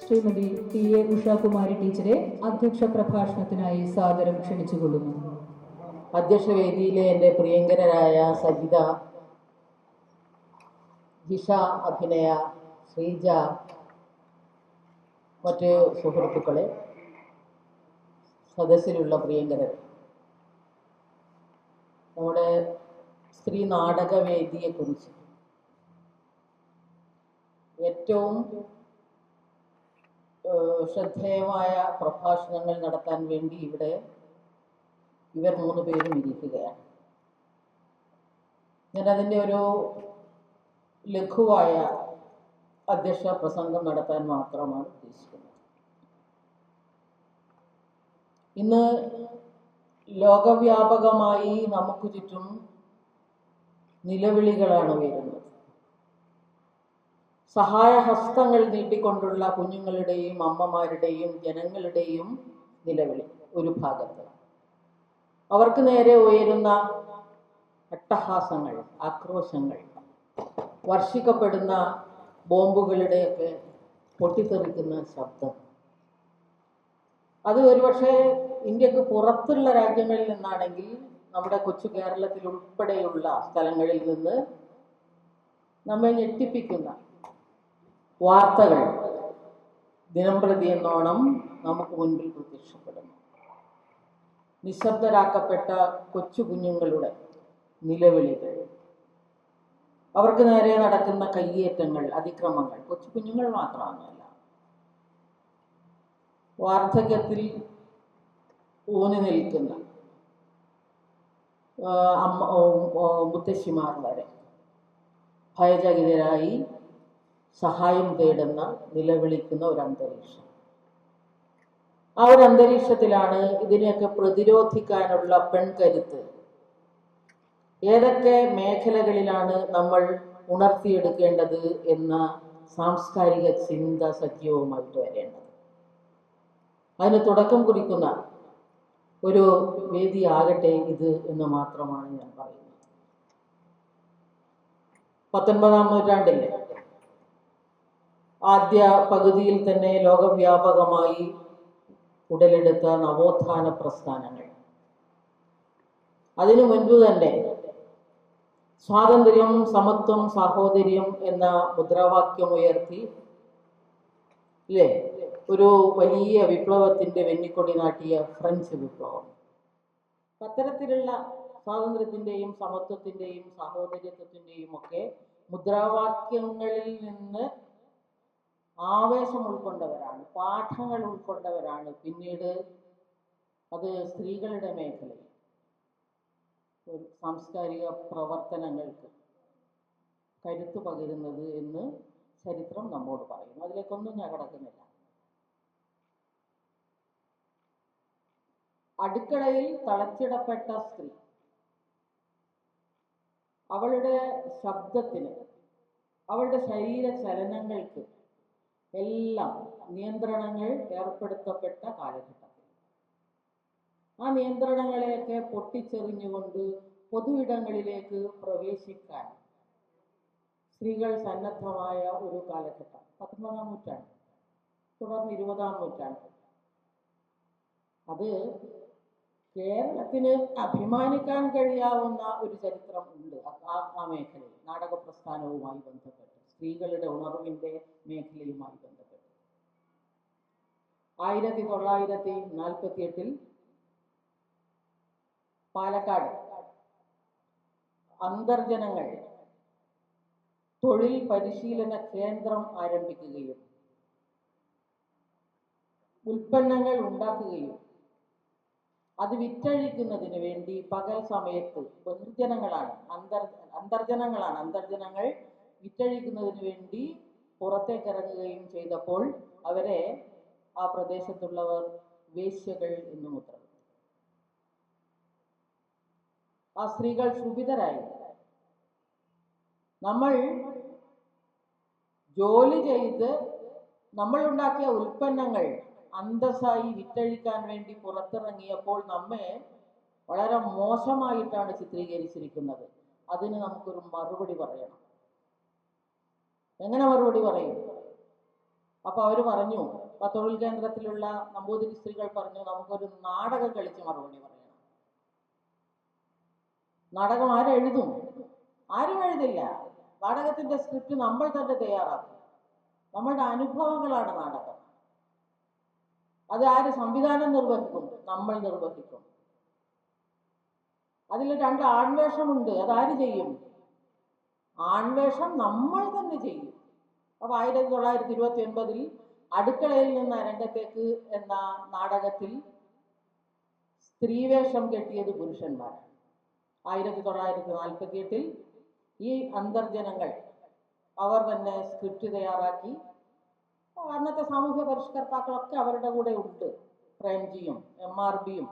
ശ്രീമതി ടി.എ. ഉഷാകുമാരി ടീച്ചറെ അധ്യക്ഷ പ്രഭാഷണത്തിനായി സാദരം ക്ഷണിച്ചുകൊള്ളുന്നു. അധ്യക്ഷവേദിയിലെ എൻ്റെ പ്രിയങ്കരായ സജിത, ജിഷ, അഭിനയ, ശ്രീജ, മറ്റ് സുഹൃത്തുക്കളെ, സദസ്സിലുള്ള പ്രിയങ്കരർ, നമ്മുടെ സ്ത്രീ നാടകവേദിയെക്കുറിച്ച് ഏറ്റവും ശ്രദ്ധേയമായ പ്രഭാഷണങ്ങൾ നടത്താൻ വേണ്ടി ഇവിടെ ഇവർ 3 പേരും ഇരിക്കുകയാണ്. ഞാനതിൻ്റെ ഒരു ലഘുവായ അധ്യക്ഷ പ്രസംഗം നടത്താൻ മാത്രമാണ് ഉദ്ദേശിക്കുന്നത്. ഇന്ന് ലോകവ്യാപകമായി നമുക്ക് ചുറ്റും നിലവിളികളാണ് വരുന്നത്. സഹായഹസ്തങ്ങൾ നീട്ടിക്കൊണ്ടുള്ള കുഞ്ഞുങ്ങളുടെയും അമ്മമാരുടെയും ജനങ്ങളുടെയും നിലവിളി ഒരു ഭാഗത്ത്, അവർക്ക് നേരെ ഉയരുന്ന അട്ടഹാസങ്ങൾ, ആക്രോശങ്ങൾ, വർഷിക്കപ്പെടുന്ന ബോംബുകളുടെയൊക്കെ പൊട്ടിത്തെറിക്കുന്ന ശബ്ദം, അത് ഒരുപക്ഷെ ഇന്ത്യക്ക് പുറത്തുള്ള രാജ്യങ്ങളിൽ നിന്നാണെങ്കിൽ നമ്മുടെ കൊച്ചു കേരളത്തിൽ ഉൾപ്പെടെയുള്ള സ്ഥലങ്ങളിൽ നിന്ന് നമ്മെ ഞെട്ടിപ്പിക്കുന്ന വാർത്തകൾ ദിനംപ്രതി എന്നോണം നമുക്ക് മുൻപിൽ പ്രത്യക്ഷപ്പെടുന്നു. നിശബ്ദരാക്കപ്പെട്ട കൊച്ചു കുഞ്ഞുങ്ങളുടെ നിലവിളികൾ, അവർക്ക് നേരെ നടക്കുന്ന കയ്യേറ്റങ്ങൾ, അതിക്രമങ്ങൾ, കൊച്ചു കുഞ്ഞുങ്ങൾ മാത്രമല്ല, വാർദ്ധക്യത്തിൽ ഊന്നി നിൽക്കുന്ന മുത്തശ്ശിമാർ വരെ ഭയചകിതരായി സഹായം തേടുന്ന, നിലവിളിക്കുന്ന ഒരു അന്തരീക്ഷം. ആ ഒരു അന്തരീക്ഷത്തിലാണ് ഇതിനെയൊക്കെ പ്രതിരോധിക്കാനുള്ള പെൺകരുത്ത് ഏതൊക്കെ മേഖലകളിലാണ് നമ്മൾ ഉണർത്തിയെടുക്കേണ്ടത് എന്ന സാംസ്കാരിക ചിന്ത സജീവമായിട്ട് വരേണ്ടത്. അതിന് തുടക്കം കുറിക്കുന്ന ഒരു വേദിയാകട്ടെ ഇത് എന്ന് മാത്രമാണ് ഞാൻ പറയുന്നത്. 19-ാം നൂറ്റാണ്ടിലെ ആദ്യ പകുതിയിൽ തന്നെ ലോകവ്യാപകമായി ഉടലെടുത്ത നവോത്ഥാന പ്രസ്ഥാനങ്ങൾ, അതിനു മുൻപ് തന്നെ സ്വാതന്ത്ര്യം, സമത്വം, സാഹോദര്യം എന്ന മുദ്രാവാക്യം ഉയർത്തി ഒരു വലിയ വിപ്ലവത്തിന്റെ വെന്നിക്കൊടി നാട്ടിയ ഫ്രഞ്ച് വിപ്ലവം, അത്തരത്തിലുള്ള സ്വാതന്ത്ര്യത്തിന്റെയും സമത്വത്തിന്റെയും സാഹോദര്യത്വത്തിന്റെയും ഒക്കെ മുദ്രാവാക്യങ്ങളിൽ നിന്ന് ആവേശം ഉൾക്കൊണ്ടവരാണ്, പാഠങ്ങൾ ഉൾക്കൊണ്ടവരാണ് പിന്നീട് അത് സ്ത്രീകളുടെ മേഖലയിൽ ഒരു സാംസ്കാരിക പ്രവർത്തനങ്ങൾക്ക് കരുത്തു പകരുന്നത് എന്ന് ചരിത്രം നമ്മോട് പറയുന്നു. അതിലേക്കൊന്നും ഞാൻ കടക്കുന്നില്ല. അടുക്കളയിൽ തളച്ചിടപ്പെട്ട സ്ത്രീ അവളുടെ ശബ്ദത്തിന്, അവളുടെ ശരീര ചലനങ്ങൾക്ക് എല്ലാം നിയന്ത്രണങ്ങൾ ഏർപ്പെടുത്തപ്പെട്ട കാലഘട്ടത്തിൽ ആ നിയന്ത്രണങ്ങളെയൊക്കെ പൊട്ടിച്ചെറിഞ്ഞുകൊണ്ട് പൊതുയിടങ്ങളിലേക്ക് പ്രവേശിക്കാൻ സ്ത്രീകൾ സന്നദ്ധമായ ഒരു കാലഘട്ടം 19-ാം നൂറ്റാണ്ട്, തുടർന്ന് 20-ാം നൂറ്റാണ്ട്. അത് കേരളത്തിന് അഭിമാനിക്കാൻ കഴിയാവുന്ന ഒരു ചരിത്രം ഉണ്ട് ആ മേഖലയിൽ, നാടക പ്രസ്ഥാനവുമായി ബന്ധപ്പെട്ട്, സ്ത്രീകളുടെ ഉണർവിന്റെ മേഖലയുമായി ബന്ധപ്പെട്ട്. 1948 പാലക്കാട് അന്തർജനങ്ങൾ തൊഴിൽ പരിശീലന കേന്ദ്രം ആരംഭിക്കുകയും ഉൽപ്പന്നങ്ങൾ ഉണ്ടാക്കുകയും അത് വിറ്റഴിക്കുന്നതിന് വേണ്ടി പകൽ സമയത്ത് അന്തർജനങ്ങൾ വിറ്റഴിക്കുന്നതിന് വേണ്ടി പുറത്തേക്ക് ഇറങ്ങുകയും ചെയ്തപ്പോൾ അവരെ ആ പ്രദേശത്തുള്ളവർ വേശ്യകൾ എന്ന് മുദ്രകുത്തി. ആ സ്ത്രീകൾ ക്ഷുഭിതരായി. നമ്മൾ ജോലി ചെയ്ത് നമ്മൾ ഉണ്ടാക്കിയ ഉൽപ്പന്നങ്ങൾ അന്തസ്സായി വിറ്റഴിക്കാൻ വേണ്ടി പുറത്തിറങ്ങിയപ്പോൾ നമ്മെ വളരെ മോശമായിട്ടാണ് ചിത്രീകരിച്ചിരിക്കുന്നത്. അതിന് നമുക്കൊരു മറുപടി പറയണം. എങ്ങനെ മറുപടി പറയും? അപ്പോൾ അവർ പറഞ്ഞു, തൊഴിൽ കേന്ദ്രത്തിലുള്ള നമ്പൂതിരി സ്ത്രീകൾ പറഞ്ഞു, നമുക്കൊരു നാടകം കളിച്ച് മറുപടി പറയണം. നാടകം ആരെഴുതും? ആരും എഴുതില്ല. നാടകത്തിന്റെ സ്ക്രിപ്റ്റ് നമ്മൾ തന്നെ തയ്യാറാക്കും. നമ്മളുടെ അനുഭവങ്ങളാണ് നാടകം. അത് ആര് സംവിധാനം നിർവഹിക്കും? നമ്മൾ നിർവഹിക്കും. അതിൽ 2 ആൺവേഷമുണ്ട്. അതാര് ചെയ്യും? ആൺവേഷം നമ്മൾ തന്നെ ചെയ്യും. അപ്പൊ 1929 അടുക്കളയിൽ നിന്ന് രംഗത്തേക്ക് എന്ന നാടകത്തിൽ സ്ത്രീവേഷം കെട്ടിയത് പുരുഷന്മാരാണ്. 1948 ഈ അന്തർജനങ്ങൾ അവർ തന്നെ സ്ക്രിപ്റ്റ് തയ്യാറാക്കി. അന്നത്തെ സാമൂഹ്യ പരിഷ്കർത്താക്കളൊക്കെ അവരുടെ കൂടെ ഉണ്ട്. പ്രേംജിയും MRBയും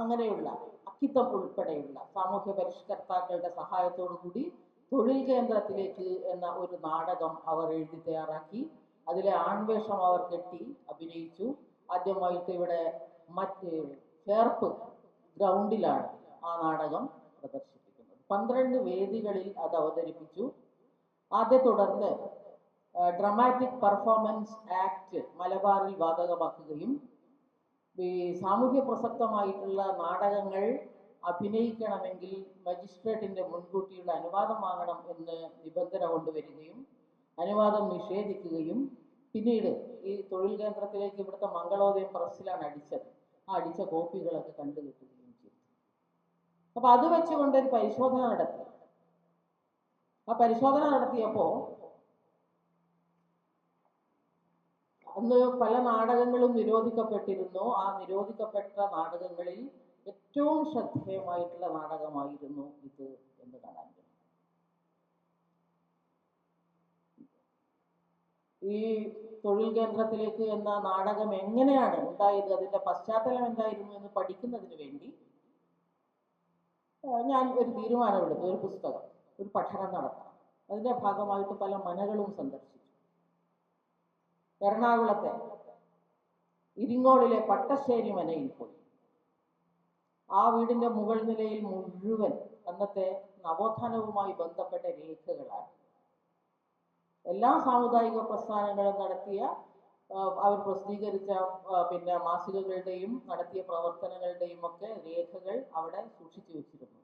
അങ്ങനെയുള്ള അക്കിത്തം ഉൾപ്പെടെയുള്ള സാമൂഹ്യ പരിഷ്കർത്താക്കളുടെ സഹായത്തോടു കൂടി തൊഴിൽ കേന്ദ്രത്തിലേക്ക് എന്ന ഒരു നാടകം അവർ എഴുതി തയ്യാറാക്കി. അതിലെ ആൺവേഷം അവർ കെട്ടി അഭിനയിച്ചു. ആദ്യമായിട്ട് ഇവിടെ ചേർപ്പ് ഗ്രൗണ്ടിലാണ് ആ നാടകം പ്രദർശിപ്പിക്കുന്നത്. 12 വേദികളിൽ അത് അവതരിപ്പിച്ചു. തുടർന്ന് ഡ്രമാറ്റിക് പെർഫോമൻസ് ആക്ട് മലബാറിൽ ബാധകമാക്കുകയും ഈ സാമൂഹ്യ പ്രസക്തമായിട്ടുള്ള നാടകങ്ങൾ അഭിനയിക്കണമെങ്കിൽ മജിസ്ട്രേറ്റിന്റെ മുൻകൂട്ടിയുള്ള അനുവാദം വാങ്ങണം എന്ന് നിബന്ധന കൊണ്ടുവരികയും അനുവാദം നിഷേധിക്കുകയും പിന്നീട് ഈ തൊഴിൽ കേന്ദ്രത്തിലേക്ക് ഇവിടുത്തെ മംഗളോദയം പ്രസ്സിലാണ് അടിച്ചത്. ആ അടിച്ച കോപ്പികളൊക്കെ കണ്ടുകിട്ടുകയും ചെയ്തു. അപ്പൊ അത് വെച്ചുകൊണ്ട് ഒരു പരിശോധന നടത്തി. ആ പരിശോധന നടത്തിയപ്പോൾ അന്ന് പല നാടകങ്ങളും നിരോധിക്കപ്പെട്ടിരുന്നു. ആ നിരോധിക്കപ്പെട്ട നാടകങ്ങളിൽ ഏറ്റവും ശ്രദ്ധേയമായിട്ടുള്ള നാടകമായിരുന്നു ഇത് എന്ന് കാണാൻ കഴിയും. ഈ തൊഴിൽ കേന്ദ്രത്തിലേക്ക് എന്ന നാടകം എങ്ങനെയാണ് ഉണ്ടായത്, അതിന്റെ പശ്ചാത്തലം എന്തായിരുന്നു എന്ന് പഠിക്കുന്നതിന് വേണ്ടി ഞാൻ ഒരു തീരുമാനമെടുത്തു. ഒരു പുസ്തകം, ഒരു പഠനം നടത്താം. അതിന്റെ ഭാഗമായിട്ട് പല മനകളും സന്ദർശിച്ചു. എറണാകുളത്തെ ഇരിങ്ങോളിലെ പട്ടശ്ശേരി മനയിൽ പോയി. ആ വീടിന്റെ മുകൾ നിലയിൽ മുഴുവൻ അന്നത്തെ നവോത്ഥാനവുമായി ബന്ധപ്പെട്ട രേഖകളാണ്. എല്ലാ സാമുദായിക പ്രസ്ഥാനങ്ങളും നടത്തിയ അവർ പ്രസിദ്ധീകരിച്ച മാസികകളുടെയും നടത്തിയ പ്രവർത്തനങ്ങളുടെയും ഒക്കെ രേഖകൾ അവിടെ സൂക്ഷിച്ചു വെച്ചിരുന്നു.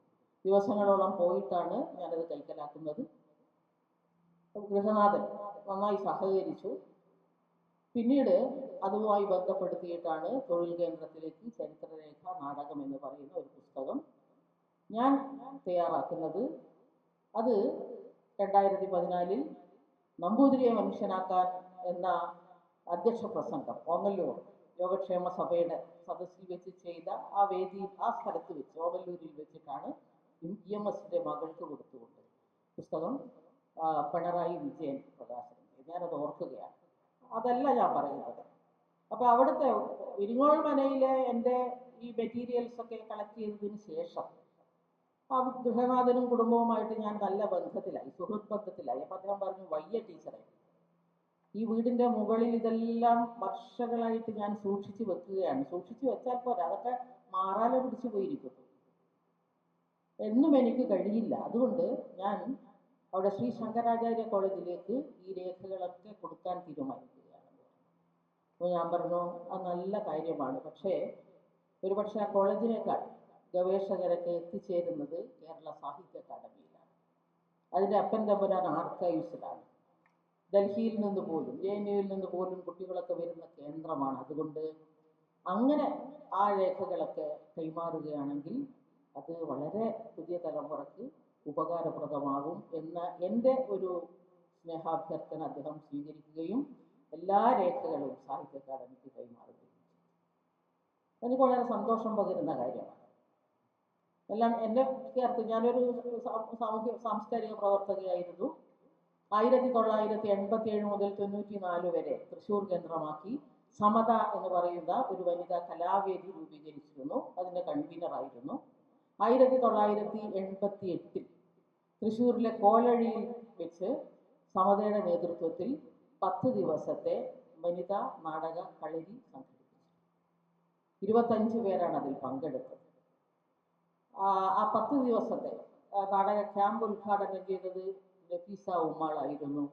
ദിവസങ്ങളോളം പോയിട്ടാണ് ഞാനത് കൈക്കലാക്കുന്നത്. ഗൃഹനാഥൻ നന്നായി സഹകരിച്ചു. പിന്നീട് അതുമായി ബന്ധപ്പെടുത്തിയിട്ടാണ് തൊഴിൽ കേന്ദ്രത്തിലേക്ക് ചരിത്രരേഖ നാടകം എന്ന് പറയുന്ന ഒരു പുസ്തകം ഞാൻ തയ്യാറാക്കുന്നത്. അത് 2014 നമ്പൂതിരിയെ മനുഷ്യനാക്കാൻ എന്ന അധ്യക്ഷ പ്രസംഗം ഓങ്ങല്ലൂർ യോഗക്ഷേമ സഭയുടെ സദസ്സിൽ വെച്ച് ചെയ്ത ആ വേദിയിൽ, ആ സ്ഥലത്ത് വെച്ച് ഓങ്ങല്ലൂരിൽ വെച്ചിട്ടാണ് EMSന്റെ മകൾക്ക് കൊടുത്തുകൊണ്ട് പുസ്തകം പിണറായി വിജയൻ പ്രകാശനം ചെയ്തു. ഞാനത് ഓർക്കുകയാണ്. അതല്ല ഞാൻ പറയുന്നത്. അപ്പൊ അവിടുത്തെ ഇരിങ്ങോൾ മനയിലെ എൻ്റെ ഈ മെറ്റീരിയൽസ് ഒക്കെ കളക്ട് ചെയ്തതിന് ശേഷം ആ ഗൃഹനാഥനും കുടുംബവുമായിട്ട് ഞാൻ നല്ല ബന്ധത്തിലായി, സുഹൃത്ത് ബന്ധത്തിലായി. അപ്പൊ അദ്ദേഹം പറഞ്ഞു, വയ്യ ടീച്ചറെ, ഈ വീടിന്റെ മുകളിൽ ഇതെല്ലാം വർഷങ്ങളായിട്ട് ഞാൻ സൂക്ഷിച്ചു വെക്കുകയാണ്. സൂക്ഷിച്ചു വെച്ചാൽ പോരാ, അതൊക്കെ മാറാല പിടിച്ചു പോയിരിക്കും. എന്നും എനിക്ക് കഴിയില്ല. അതുകൊണ്ട് ഞാൻ അവിടെ ശ്രീ ശങ്കരാചാര്യ കോളേജിലേക്ക് ഈ രേഖകളൊക്കെ കൊടുക്കാൻ തീരുമാനിക്കുകയാണ്. അപ്പോൾ ഞാൻ പറഞ്ഞു, അത് നല്ല കാര്യമാണ്. പക്ഷേ ഒരുപക്ഷെ ആ കോളേജിനേക്കാൾ ഗവേഷകരൊക്കെ എത്തിച്ചേരുന്നത് കേരള സാഹിത്യ അക്കാദമിയിലാണ്. അതിൻ്റെ അപ്പൻ തമ്പുരാൻ ആർക്കൈവ്സിലാണ്. ഡൽഹിയിൽ നിന്ന് പോലും JNUവിൽ നിന്ന് പോലും കുട്ടികളൊക്കെ വരുന്ന കേന്ദ്രമാണ്. അതുകൊണ്ട് അങ്ങനെ ആ രേഖകളൊക്കെ കൈമാറുകയാണെങ്കിൽ അത് വളരെ പുതിയ തലമുറയ്ക്ക് ഉപകാരപ്രദമാകും എന്ന എൻ്റെ ഒരു സ്നേഹാഭ്യർത്ഥന അദ്ദേഹം സ്വീകരിക്കുകയും എല്ലാ രേഖകളും സാഹിത്യ അക്കാദമിക്ക് കൈമാറുകയും ചെയ്തു. എനിക്ക് വളരെ സന്തോഷം പകരുന്ന കാര്യമാണ്. എല്ലാം എന്നെ ചേർത്ത്, ഞാനൊരു സാംസ്കാരിക പ്രവർത്തകയായിരുന്നു. 1987 മുതൽ 94 വരെ തൃശ്ശൂർ കേന്ദ്രമാക്കി സമത എന്ന് പറയുന്ന ഒരു വനിതാ കലാവേദി രൂപീകരിച്ചിരുന്നു. അതിൻ്റെ കൺവീനറായിരുന്നു. 1988 തൃശ്ശൂരിലെ കോലഴിയിൽ വെച്ച് സമതയുടെ നേതൃത്വത്തിൽ 10 ദിവസത്തെ വനിതാ നാടക കളരി സംഘടിപ്പിച്ചു. 25 പേരാണ് അതിൽ പങ്കെടുത്തത്. ആ 10 ദിവസത്തെ നാടക ക്യാമ്പ് ഉദ്ഘാടനം ചെയ്തത് നഫീസ ഉമ്മാളായിരുന്നു.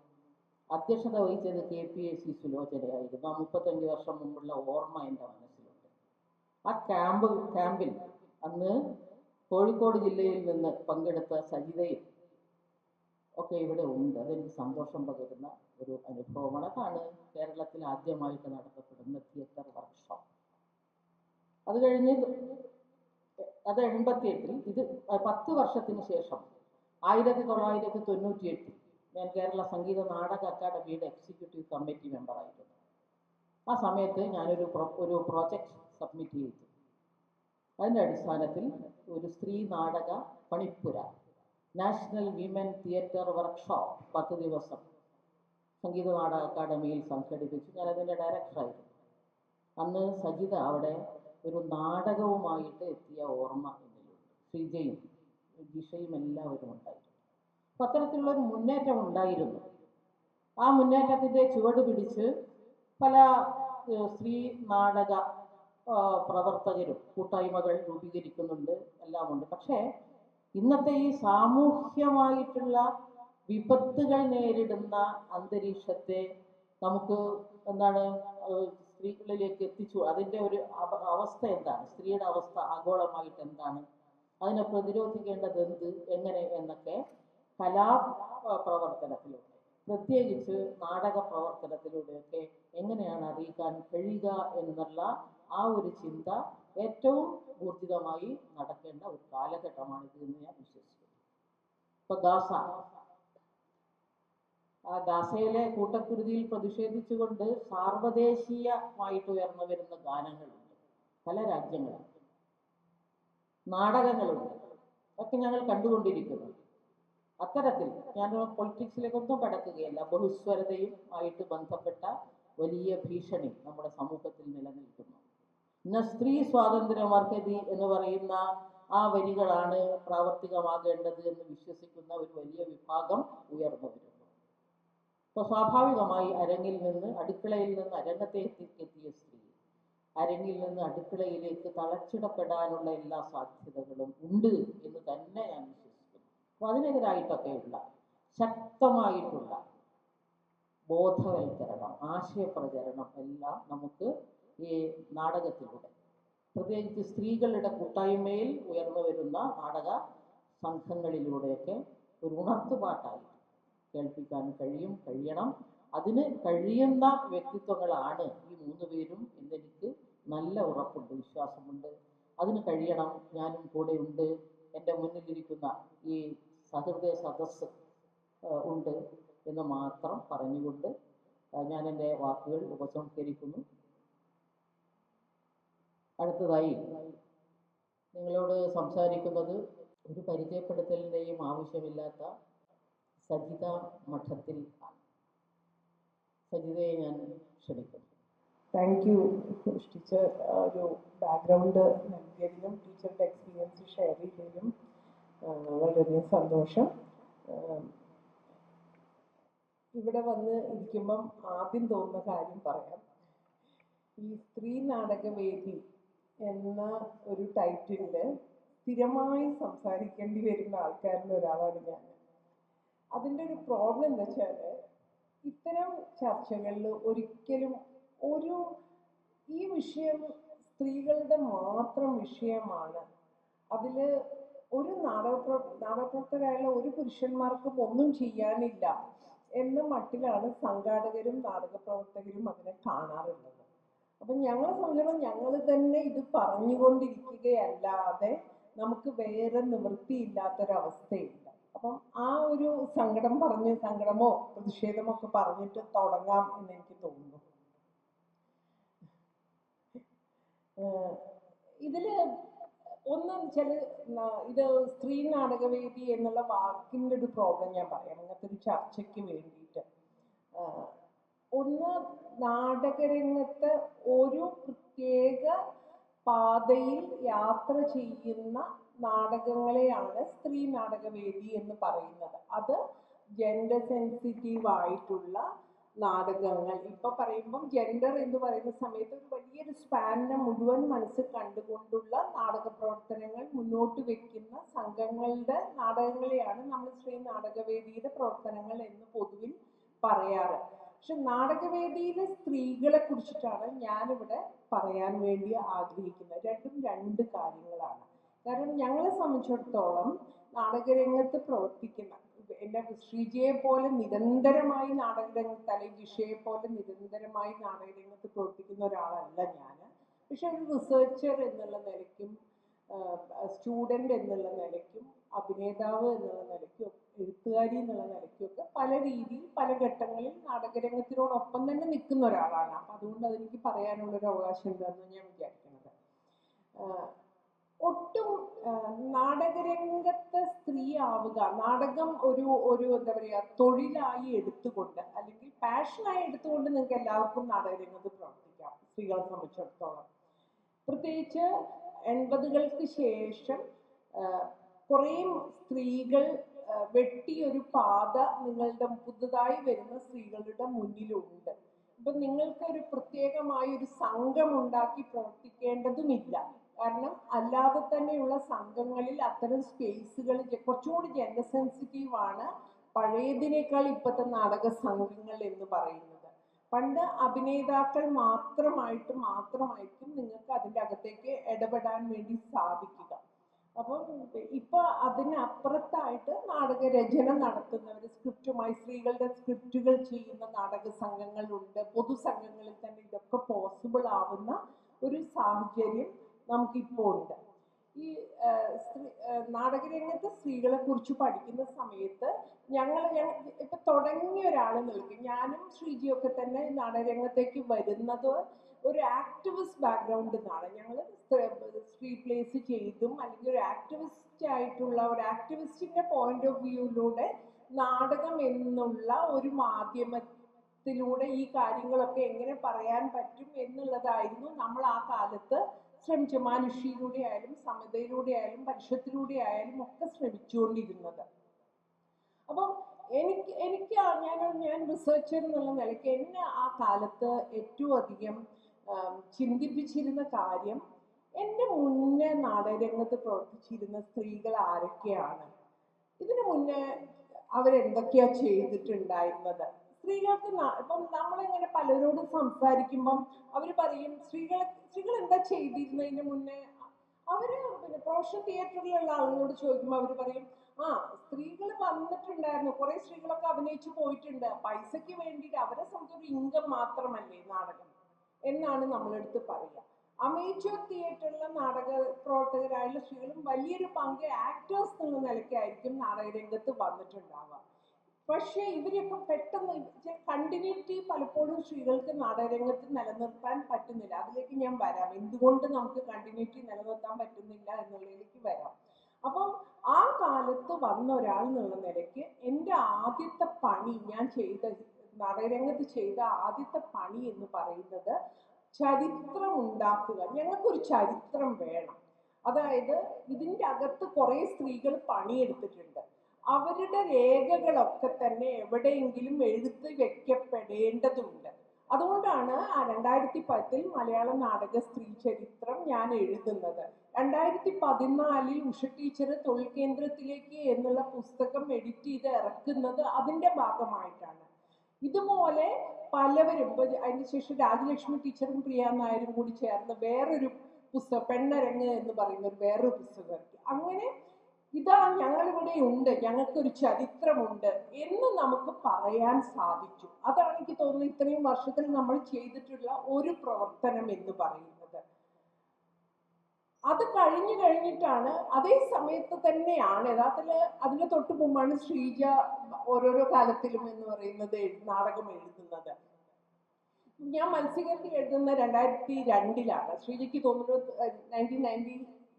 അധ്യക്ഷത വഹിച്ചത് KPAC സുലോചനയായിരുന്നു. ആ 35 വർഷം മുമ്പുള്ള ഓർമ്മ എൻ്റെ മനസ്സിലുണ്ട്. ആ ക്യാമ്പിൽ അന്ന് കോഴിക്കോട് ജില്ലയിൽ നിന്ന് പങ്കെടുത്ത സജിതയും ഒക്കെ ഇവിടെ ഉണ്ട്. അതെനിക്ക് സന്തോഷം പകരുന്ന ഒരു അനുഭവമാണ്. അതാണ് കേരളത്തിൽ ആദ്യമായിട്ട് നടത്തപ്പെടുന്ന തിയേറ്റർ വർക്ക്ഷോപ്പ്. അത് കഴിഞ്ഞ് അത് 88-ൽ, ഇത് 10 വർഷത്തിന് ശേഷം 1998 ഞാൻ കേരള സംഗീത നാടക അക്കാദമിയുടെ എക്സിക്യൂട്ടീവ് കമ്മിറ്റി മെമ്പറായിരുന്നു. ആ സമയത്ത് ഞാനൊരു പ്രോജക്റ്റ് സബ്മിറ്റ് ചെയ്തു. അതിൻ്റെ അടിസ്ഥാനത്തിൽ ഒരു സ്ത്രീ നാടക പണിപ്പുര, നാഷണൽ വിമൻ തിയേറ്റർ വർക്ക്ഷോപ്പ് 10 ദിവസം സംഗീത നാടക അക്കാദമിയിൽ സംഘടിപ്പിച്ചു. ഞാനതിൻ്റെ ഡയറക്ടറായിരുന്നു. അന്ന് സജിത അവിടെ ഒരു നാടകവുമായിട്ട് എത്തിയ ഓർമ്മ എന്നിലുണ്ട്. ശ്രീജയും ജിഷയും എല്ലാവരും ഉണ്ടായിരുന്നു. അപ്പം അത്തരത്തിലുള്ളൊരു മുന്നേറ്റം ഉണ്ടായിരുന്നു. ആ മുന്നേറ്റത്തിൻ്റെ ചുവട് പിടിച്ച് പല സ്ത്രീ നാടക പ്രവർത്തകരും കൂട്ടായ്മകൾ രൂപീകരിക്കുന്നുണ്ട്, എല്ലാമുണ്ട്. പക്ഷേ ഇന്നത്തെ ഈ സാമൂഹ്യമായിട്ടുള്ള വിപത്തുകൾ നേരിടുന്ന അന്തരീക്ഷത്തെ നമുക്ക് എന്താണ് സ്ത്രീകളിലേക്ക് എത്തിച്ചു, അതിൻ്റെ ഒരു അവസ്ഥ എന്താണ്, സ്ത്രീയുടെ അവസ്ഥ ആഗോളമായിട്ട് എന്താണ്, അതിനെ പ്രതിരോധിക്കേണ്ടത് എന്ത്, എങ്ങനെ എന്നൊക്കെ കലാപ്രവർത്തനത്തിലൂടെ, പ്രത്യേകിച്ച് നാടക പ്രവർത്തനത്തിലൂടെയൊക്കെ എങ്ങനെയാണ് അറിയിക്കാൻ കഴിയുക എന്നുള്ള ആ ഒരു ചിന്ത ഏറ്റവും ഊർജിതമായി നടക്കേണ്ട ഒരു കാലഘട്ടമാണിത് എന്ന് ഞാൻ വിശ്വസിക്കുന്നു. ഇപ്പൊ ഗാസയിലെ കൂട്ടക്കുരുതിയിൽ പ്രതിഷേധിച്ചുകൊണ്ട് സാർവദേശീയമായിട്ട് ഉയർന്നു വരുന്ന ഗാനങ്ങളുണ്ട്, പല രാജ്യങ്ങളുണ്ട്, നാടകങ്ങളുണ്ട്, അതൊക്കെ ഞങ്ങൾ കണ്ടുകൊണ്ടിരിക്കുന്നു. അത്തരത്തിൽ ഞാൻ പൊളിറ്റിക്സിലേക്കൊന്നും കടക്കുകയല്ല. ബഹുസ്വരതയും ആയിട്ട് ബന്ധപ്പെട്ട വലിയ ഭീഷണി നമ്മുടെ സമൂഹത്തിൽ നിലനിൽക്കുന്നു. ഇന്ന് സ്ത്രീ സ്വാതന്ത്ര്യം അർഹതി എന്ന് പറയുന്ന ആ വരികളാണ് പ്രാവർത്തികമാകേണ്ടത് എന്ന് വിശ്വസിക്കുന്ന ഒരു വലിയ വിഭാഗം ഉയർന്നു വരുന്നു. അപ്പോൾ സ്വാഭാവികമായി അടുക്കളയിൽ നിന്ന് അരങ്ങത്തേക്ക് എത്തിയ സ്ത്രീ അരങ്ങിൽ നിന്ന് അടുക്കളയിലേക്ക് തളച്ചിടപ്പെടാനുള്ള എല്ലാ സാധ്യതകളും ഉണ്ട് എന്ന് തന്നെ ഞാൻ വിശ്വസിക്കുന്നു. അപ്പോൾ അതിനെതിരായിട്ടൊക്കെയുള്ള ശക്തമായിട്ടുള്ള ബോധവൽക്കരണം, ആശയപ്രചരണം എല്ലാം നമുക്ക് ഈ നാടകത്തിലൂടെ, പ്രത്യേകിച്ച് സ്ത്രീകളുടെ കൂട്ടായ്മയിൽ ഉയർന്നു വരുന്ന നാടക സംഘങ്ങളിലൂടെയൊക്കെ ഒരു ഉണർത്തുപാട്ടായി കേൾപ്പിക്കാൻ കഴിയണം. അതിന് കഴിയുന്ന വ്യക്തിത്വങ്ങളാണ് ഈ 3 പേരും എന്നെനിക്ക് നല്ല ഉറപ്പുണ്ട്, വിശ്വാസമുണ്ട്. അതിന് കഴിയണം. ഞാനും കൂടെ ഉണ്ട്. എൻ്റെ മുന്നിലിരിക്കുന്ന ഈ സഹൃദയ സദസ്സ് ഉണ്ട് എന്ന് മാത്രം പറഞ്ഞുകൊണ്ട് ഞാൻ എൻ്റെ വാക്കുകൾ ഉപസംഹരിക്കുന്നു. അടുത്തതായി നിങ്ങളോട് സംസാരിക്കുന്നത് ഒരു പരിചയപ്പെടുത്തലിൻ്റെയും ആവശ്യമില്ലാത്ത സജിത മഠത്തിൽ ആണ്. സജിതയെ ഞാൻ ക്ഷണിക്കുന്നു. താങ്ക് യു ടീച്ചർ, ഒരു ബാക്ക്ഗ്രൗണ്ട് നൽകിയതിനും ടീച്ചറുടെ എക്സ്പീരിയൻസ് ഷെയർ ചെയ്തതിനും വളരെയധികം സന്തോഷം. ഇവിടെ വന്ന് ഇരിക്കുമ്പം ആദ്യം തോന്നുന്ന കാര്യം പറയാം. ഈ സ്ത്രീ നാടകവേദി എന്ന ഒരു ടൈറ്റിലിൽ സ്ഥിരമായി സംസാരിക്കേണ്ടി വരുന്ന ആൾക്കാരിൽ ഒരാളാണ് ഞാൻ. അതിൻ്റെ ഒരു പ്രോബ്ലം എന്താ വെച്ചാൽ, ഇത്തരം ചർച്ചകളിൽ ഒരിക്കലും ഈ വിഷയം സ്ത്രീകളുടെ മാത്രം വിഷയമാണ്, അതിൽ ഒരു നാടകപ്രവർത്തകരായുള്ള ഒരു പുരുഷന്മാർക്കും ഒന്നും ചെയ്യാനില്ല എന്ന മട്ടിലാണ് സംഘാടകരും നാടകപ്രവർത്തകരും അതിനെ കാണാറുള്ളത്. അപ്പം ഞങ്ങളെ സംബന്ധിച്ചിടത്തോളം ഞങ്ങൾ തന്നെ ഇത് പറഞ്ഞുകൊണ്ടിരിക്കുകയല്ലാതെ നമുക്ക് വേറെ നിവൃത്തിയില്ലാത്തൊരവസ്ഥയില്ല. അപ്പം ആ ഒരു സങ്കടമോ പ്രതിഷേധമോ ഒക്കെ പറഞ്ഞിട്ട് തുടങ്ങാം എന്ന് എനിക്ക് തോന്നുന്നു. ഇതില് ഇത് സ്ത്രീ നാടകവേദി എന്നുള്ള വാക്കിൻ്റെ ഒരു പ്രോബ്ലം ഞാൻ പറയാം അങ്ങനത്തെ ഒരു ചർച്ചയ്ക്ക് വേണ്ടിയിട്ട്. ഒന്ന്, നാടകരംഗത്ത് ഒരു പ്രത്യേക പാതയിൽ യാത്ര ചെയ്യുന്ന നാടകങ്ങളെയാണ് സ്ത്രീ നാടകവേദി എന്ന് പറയുന്നത്. അത് ജെൻഡർ സെൻസിറ്റീവ് ആയിട്ടുള്ള നാടകങ്ങൾ, ഇപ്പൊ പറയുമ്പം ജെൻഡർ എന്ന് പറയുന്ന സമയത്ത് ഒരു വലിയൊരു സ്പാനിനെ മുഴുവൻ മനസ്സിൽ കണ്ടുകൊണ്ടുള്ള നാടക പ്രവർത്തനങ്ങൾ മുന്നോട്ട് വെക്കുന്ന സംഘങ്ങളുടെ നാടകങ്ങളെയാണ് നമ്മൾ സ്ത്രീ നാടകവേദിയുടെ പ്രവർത്തനങ്ങൾ എന്ന് പൊതുവിൽ പറയാറ്. പക്ഷെ നാടകവേദിയിലെ സ്ത്രീകളെ കുറിച്ചിട്ടാണ് ഞാനിവിടെ പറയാൻ വേണ്ടി ആഗ്രഹിക്കുന്നത്. രണ്ടും രണ്ട് കാര്യങ്ങളാണ്. കാരണം ഞങ്ങളെ സംബന്ധിച്ചിടത്തോളം നാടകരംഗത്ത് പ്രവർത്തിക്കുന്ന എൻ്റെ ശ്രീജയെ പോലെ നിരന്തരമായി നാടകരംഗത്ത്, അല്ലെങ്കിൽ ജിഷയെ പോലെ നിരന്തരമായി നാടകരംഗത്ത് പ്രവർത്തിക്കുന്ന ഒരാളല്ല ഞാൻ. പക്ഷെ ഒരു റിസർച്ചർ എന്നുള്ള നിലയ്ക്കും സ്റ്റുഡൻ്റ് എന്നുള്ള നിലയ്ക്കും അഭിനേതാവ് എന്നുള്ള നിലയ്ക്കും എഴുത്തുകാരി എന്നുള്ള നിലയ്ക്കൊക്കെ പല രീതിയിൽ പല ഘട്ടങ്ങളിൽ നാടകരംഗത്തിനോടൊപ്പം തന്നെ നിൽക്കുന്ന ഒരാളാണ്. അപ്പം അതുകൊണ്ട് അതെനിക്ക് പറയാനുള്ളൊരു അവകാശം ഉണ്ടെന്ന് ഞാൻ വിചാരിക്കുന്നത്. ഒട്ടും നാടകരംഗത്തെ സ്ത്രീ ആവുക, നാടകം ഒരു എന്താ പറയുക തൊഴിലായി എടുത്തുകൊണ്ട് അല്ലെങ്കിൽ പാഷനായി എടുത്തുകൊണ്ട് നിങ്ങൾക്ക് എല്ലാവർക്കും നാടകരംഗത്ത് പ്രവർത്തിക്കാം. സ്ത്രീകളെ സംബന്ധിച്ചിടത്തോളം പ്രത്യേകിച്ച് 80കൾക്ക് ശേഷം കുറേ സ്ത്രീകൾ വെട്ടിയൊരു പാത നിങ്ങളുടെ പുതുതായി വരുന്ന സ്ത്രീകളുടെ മുന്നിലുണ്ട്. ഇപ്പൊ നിങ്ങൾക്ക് ഒരു പ്രത്യേകമായ ഒരു സംഘം ഉണ്ടാക്കി പ്രവർത്തിക്കേണ്ടതുമില്ല. കാരണം അല്ലാതെ തന്നെയുള്ള സംഘങ്ങളിൽ അത്തരം സ്പേസുകൾ കുറച്ചുകൂടി ജെൻഡർ സെൻസിറ്റീവ് ആണ് പഴയതിനേക്കാൾ ഇപ്പോഴത്തെ നാടക സംഘങ്ങൾ എന്ന് പറയുന്നത്. പണ്ട് അഭിനേതാക്കൾ മാത്രമായിരിക്കും നിങ്ങൾക്ക് അതിൻ്റെ അകത്തേക്ക് ഇടപെടാൻ വേണ്ടി സാധിക്കുക. അപ്പം ഇപ്പൊ അതിനപ്പുറത്തായിട്ട് നാടകരചന നടത്തുന്നവർ, സ്ക്രിപ്റ്റുമായി സ്ത്രീകളുടെ സ്ക്രിപ്റ്റുകൾ ചെയ്യുന്ന നാടക സംഘങ്ങളുണ്ട്. പൊതുസംഘങ്ങളിൽ തന്നെ ഇതൊക്കെ പോസിബിൾ ആവുന്ന ഒരു സാഹചര്യം നമുക്കിപ്പോൾ ഉണ്ട്. ഈ നാടകരംഗത്ത് സ്ത്രീകളെ കുറിച്ച് പഠിക്കുന്ന സമയത്ത് ഞങ്ങൾ ഇപ്പൊ തുടങ്ങിയ ഒരാൾ നിൽക്കും, ഞാനും ശ്രീജിയൊക്കെ തന്നെ നാടകരംഗത്തേക്ക് വരുന്നത് ഒരു ആക്ടിവിസ്റ്റ് ബാക്ക്ഗ്രൗണ്ടിൽ നിന്നാണ്. ഞങ്ങൾ സ്ട്രീറ്റ് പ്ലേസ് ചെയ്തും അല്ലെങ്കിൽ ഒരു ആക്ടിവിസ്റ്റ് ആയിട്ടുള്ള ഒരു ആക്ടിവിസ്റ്റിന്റെ പോയിന്റ് ഓഫ് വ്യൂയിലൂടെ നാടകം എന്നുള്ള ഒരു മാധ്യമത്തിലൂടെ ഈ കാര്യങ്ങളൊക്കെ എങ്ങനെ പറയാൻ പറ്റും എന്നുള്ളതായിരുന്നു നമ്മൾ ആ കാലത്ത് ശ്രമിച്ചു. മാനുഷിയിലൂടെ ആയാലും സമതയിലൂടെ ആയാലും പരിഷത്തിലൂടെ ആയാലും ഒക്കെ ശ്രമിച്ചുകൊണ്ടിരുന്നത്. അപ്പം ഞാൻ റിസർച്ചർ എന്നുള്ള നിലയ്ക്ക് എന്നെ ആ കാലത്ത് ഏറ്റവും അധികം ചിന്തിപ്പിച്ചിരുന്ന കാര്യം, എൻ്റെ മുന്നേ നാടകരംഗത്ത് പ്രവർത്തിച്ചിരുന്ന സ്ത്രീകൾ ആരൊക്കെയാണ്, ഇതിനു മുന്നേ അവരെന്തൊക്കെയാ ചെയ്തിട്ടുണ്ടായിരുന്നത്. സ്ത്രീകൾക്ക് ഇപ്പം നമ്മളിങ്ങനെ പലരോടും സംസാരിക്കുമ്പം അവർ പറയും സ്ത്രീകൾ എന്താ ചെയ്തിരുന്നതിന് മുന്നേ. അവര് പ്രൊഫഷണൽ തിയേറ്ററിലുള്ള ആളുകളോട് ചോദിക്കുമ്പോൾ അവർ പറയും സ്ത്രീകൾ വന്നിട്ടുണ്ടായിരുന്നു, കുറെ സ്ത്രീകളൊക്കെ അഭിനയിച്ചു പോയിട്ടുണ്ട്, പൈസയ്ക്ക് വേണ്ടിയിട്ട് അവരെ സംബന്ധിച്ച് ഒരു ഇൻകം മാത്രമല്ലേ നാടകം എന്നാണ് നമ്മളെടുത്ത് പറയുക. അമേച്വർ തിയേറ്ററിലെ നാടക പ്രവർത്തകരായുള്ള സ്ത്രീകളും വലിയൊരു പങ്ക് ആക്ടേഴ്സ് എന്നുള്ള നിലയ്ക്കായിരിക്കും നാടകരംഗത്ത് വന്നിട്ടുണ്ടാവുക. പക്ഷേ ഇവരെയൊക്കെ പെട്ടെന്ന് കണ്ടിന്യൂറ്റി പലപ്പോഴും സ്ത്രീകൾക്ക് നാടകരംഗത്ത് നിലനിർത്താൻ പറ്റുന്നില്ല. അതിലേക്ക് ഞാൻ വരാം, എന്തുകൊണ്ട് നമുക്ക് കണ്ടിന്യൂറ്റി നിലനിർത്താൻ പറ്റുന്നില്ല എന്നുള്ളതിലേക്ക് വരാം. അപ്പം ആ കാലത്ത് വന്ന ഒരാൾ എന്നുള്ള നിലയ്ക്ക് എൻ്റെ ആദ്യത്തെ പണി, ഞാൻ നാടകരംഗത്ത് ചെയ്ത ആദ്യത്തെ പണി എന്ന് പറയുന്നത് ചരിത്രം ഉണ്ടാക്കുക. ഞങ്ങൾക്കൊരു ചരിത്രം വേണം. അതായത് ഇതിൻ്റെ അകത്ത് കുറേ സ്ത്രീകൾ പണിയെടുത്തിട്ടുണ്ട്, അവരുടെ രേഖകളൊക്കെ തന്നെ എവിടെയെങ്കിലും എഴുതി വെക്കപ്പെടേണ്ടതുണ്ട്. അതുകൊണ്ടാണ് 2010 മലയാള നാടക സ്ത്രീ ചരിത്രം ഞാൻ എഴുതുന്നത്. 2014 ഉഷ ടീച്ചർ തൊഴിൽ കേന്ദ്രത്തിലേക്ക് എന്നുള്ള പുസ്തകം എഡിറ്റ് ചെയ്ത് ഇറക്കുന്നത് അതിൻ്റെ ഭാഗമായിട്ടാണ്. ഇതുപോലെ പലവരും, അതിനുശേഷം രാജലക്ഷ്മി ടീച്ചറും പ്രിയ നായരും കൂടി ചേർന്ന് വേറൊരു പുസ്തകം, പെണ്ണരങ്ങ് എന്ന് പറയുന്ന വേറൊരു പുസ്തകം. അങ്ങനെ ഇതാ ഞങ്ങളിവിടെ ഉണ്ട്, ഞങ്ങൾക്കൊരു ചരിത്രമുണ്ട് എന്ന് നമുക്ക് പറയാൻ സാധിച്ചു. അതാണ് എനിക്ക് തോന്നുന്നത് ഇത്രയും വർഷത്തിൽ നമ്മൾ ചെയ്തിട്ടുള്ള ഒരു പ്രവർത്തനം എന്ന് പറയുന്നത്. അത് കഴിഞ്ഞിട്ടാണ്, അതേ സമയത്ത് തന്നെയാണ് യഥാർത്ഥത്തിൽ അതിന് തൊട്ട് മുമ്പാണ് ശ്രീജ ഓരോരോ കാലത്തിലും എന്ന് പറയുന്നത് നാടകം എഴുതുന്നത്. ഞാൻ മത്സ്യകത്തിൽ എഴുതുന്ന 2002 ശ്രീജയ്ക്ക് തോന്നുന്നു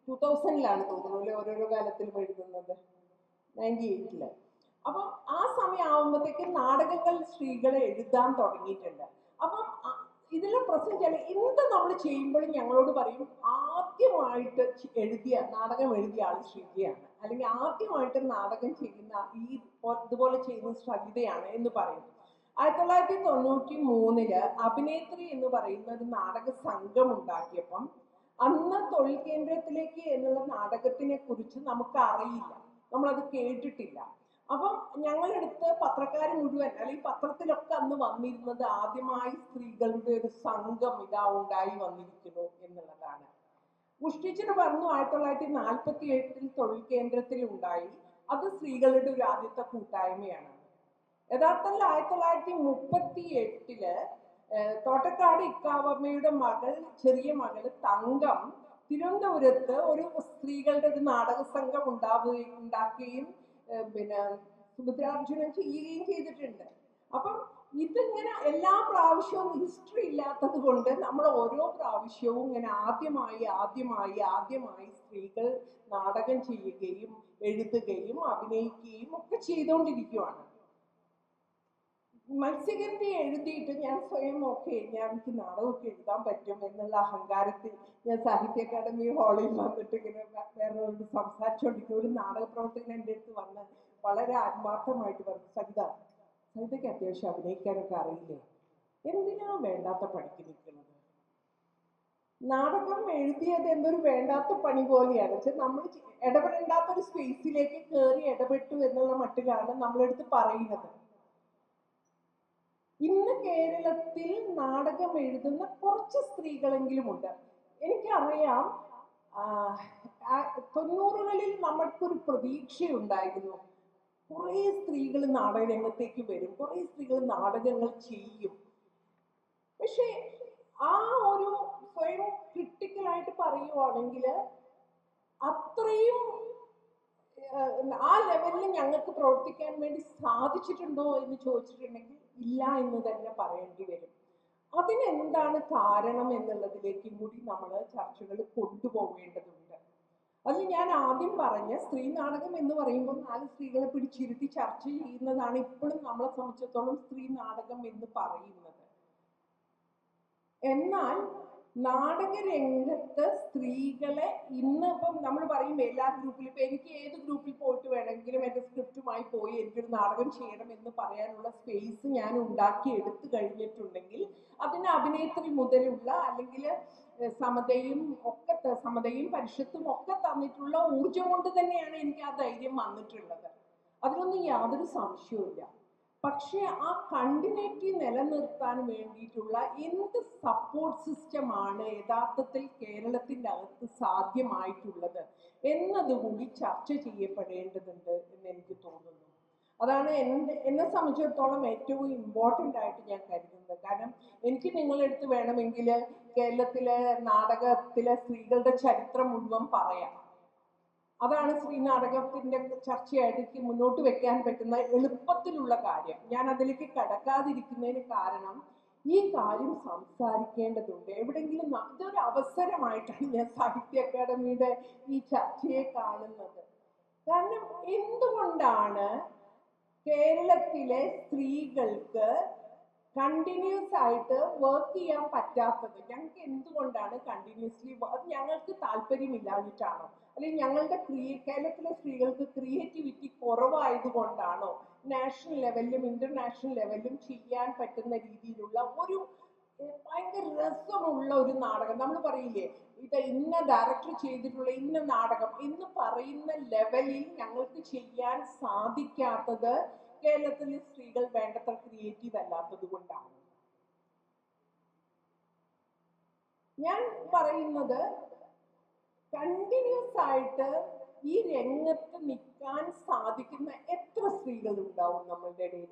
2000 തോന്നുന്നു അല്ലെ ഓരോരോ കാലത്തിലും എഴുതുന്നത്, 98. അപ്പം ആ സമയം ആവുമ്പോഴത്തേക്ക് നാടകങ്ങൾ സ്ത്രീകളെ എഴുതാൻ തുടങ്ങിയിട്ടുണ്ട്. അപ്പം ഇതിലെ പ്രശ്നം എന്ത് നമ്മൾ ചെയ്യുമ്പോഴും ഞങ്ങളോട് പറയും ആദ്യമായിട്ട് നാടകം എഴുതിയ ആൾ ശ്രീജയാണ്, അല്ലെങ്കിൽ ആദ്യമായിട്ട് നാടകം ചെയ്യുന്ന ഇതുപോലെ ചെയ്യുന്ന സജിതയാണ് എന്ന് പറയും. 1993 അഭിനേത്രി എന്ന് പറയുന്ന ഒരു നാടക സംഘം ഉണ്ടാക്കിയപ്പം അന്ന് തൊഴിൽ കേന്ദ്രത്തിലേക്ക് എന്നുള്ള നാടകത്തിനെ കുറിച്ച് നമുക്ക് അറിയില്ല, നമ്മളത് കേട്ടിട്ടില്ല. അപ്പം ഞങ്ങളെടുത്ത് പത്രക്കാർ മുഴുവൻ അല്ലെങ്കിൽ പത്രത്തിലൊക്കെ അന്ന് വന്നിരുന്നത് ആദ്യമായി സ്ത്രീകളുടെ ഒരു സംഘം ഇതാ ഉണ്ടായി വന്നിരിക്കുന്നു എന്നുള്ളതാണ്. ബുഷ് ടീച്ചർ പറഞ്ഞു 1948 തൊഴിൽ കേന്ദ്രത്തിൽ ഉണ്ടായി. അത് സ്ത്രീകളുടെ ഒരു ആദ്യത്തെ കൂട്ടായ്മയാണ്. യഥാർത്ഥത്തിൽ 1938 തോട്ടക്കാട് ഇക്കാവമ്മയുടെ ചെറിയ മകള് തങ്കം തിരുവനന്തപുരത്ത് ഒരു സ്ത്രീകളുടെ ഒരു നാടക സംഘം ഉണ്ടാക്കുകയും പിന്നെ സുഭദ്രാർജുനം ചെയ്യുകയും ചെയ്തിട്ടുണ്ട്. അപ്പം ഇതിങ്ങനെ എല്ലാ പ്രാവശ്യവും ഹിസ്റ്ററി ഇല്ലാത്തത് കൊണ്ട് നമ്മൾ ഓരോ പ്രാവശ്യവും ഇങ്ങനെ ആദ്യമായി സ്ത്രീകൾ നാടകം ചെയ്യുകയും എഴുതുകയും അഭിനയിക്കുകയും ഒക്കെ ചെയ്തുകൊണ്ടിരിക്കുകയാണ്. മത്സ്യഗന്ധി എഴുതിയിട്ട് ഞാൻ സ്വയം എനിക്ക് നാടകമൊക്കെ എഴുതാൻ പറ്റും എന്നുള്ള അഹങ്കാരത്തിൽ ഞാൻ സാഹിത്യ അക്കാദമി ഹാളിൽ വന്നിട്ട് ഇങ്ങനെ വേറൊരു സംസാരിച്ചുകൊണ്ടിരിക്കുന്ന ഒരു നാടക പ്രവർത്തകൻ എൻ്റെ അടുത്ത് വന്ന് വളരെ ആത്മാർത്ഥമായിട്ട് പറഞ്ഞു, സരിതയ്ക്ക് അത്യാവശ്യം അഭിനയിക്കാനൊക്കെ അറിയില്ലേ, എന്തിനാ വേണ്ടാത്ത പണിക്ക് നിൽക്കുന്നത്? നാടകം എഴുതിയത് എന്തൊരു വേണ്ടാത്ത പണി പോലെയാണ്. നമ്മൾ ഇടപെടേണ്ടാത്തൊരു സ്പേസിലേക്ക് കയറി ഇടപെട്ടു എന്നുള്ള മട്ടിലാണ് നമ്മളെടുത്ത് പറയുന്നത്. ഇന്ന് കേരളത്തിൽ നാടകം എഴുതുന്ന കുറച്ച് സ്ത്രീകളെങ്കിലും ഉണ്ട്. എനിക്കറിയാം 90കളിൽ നമ്മൾക്കൊരു പ്രതീക്ഷയുണ്ടായിരുന്നു, കുറേ സ്ത്രീകൾ നാടക രംഗത്തേക്ക് വരും, കുറേ സ്ത്രീകൾ നാടകങ്ങൾ ചെയ്യും. പക്ഷെ ആ ഒരു സ്വയം ക്രിട്ടിക്കലായിട്ട് പറയുവാണെങ്കിൽ അത്രയും ആ ലെവലിൽ ഞങ്ങൾക്ക് പ്രവർത്തിക്കാൻ വേണ്ടി സാധിച്ചിട്ടുണ്ടോ എന്ന് ചോദിച്ചിട്ടുണ്ടെങ്കിൽ ഇല്ല എന്ന് തന്നെ പറയേണ്ടി വരും. അതിനെന്താണ് കാരണം എന്നുള്ളതിലേക്കും കൂടി നമ്മൾ ചർച്ചകൾ കൊണ്ടുപോകേണ്ടതുണ്ട്. അതിൽ ഞാൻ ആദ്യം പറഞ്ഞ സ്ത്രീ നാടകം എന്ന് പറയുമ്പോൾ 4 സ്ത്രീകളെ പിടിച്ചിരുത്തി ചർച്ച ചെയ്യുന്നതാണ് ഇപ്പോഴും നമ്മളെ സംബന്ധിച്ചിടത്തോളം സ്ത്രീ നാടകം എന്ന് പറയുന്നത്. എന്നാൽ നാടകരംഗത്ത് സ്ത്രീകളെ ഇന്നിപ്പം നമ്മൾ പറയും എല്ലാ ഗ്രൂപ്പിലും, ഇപ്പം എനിക്ക് ഏത് ഗ്രൂപ്പിൽ പോയിട്ട് വേണമെങ്കിലും എൻ്റെ സ്ക്രിപ്റ്റുമായി പോയി എനിക്കൊരു നാടകം ചെയ്യണം എന്ന് പറയാനുള്ള സ്പേസ് ഞാൻ ഉണ്ടാക്കി എടുത്തു കഴിഞ്ഞിട്ടുണ്ടെങ്കിൽ അതിന് അഭിനേത്രി മുതലുള്ള അല്ലെങ്കിൽ സമതയും പരിഷത്തും ഒക്കെ തന്നിട്ടുള്ള ഊർജം കൊണ്ട് തന്നെയാണ് എനിക്ക് ആ ധൈര്യം വന്നിട്ടുള്ളത്. അതിലൊന്നും യാതൊരു സംശയവുമില്ല. പക്ഷെ ആ കണ്ടിന്യൂറ്റി നിലനിർത്താൻ വേണ്ടിയിട്ടുള്ള എന്ത് സപ്പോർട്ട് സിസ്റ്റമാണ് യഥാർത്ഥത്തിൽ കേരളത്തിൻ്റെ അകത്ത് സാധ്യമായിട്ടുള്ളത് എന്നതുകൂടി ചർച്ച ചെയ്യപ്പെടേണ്ടതുണ്ട് എന്ന് എനിക്ക് തോന്നുന്നു. അതാണ് എന്നെ സംബന്ധിച്ചിടത്തോളം ഏറ്റവും ഇമ്പോർട്ടൻ്റ് ആയിട്ട് ഞാൻ കരുതുന്നത്. കാരണം എനിക്ക് നിങ്ങളെടുത്ത് വേണമെങ്കിൽ കേരളത്തിലെ നാടകത്തിലെ സ്ത്രീകളുടെ ചരിത്രം മുഴുവൻ പറയാം. അതാണ് സ്ത്രീ നാടകത്തിന്റെ ചർച്ചയായിട്ട് എനിക്ക് മുന്നോട്ട് വെക്കാൻ പറ്റുന്ന എളുപ്പത്തിലുള്ള കാര്യം. ഞാൻ അതിലേക്ക് കടക്കാതിരിക്കുന്നതിന് കാരണം ഈ കാര്യം സംസാരിക്കേണ്ടതുണ്ട്. എവിടെയെങ്കിലും ഇതൊരു അവസരമായിട്ടാണ് ഞാൻ സാഹിത്യ അക്കാദമിയുടെ ഈ ചർച്ചയെ കാണുന്നത്. കാരണം എന്തുകൊണ്ടാണ് കേരളത്തിലെ സ്ത്രീകൾക്ക് കണ്ടിന്യൂസ് ആയിട്ട് വർക്ക് ചെയ്യാൻ പറ്റാത്തത്? ഞങ്ങൾക്ക് എന്തുകൊണ്ടാണ് കണ്ടിന്യൂസ്ലി ഞങ്ങൾക്ക് താല്പര്യമില്ലാഞ്ഞിട്ടാണോ, അല്ലെങ്കിൽ ഞങ്ങളുടെ കേരളത്തിലെ സ്ത്രീകൾക്ക് ക്രിയേറ്റിവിറ്റി കുറവായതുകൊണ്ടാണോ നാഷണൽ ലെവലിലും ഇന്റർനാഷണൽ ലെവലിലും ചെയ്യാൻ പറ്റുന്ന രീതിയിലുള്ള ഒരു ഭയങ്കര രസമുള്ള ഒരു നാടകം, നമ്മൾ പറയില്ലേ ഇത് ഇന്ന ഡയറക്ടർ ചെയ്തിട്ടുള്ള ഇന്ന നാടകം എന്ന് പറയുന്ന ലെവലിൽ ഞങ്ങൾക്ക് ചെയ്യാൻ സാധിക്കാത്തത് കേരളത്തിലെ സ്ത്രീകൾ വേണ്ടത്ര ക്രിയേറ്റീവ് അല്ലാത്തത് കൊണ്ടാണ്? ഞാൻ പറയുന്നത് കണ്ടിന്യൂസ് ആയിട്ട് ഈ രംഗത്ത് നിൽക്കാൻ സാധിക്കുന്ന എത്ര സ്ത്രീകൾ ഉണ്ടാവും നമ്മളുടെ ഇടയിൽ?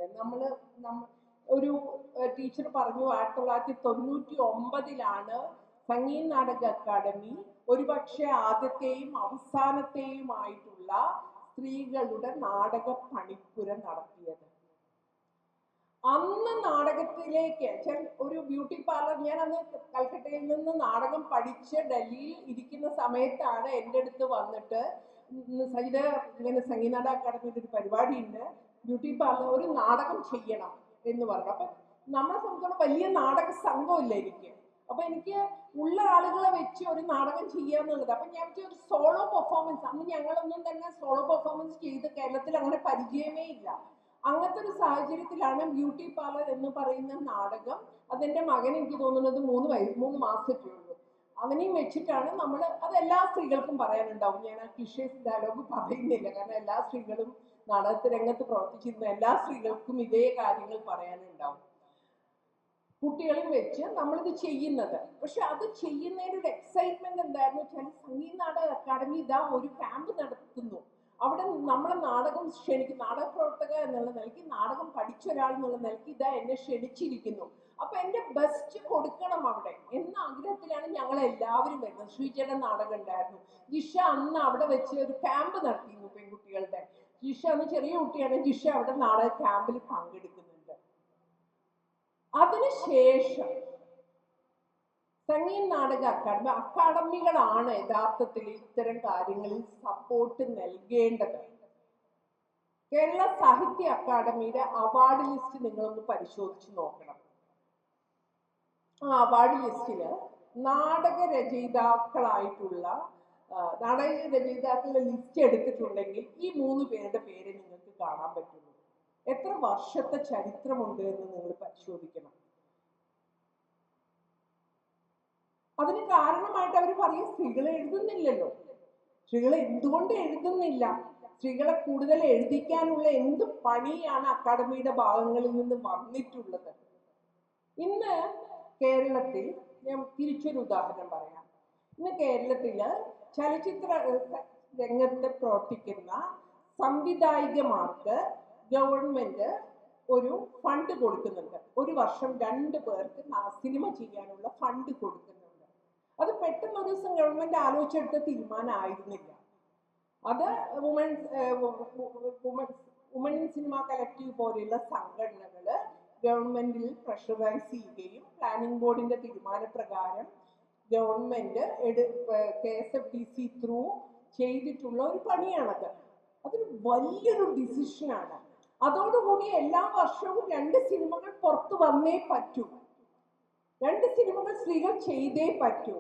ഒരു ടീച്ചർ പറഞ്ഞു 1999 സംഗീത നാടക അക്കാദമി ഒരുപക്ഷെ ആദ്യത്തെയും അവസാനത്തെയുമായിട്ടുള്ള സ്ത്രീകളുടെ നാടക പണിപ്പുര നടത്തിയത്. അന്ന് നാടകത്തിലേക്ക് ഒരു ബ്യൂട്ടി പാർലർ, ഞാൻ അന്ന് കൽക്കട്ടയിൽ നിന്ന് നാടകം പഠിച്ച് ഡൽഹിയിൽ ഇരിക്കുന്ന സമയത്താണ് എൻ്റെ അടുത്ത് വന്നിട്ട് സരിത ഇങ്ങനെ സംഗീത നാടക അക്കാദമിയുടെ ഒരു പരിപാടിയുണ്ട്, ബ്യൂട്ടി പാർലർ ഒരു നാടകം ചെയ്യണം എന്ന് പറഞ്ഞു. അപ്പം നമ്മളെ സംബന്ധിച്ചോളം വലിയ നാടക സംഘമില്ല എനിക്ക്. അപ്പൊ എനിക്ക് ഉള്ള ആളുകളെ വെച്ച് ഒരു നാടകം ചെയ്യാന്നുള്ളത്. അപ്പൊ ഞാൻ ഒരു സോളോ പെർഫോമൻസ്, അന്ന് ഞങ്ങളൊന്നും തന്നെ സോളോ പെർഫോമൻസ് ചെയ്ത് കേരളത്തിൽ അങ്ങനെ പരിചയമേ ഇല്ല. അങ്ങനത്തെ ഒരു സാഹചര്യത്തിലാണ് ബ്യൂട്ടി പാർലർ എന്ന് പറയുന്ന നാടകം, അതെന്റെ മകൻ എനിക്ക് തോന്നുന്നത് 3 മാസമൊക്കെ ഉള്ളൂ, അവനെയും വെച്ചിട്ടാണ് നമ്മൾ, അത് എല്ലാ സ്ത്രീകൾക്കും പറയാനുണ്ടാവും, ഞാൻ ആ ക്ലിഷേസ് ഡയലോഗ് പറയുന്നില്ല, കാരണം എല്ലാ സ്ത്രീകളും നാടക രംഗത്ത് പ്രവർത്തിച്ചിരുന്ന എല്ലാ സ്ത്രീകൾക്കും ഇതേ കാര്യങ്ങൾ പറയാനുണ്ടാവും. കുട്ടികളും വെച്ച് നമ്മളിത് ചെയ്യുന്നത്. പക്ഷെ അത് ചെയ്യുന്നതിന് ഒരു എക്സൈറ്റ്മെന്റ് എന്തായിരുന്നു വെച്ചാൽ, സംഗീത നാടക അക്കാദമി ഇതാ ഒരു ക്യാമ്പ് നടത്തുന്നു, അവിടെ നമ്മളെ നാടകം ക്ഷണിക്കും, നാടക പ്രവർത്തക എന്നുള്ള നിലയ്ക്ക്, നാടകം പഠിച്ച ഒരാൾ എന്നുള്ള നിലയ്ക്ക് ഇതാ എന്നെ ക്ഷണിച്ചിരിക്കുന്നു, അപ്പൊ എന്റെ ബെസ്റ്റ് കൊടുക്കണം അവിടെ എന്ന ആഗ്രഹത്തിലാണ് ഞങ്ങൾ എല്ലാവരും വരുന്നത്. ശ്രീജയുടെ നാടകം ഉണ്ടായിരുന്നു. ജിഷ അന്ന് അവിടെ വെച്ച് ഒരു ക്യാമ്പ് നടത്തിയിരുന്നു പെൺകുട്ടികളുടെ. ജിഷ അന്ന് ചെറിയ കുട്ടിയാണ്. ജിഷ അവിടെ നാടക ക്യാമ്പിൽ പങ്കെടുക്കുന്നുണ്ട്. അതിനുശേഷം സംഗീത നാടക അക്കാദമികളാണ് യഥാർത്ഥത്തിൽ ഇത്തരം കാര്യങ്ങളിൽ സപ്പോർട്ട് നൽകേണ്ടത്. കേരള സാഹിത്യ അക്കാദമിയുടെ അവാർഡ് ലിസ്റ്റ് നിങ്ങളൊന്ന് പരിശോധിച്ച് നോക്കണം. ആ അവാർഡ് ലിസ്റ്റില് നാടക രചയിതാക്കളുടെ ലിസ്റ്റ് എടുത്തിട്ടുണ്ടെങ്കിൽ ഈ 3 പേരുടെ പേര് നിങ്ങൾക്ക് കാണാൻ പറ്റുള്ളൂ. എത്ര വർഷത്തെ ചരിത്രമുണ്ട് എന്ന് നിങ്ങൾ പരിശോധിക്കണം. അതിന് കാരണമായിട്ട് അവർ പറയും സ്ത്രീകൾ എഴുതുന്നില്ലല്ലോ. സ്ത്രീകൾ എന്തുകൊണ്ട് എഴുതുന്നില്ല? സ്ത്രീകളെ കൂടുതൽ എഴുതിക്കാനുള്ള എന്ത് പണിയാണ് അക്കാദമിയുടെ ഭാഗങ്ങളിൽ നിന്ന് വന്നിട്ടുള്ളത്? ഇന്ന് കേരളത്തിൽ, ഞാൻ തിരിച്ചൊരു ഉദാഹരണം പറയാം. ഇന്ന് കേരളത്തില് ചലച്ചിത്ര രംഗത്ത് പ്രവർത്തിക്കുന്ന സംവിധായികമാർക്ക് ഗവൺമെന്റ് ഒരു ഫണ്ട് കൊടുക്കുന്നുണ്ട്. ഒരു വർഷം 2 പേർക്ക് സിനിമ ചെയ്യാനുള്ള ഫണ്ട് കൊടുക്കുന്നുണ്ട്. അത് പെട്ടെന്ന് ഒരു ദിവസം ഗവൺമെന്റ് ആലോചിച്ചെടുത്ത തീരുമാനമായിരുന്നില്ല. അത് വുമൺ സിനിമ കളക്റ്റീവ് പോലെയുള്ള സംഘടനകള് ഗവൺമെന്റിൽ പ്രഷറൈസ് ചെയ്യുകയും പ്ലാനിംഗ് ബോർഡിന്റെ തീരുമാനപ്രകാരം ഗവൺമെന്റ് KSFDC ത്രൂ ചെയ്തിട്ടുള്ള ഒരു പണിയാണത്. അതൊരു വലിയൊരു ഡിസിഷനാണ്. അതോടുകൂടി എല്ലാ വർഷവും 2 സിനിമകൾ പുറത്തു വന്നേ പറ്റൂ. 2 സിനിമകൾ സ്ത്രീകൾ ചെയ്തേ പറ്റൂ.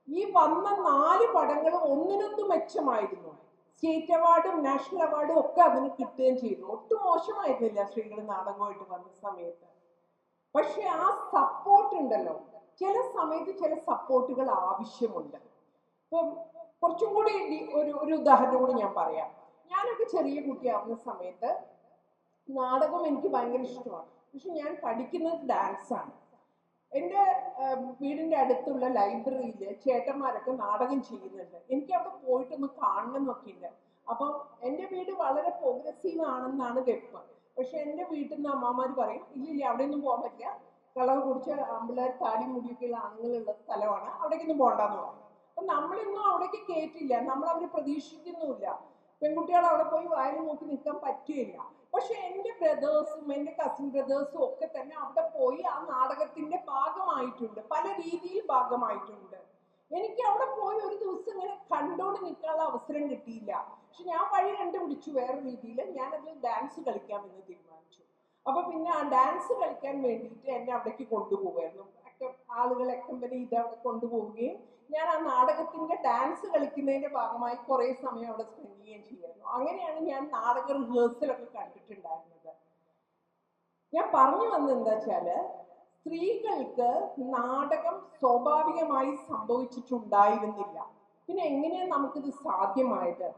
ഈ വന്ന 4 പടങ്ങളും ഒന്നിനൊന്നും മെച്ചമായിരുന്നു. സ്റ്റേറ്റ് അവാർഡും നാഷണൽ അവാർഡും ഒക്കെ അതിന് കിട്ടുകയും ചെയ്തു. ഒട്ടും മോശമായിരുന്നില്ല സ്ത്രീകൾ നാടകമായിട്ട് വന്ന സമയത്ത്. പക്ഷെ ആ സപ്പോർട്ട് ഉണ്ടല്ലോ, ചില സമയത്ത് ചില സപ്പോർട്ടുകൾ ആവശ്യമുണ്ട്. ഇപ്പം കുറച്ചും കൂടി ഒരു ഉദാഹരണം കൂടി ഞാൻ പറയാം. ഞാനൊക്കെ ചെറിയ കുട്ടിയാവുന്ന സമയത്ത് നാടകം എനിക്ക് ഭയങ്കര ഇഷ്ടമാണ്. പക്ഷെ ഞാൻ പഠിക്കുന്നത് ഡാൻസാണ്. എൻ്റെ വീടിൻ്റെ അടുത്തുള്ള ലൈബ്രറിയിൽ ചേട്ടന്മാരൊക്കെ നാടകം ചെയ്യുന്നുണ്ട്. എനിക്ക് അവിടെ പോയിട്ടൊന്ന് കാണണം എന്നൊക്കെ ഉണ്ട്. അപ്പം എൻ്റെ വീട് വളരെ പ്രോഗ്രസീവ് ആണെന്നാണ് വെപ്പ്. പക്ഷെ എൻ്റെ വീട്ടിൽ നിന്ന് അമ്മമാർ പറയും, ഇല്ലില്ല അവിടെയൊന്നും പോകാൻ പറ്റില്ല, കളവ് കുടിച്ച ആമ്പിള്ളേർ താടി മുടിയൊക്കെയുള്ള ആണുങ്ങളുള്ള സ്ഥലമാണ്, അവിടേക്കൊന്നും പോകണ്ടെന്ന് പറയും. അപ്പം നമ്മളൊന്നും അവിടേക്ക് കയറ്റില്ല, നമ്മളവർ പ്രതീക്ഷിക്കുന്നുമില്ല. പെൺകുട്ടികൾ അവിടെ പോയി വായിൽ നോക്കി നിൽക്കാൻ പറ്റുകയില്ല. പക്ഷെ എൻ്റെ ബ്രദേഴ്സും എൻ്റെ കസിൻ ബ്രദേഴ്സും ഒക്കെ തന്നെ അവിടെ പോയി ആ നാടകത്തിന്റെ ഭാഗമായിട്ടുണ്ട്, പല രീതിയിൽ ഭാഗമായിട്ടുണ്ട്. എനിക്ക് അവിടെ പോയി ഒരു ദിവസം ഇങ്ങനെ കണ്ടോണ്ട് നിൽക്കാനുള്ള അവസരം കിട്ടിയില്ല. പക്ഷെ ഞാൻ വഴി കണ്ടുപിടിച്ചു വേറെ രീതിയിൽ. ഞാനതിൽ ഡാൻസ് കളിക്കാമെന്ന് തീരുമാനിച്ചു. അപ്പൊ പിന്നെ ആ ഡാൻസ് കളിക്കാൻ വേണ്ടിയിട്ട് എന്നെ അവിടേക്ക് കൊണ്ടുപോകുമായിരുന്നു. ആളുകൾ അക്കമ്പനി ഇത് അവിടെ കൊണ്ടുപോവുകയും ഞാൻ ആ നാടകത്തിന്റെ ഡാൻസ് കളിക്കുന്നതിന്റെ ഭാഗമായി കുറെ സമയം അവിടെ സ്പെൻഡ് ചെയ്യുകയും ചെയ്യുമായിരുന്നു. അങ്ങനെയാണ് ഞാൻ നാടക റിഹേഴ്സലൊക്കെ കണ്ടിട്ടുണ്ടായിരുന്നത്. ഞാൻ പറഞ്ഞു വന്നത് എന്താ വെച്ചാല്, സ്ത്രീകൾക്ക് നാടകം സ്വാഭാവികമായി സംഭവിച്ചിട്ടുണ്ടായിരുന്നില്ല. പിന്നെ എങ്ങനെയാണ് നമുക്കിത് സാധ്യമായത്?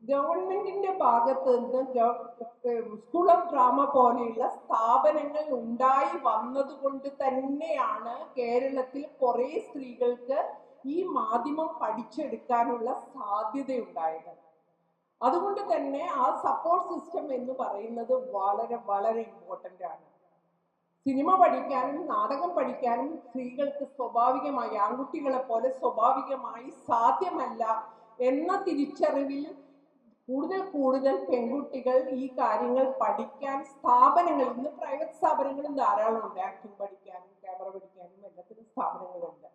ഗവൺമെന്റിന്റെ ഭാഗത്ത് നിന്ന് സ്കൂൾ ഓഫ് ഡ്രാമ പോലെയുള്ള സ്ഥാപനങ്ങൾ ഉണ്ടായി വന്നത് കൊണ്ട് തന്നെയാണ് കേരളത്തിൽ കുറെ സ്ത്രീകൾക്ക് ഈ മാധ്യമം പഠിച്ചെടുക്കാനുള്ള സാധ്യതയുണ്ടായത്. അതുകൊണ്ട് തന്നെ ആ സപ്പോർട്ട് സിസ്റ്റം എന്ന് പറയുന്നത് വളരെ വളരെ ഇമ്പോർട്ടൻ്റ് ആണ്. സിനിമ പഠിക്കാനും നാടകം പഠിക്കാനും സ്ത്രീകൾക്ക് സ്വാഭാവികമായി, ആൺകുട്ടികളെ പോലെ സ്വാഭാവികമായി സാധ്യമല്ല എന്ന തിരിച്ചറിവിൽ കൂടുതൽ പെൺകുട്ടികൾ ഈ കാര്യങ്ങൾ പഠിക്കാൻ സ്ഥാപനങ്ങൾ, ഇന്ന് പ്രൈവറ്റ് സ്ഥാപനങ്ങളും ധാരാളം ഉണ്ട്. ആക്ടിങ് പഠിക്കാനും ക്യാമറ പഠിക്കാനും എല്ലാത്തിനും സ്ഥാപനങ്ങളുണ്ട്.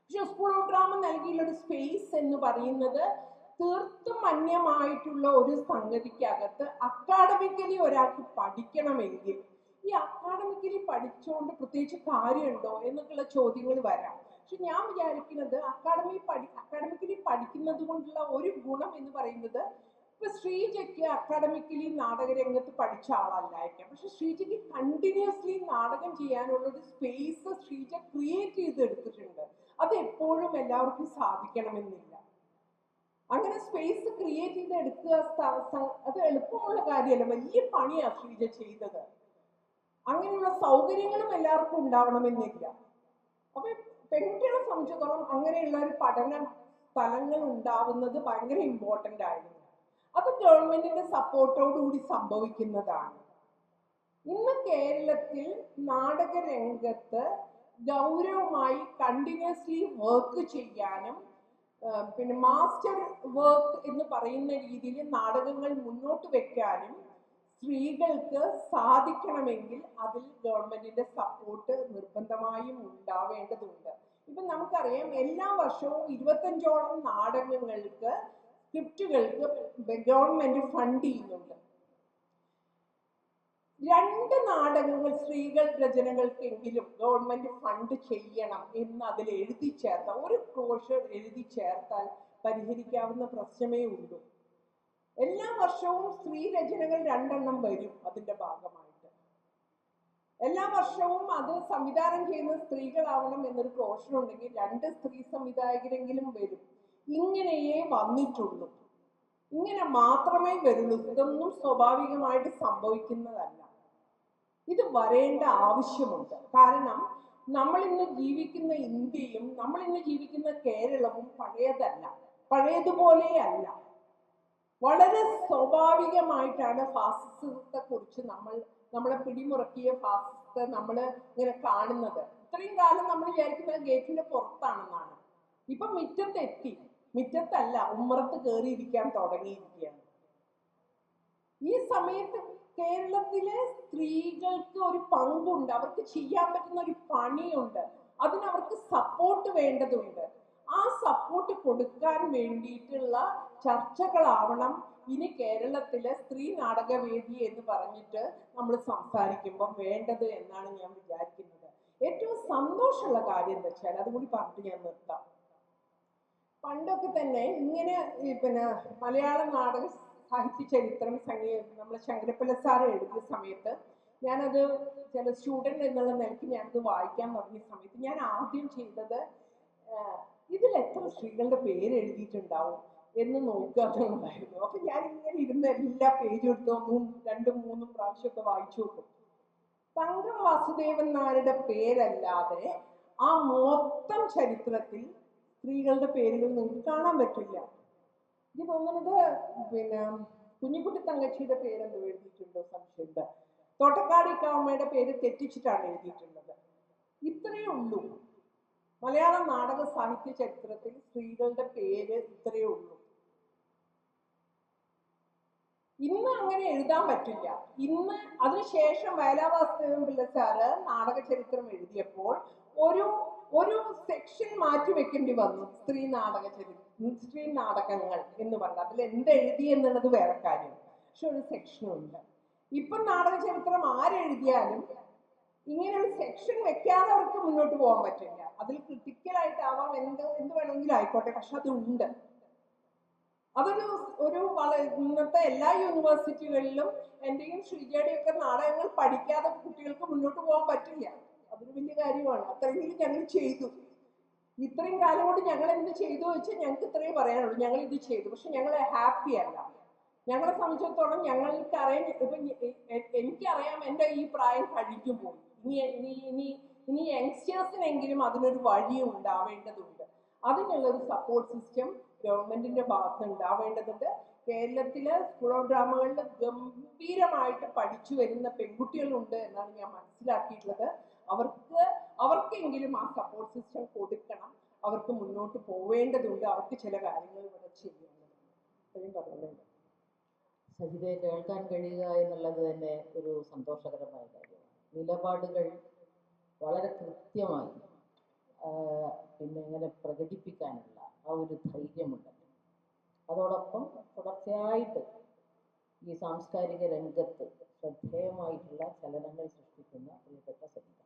പക്ഷെ സ്കൂൾ ഓഫ് ഡ്രാമ നൽകിയുള്ള ഒരു സ്പേസ് എന്ന് പറയുന്നത് തീർത്തും അന്യമായിട്ടുള്ള ഒരു സംഗതിക്കകത്ത് അക്കാഡമിക്കലി ഒരാൾക്ക് പഠിക്കണമെങ്കിൽ ഈ അക്കാഡമിക്കലി പഠിച്ചുകൊണ്ട് പ്രത്യേകിച്ച് കാര്യമുണ്ടോ എന്നൊക്കെയുള്ള ചോദ്യങ്ങൾ വരാം. പക്ഷെ ഞാൻ വിചാരിക്കുന്നത് അക്കാഡമിക്കലി പഠിക്കുന്നത് കൊണ്ടുള്ള ഒരു ഗുണം എന്ന് പറയുന്നത്, ഇപ്പൊ ശ്രീജയ്ക്ക് അക്കാഡമിക്കലി നാടകരംഗത്ത് പഠിച്ച ആളല്ലായിരിക്കാം, പക്ഷെ ശ്രീജയ്ക്ക് കണ്ടിന്യൂസ്ലി നാടകം ചെയ്യാനുള്ള ഒരു സ്പേസ് ശ്രീജ ക്രിയേറ്റ് ചെയ്തെടുത്തിട്ടുണ്ട്. അത് എപ്പോഴും എല്ലാവർക്കും സാധിക്കണമെന്നില്ല. അങ്ങനെ സ്പേസ് ക്രിയേറ്റ് ചെയ്ത് എടുക്കുക അത് എളുപ്പമുള്ള കാര്യമല്ല, വലിയ പണിയാണ് ശ്രീജ ചെയ്തത്. അങ്ങനെയുള്ള സൗകര്യങ്ങളും എല്ലാവർക്കും ഉണ്ടാവണമെന്നില്ല. അപ്പൊ പെൺകുട്ടികളെ സംബന്ധിച്ചിടത്തോളം അങ്ങനെയുള്ള ഒരു പഠന സ്ഥലങ്ങൾ ഉണ്ടാവുന്നത് ഭയങ്കര ഇമ്പോർട്ടൻ്റ് ആയിരുന്നു. അത് ഗവൺമെന്റിന്റെ സപ്പോർട്ടോടുകൂടി സംഭവിക്കുന്നതാണ്. ഇന്ന് കേരളത്തിൽ നാടകരംഗത്ത് ഗൗരവമായി കണ്ടിന്യൂസ്ലി വർക്ക് ചെയ്യാനും പിന്നെ മാസ്റ്റർ വർക്ക് എന്ന് പറയുന്ന രീതിയിൽ നാടകങ്ങൾ മുന്നോട്ട് വെക്കാനും സ്ത്രീകൾക്ക് സാധിക്കണമെങ്കിൽ അതിൽ ഗവൺമെന്റിന്റെ സപ്പോർട്ട് നിർബന്ധമായും ഉണ്ടാവേണ്ടതുണ്ട്. ഇപ്പൊ നമുക്കറിയാം, എല്ലാ വർഷവും 25ഓളം നാടകങ്ങൾക്ക് സ്ക്രിപ്റ്റുകൾക്ക് ഗവൺമെന്റ് ഫണ്ട് ചെയ്യുന്നുണ്ട്. 2 നാടകങ്ങൾ സ്ത്രീകൾ രചനകൾക്കെങ്കിലും ഗവൺമെന്റ് ഫണ്ട് ചെയ്യണം എന്ന് അതിൽ എഴുതി ചേർത്താൽ, ഒരു ക്ലോഷർ എഴുതി ചേർത്താൽ പരിഹരിക്കാവുന്ന പ്രശ്നമേ ഉള്ളൂ. എല്ലാ വർഷവും സ്ത്രീ രചനകൾ 2 വരും. അതിന്റെ ഭാഗമായിട്ട് എല്ലാ വർഷവും അത് സംവിധാനം ചെയ്യുന്ന സ്ത്രീകളാവണം എന്നൊരു ക്ലോഷർ ഉണ്ടെങ്കിൽ 2 സ്ത്രീ സംവിധായകരെങ്കിലും വരും. ഇങ്ങനെയേ വന്നിട്ടുള്ളൂ, ഇങ്ങനെ മാത്രമേ വരുള്ളൂ. ഇതൊന്നും സ്വാഭാവികമായിട്ട് സംഭവിക്കുന്നതല്ല. ഇത് വരേണ്ട ആവശ്യമുണ്ട്. കാരണം നമ്മൾ ഇന്ന് ജീവിക്കുന്ന ഇന്ത്യയും നമ്മൾ ഇന്ന് ജീവിക്കുന്ന കേരളവും പഴയതുപോലെയല്ല. വളരെ സ്വാഭാവികമായിട്ടാണ് ഫാസിസത്തെ കുറിച്ച് നമ്മളെ പിടിമുറക്കിയ ഫാസിസത്തെ നമ്മൾ ഇങ്ങനെ കാണുന്നത്. ഇത്രയും കാലം നമ്മൾ വിചാരിക്കുന്നത് ഗേറ്റിന്റെ പുറത്താണെന്നാണ്. ഇപ്പൊ മുറ്റത്തെത്തി, മുറ്റത്തല്ല, ഉമ്മറത്ത് കയറിയിരിക്കാൻ തുടങ്ങിയിരിക്കുകയാണ്. ഈ സമയത്ത് കേരളത്തിലെ സ്ത്രീകൾക്ക് ഒരു പങ്കുണ്ട്, അവർക്ക് ചെയ്യാൻ പറ്റുന്ന ഒരു പണിയുണ്ട്, അതിനവർക്ക് സപ്പോർട്ട് വേണ്ടതുണ്ട്. ആ സപ്പോർട്ട് കൊടുക്കാൻ വേണ്ടിയിട്ടുള്ള ചർച്ചകളാവണം ഇനി കേരളത്തിലെ സ്ത്രീ നാടകവേദി എന്ന് പറഞ്ഞിട്ട് നമ്മൾ സംസാരിക്കുമ്പോൾ വേണ്ടത് എന്നാണ് ഞാൻ വിചാരിക്കുന്നത്. ഏറ്റവും സന്തോഷമുള്ള കാര്യം എന്താ വെച്ചാൽ, അതുകൂടി പറഞ്ഞിട്ട് ഞാൻ നിർത്താം. പണ്ടൊക്കെ തന്നെ ഇങ്ങനെ പിന്നെ മലയാള നാടക സാഹിത്യ ചരിത്രം നമ്മളെ ശങ്കരപ്പിള്ള സാറ് എഴുതിയ സമയത്ത് ഞാനത് ചില സ്റ്റുഡൻറ് എന്നുള്ള നിലയ്ക്ക് ഞാനത് വായിക്കാൻ തുടങ്ങിയ സമയത്ത് ഞാൻ ആദ്യം ചെയ്തത് ഇതിൽ എത്ര സ്ത്രീകളുടെ പേര് എഴുതിയിട്ടുണ്ടാവും എന്ന് നോക്കുക എന്നുള്ളതായിരുന്നു. അപ്പൊ ഞാൻ ഇങ്ങനെ ഇരുന്ന് എല്ലാ പേജും എടുത്ത് 1, 2, 3 പ്രാവശ്യമൊക്കെ വായിച്ചു നോക്കും. തങ്കം വാസുദേവൻ നായരുടെ പേരല്ലാതെ ആ മൊത്തം ചരിത്രത്തിൽ സ്ത്രീകളുടെ പേരുകൾ നിങ്ങൾക്ക് കാണാൻ പറ്റില്ല. എനിക്ക് തോന്നുന്നത് പിന്നെ കുഞ്ഞിക്കുട്ടി തങ്കച്ചിയുടെ പേരെന്തോ എഴുതിയിട്ടുണ്ടോ സംശയമുണ്ട്. തോട്ടക്കാടി കാമ്മയുടെ പേര് തെറ്റിച്ചിട്ടാണ് എഴുതിയിട്ടുള്ളത്. ഇത്രയേ ഉള്ളൂ. മലയാള നാടക സാഹിത്യ ചരിത്രത്തിൽ സ്ത്രീകളുടെ പേര് ഇത്രയേ ഉള്ളൂ. ഇന്ന് അങ്ങനെ എഴുതാൻ പറ്റില്ല. ഇന്ന് അതിനുശേഷം വയലാവാസുദേവൻ പിള്ള സാറ് നാടക ചരിത്രം എഴുതിയപ്പോൾ ഒരു സെക്ഷൻ മാറ്റി വെക്കേണ്ടി വന്നു. സ്ത്രീ നാടകങ്ങൾ എന്ന് പറഞ്ഞാൽ അതിൽ എന്തെഴുതി എന്നുള്ളത് വേറെ കാര്യം, പക്ഷെ ഒരു സെക്ഷനുണ്ട്. ഇപ്പൊ നാടക ചരിത്രം ആരെഴുതിയാലും ഇങ്ങനെ ഒരു സെക്ഷൻ വെക്കാതെ അവർക്ക് മുന്നോട്ട് പോകാൻ പറ്റില്ല. അതിൽ ക്രിട്ടിക്കലായിട്ടാവാം, എന്ത് വേണമെങ്കിലും ആയിക്കോട്ടെ, പക്ഷെ അതുണ്ട്. അതൊരു ഇന്നത്തെ എല്ലാ യൂണിവേഴ്സിറ്റികളിലും എന്റെയും ശ്രീജയുടെയും ഒക്കെ നാടകങ്ങൾ പഠിക്കാതെ കുട്ടികൾക്ക് മുന്നോട്ട് പോകാൻ പറ്റില്ല. അതൊരു വലിയ കാര്യമാണ്. അത്രയെങ്കിലും ഞങ്ങൾ ചെയ്തു. ഇത്രയും കാലം കൊണ്ട് ഞങ്ങൾ എന്ത് ചെയ്തു വെച്ചാൽ ഞങ്ങൾക്ക് ഇത്രയും പറയാനുള്ളൂ. ഞങ്ങൾ ഇത് ചെയ്തു, പക്ഷെ ഞങ്ങൾ ഹാപ്പി അല്ല. ഞങ്ങളെ സംബന്ധിച്ചിടത്തോളം ഞങ്ങൾക്കറിയാം, ഇപ്പൊ എനിക്കറിയാം എൻ്റെ ഈ പ്രായം കഴിഞ്ഞു പോയി. ഇനി യങ്സ്റ്റേഴ്സിനെങ്കിലും അതിനൊരു വഴി ഉണ്ടാവേണ്ടതുണ്ട്. അതിനുള്ളൊരു സപ്പോർട്ട് സിസ്റ്റം ഗവൺമെന്റിന്റെ ഭാഗത്ത് ഉണ്ടാവേണ്ടതുണ്ട്. കേരളത്തിലെ സ്കൂൾ ഓഫ് ഡ്രാമകളിൽ ഗംഭീരമായിട്ട് പഠിച്ചു വരുന്ന പെൺകുട്ടികളുണ്ട് എന്നാണ് ഞാൻ മനസ്സിലാക്കിയിട്ടുള്ളത്. അവർക്കെങ്കിലും ആ സപ്പോർട്ട് സിസ്റ്റം കൊടുക്കണം. അവർക്ക് മുന്നോട്ട് പോവേണ്ടതുണ്ട്. അവർക്ക് ചില കാര്യങ്ങൾ ഇവിടെ ചെയ്യേണ്ടതുണ്ട്. ഇത്രയും പറയുന്നുണ്ട്. സജിതയെ കേൾക്കാൻ കഴിയുക എന്നുള്ളത് തന്നെ ഒരു സന്തോഷകരമായ കാര്യമാണ്. നിലപാടുകൾ വളരെ കൃത്യമായി പിന്നെ ഇങ്ങനെ പ്രകടിപ്പിക്കാനുള്ള ആ ഒരു ധൈര്യമുണ്ട്. അതോടൊപ്പം തുടർച്ചയായിട്ട് ഈ സാംസ്കാരിക രംഗത്ത് ശ്രദ്ധേയമായിട്ടുള്ള ചലനങ്ങൾ സൃഷ്ടിക്കുന്ന പ്രിയപ്പെട്ട സജിത.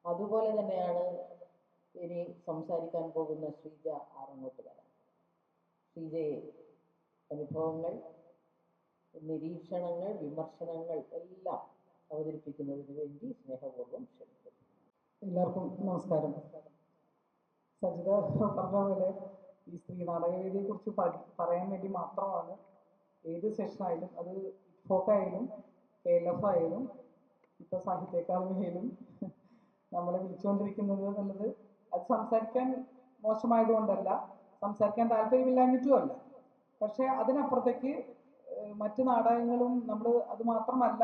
അതുപോലെ തന്നെയാണ് ഇനി സംസാരിക്കാൻ പോകുന്ന ശ്രീജ ആറങ്ങോട്ടുകര. ശ്രീജയെ അനുഭവങ്ങൾ, നിരീക്ഷണങ്ങൾ, വിമർശനങ്ങൾ എല്ലാം അവതരിപ്പിക്കുന്നതിന് വേണ്ടി സ്നേഹപൂർവ്വം ക്ഷണിക്കുന്നു. എല്ലാവർക്കും നമസ്കാരം. സജിത പറഞ്ഞ പോലെ ഈ സ്ത്രീ നാടകവേദിയെക്കുറിച്ച് പറയാൻ വേണ്ടി മാത്രമാണ് ഏത് സെഷനായാലും, അത് ഇഫോക്കായാലും KLF ആയാലും ഇപ്പോൾ സാഹിത്യ അക്കാദമി ആയാലും നമ്മളെ വിളിച്ചുകൊണ്ടിരിക്കുന്നത് എന്നുള്ളത് അത് സംസാരിക്കാൻ മോശമായതുകൊണ്ടല്ല, സംസാരിക്കാൻ താല്പര്യമില്ലാഞ്ഞിട്ടും അല്ല. പക്ഷെ അതിനപ്പുറത്തേക്ക് മറ്റു നാടകങ്ങളും നമ്മൾ അത് മാത്രമല്ല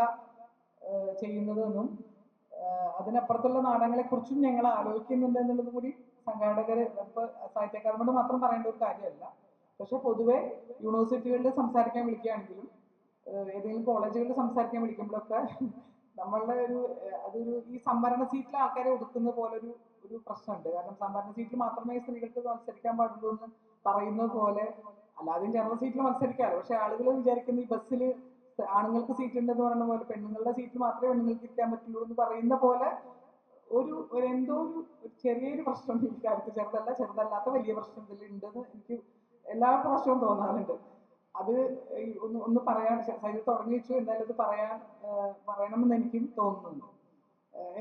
ചെയ്യുന്നതെന്നും അതിനപ്പുറത്തുള്ള നാടകങ്ങളെക്കുറിച്ചും ഞങ്ങൾ ആലോചിക്കുന്നുണ്ട് എന്നുള്ളത് കൂടി സംഘാടകർ ഇപ്പോൾ സാഹിത്യ അക്കാദമിയോട് മാത്രം പറയേണ്ട ഒരു കാര്യമല്ല. പക്ഷെ പൊതുവെ യൂണിവേഴ്സിറ്റികളിൽ സംസാരിക്കാൻ വിളിക്കുകയാണെങ്കിലും ഏതെങ്കിലും കോളേജുകളിൽ സംസാരിക്കാൻ വിളിക്കുമ്പോഴൊക്കെ നമ്മളുടെ അതൊരു ഈ സംവരണ സീറ്റിലെ ആൾക്കാരെ ഒതുക്കുന്ന പോലൊരു പ്രശ്നമുണ്ട്. കാരണം സംവരണ സീറ്റിൽ മാത്രമേ സ്ത്രീകൾക്ക് മത്സരിക്കാൻ പാടുള്ളൂ എന്ന് പറയുന്നത് പോലെ അല്ലാതെയും ജനറൽ സീറ്റിൽ മത്സരിക്കാമല്ലോ. പക്ഷെ ആളുകൾ വിചാരിക്കുന്ന ഈ ബസ്സിൽ ആണുങ്ങൾക്ക് സീറ്റ് ഉണ്ടെന്ന് പറയുന്ന പോലെ പെണ്ണുങ്ങളുടെ സീറ്റ് മാത്രമേ പെണ്ണുങ്ങൾക്ക് ഇരിക്കാൻ പറ്റുള്ളൂ എന്ന് പറയുന്ന പോലെ എന്തോ ഒരു ചെറിയൊരു പ്രശ്നം ഈ കാര്യത്തിൽ, ചെറുതല്ലാത്ത വലിയ പ്രശ്നം ഇതിൽ ഉണ്ടെന്ന് എനിക്ക് എല്ലാ പ്രാവശ്യവും തോന്നാറുണ്ട്. അത് ഒന്ന് പറയാൻ സൈഡ് തുടങ്ങി വെച്ചു, എന്തായാലും അത് പറയണമെന്ന് എനിക്കും തോന്നുന്നുണ്ട്.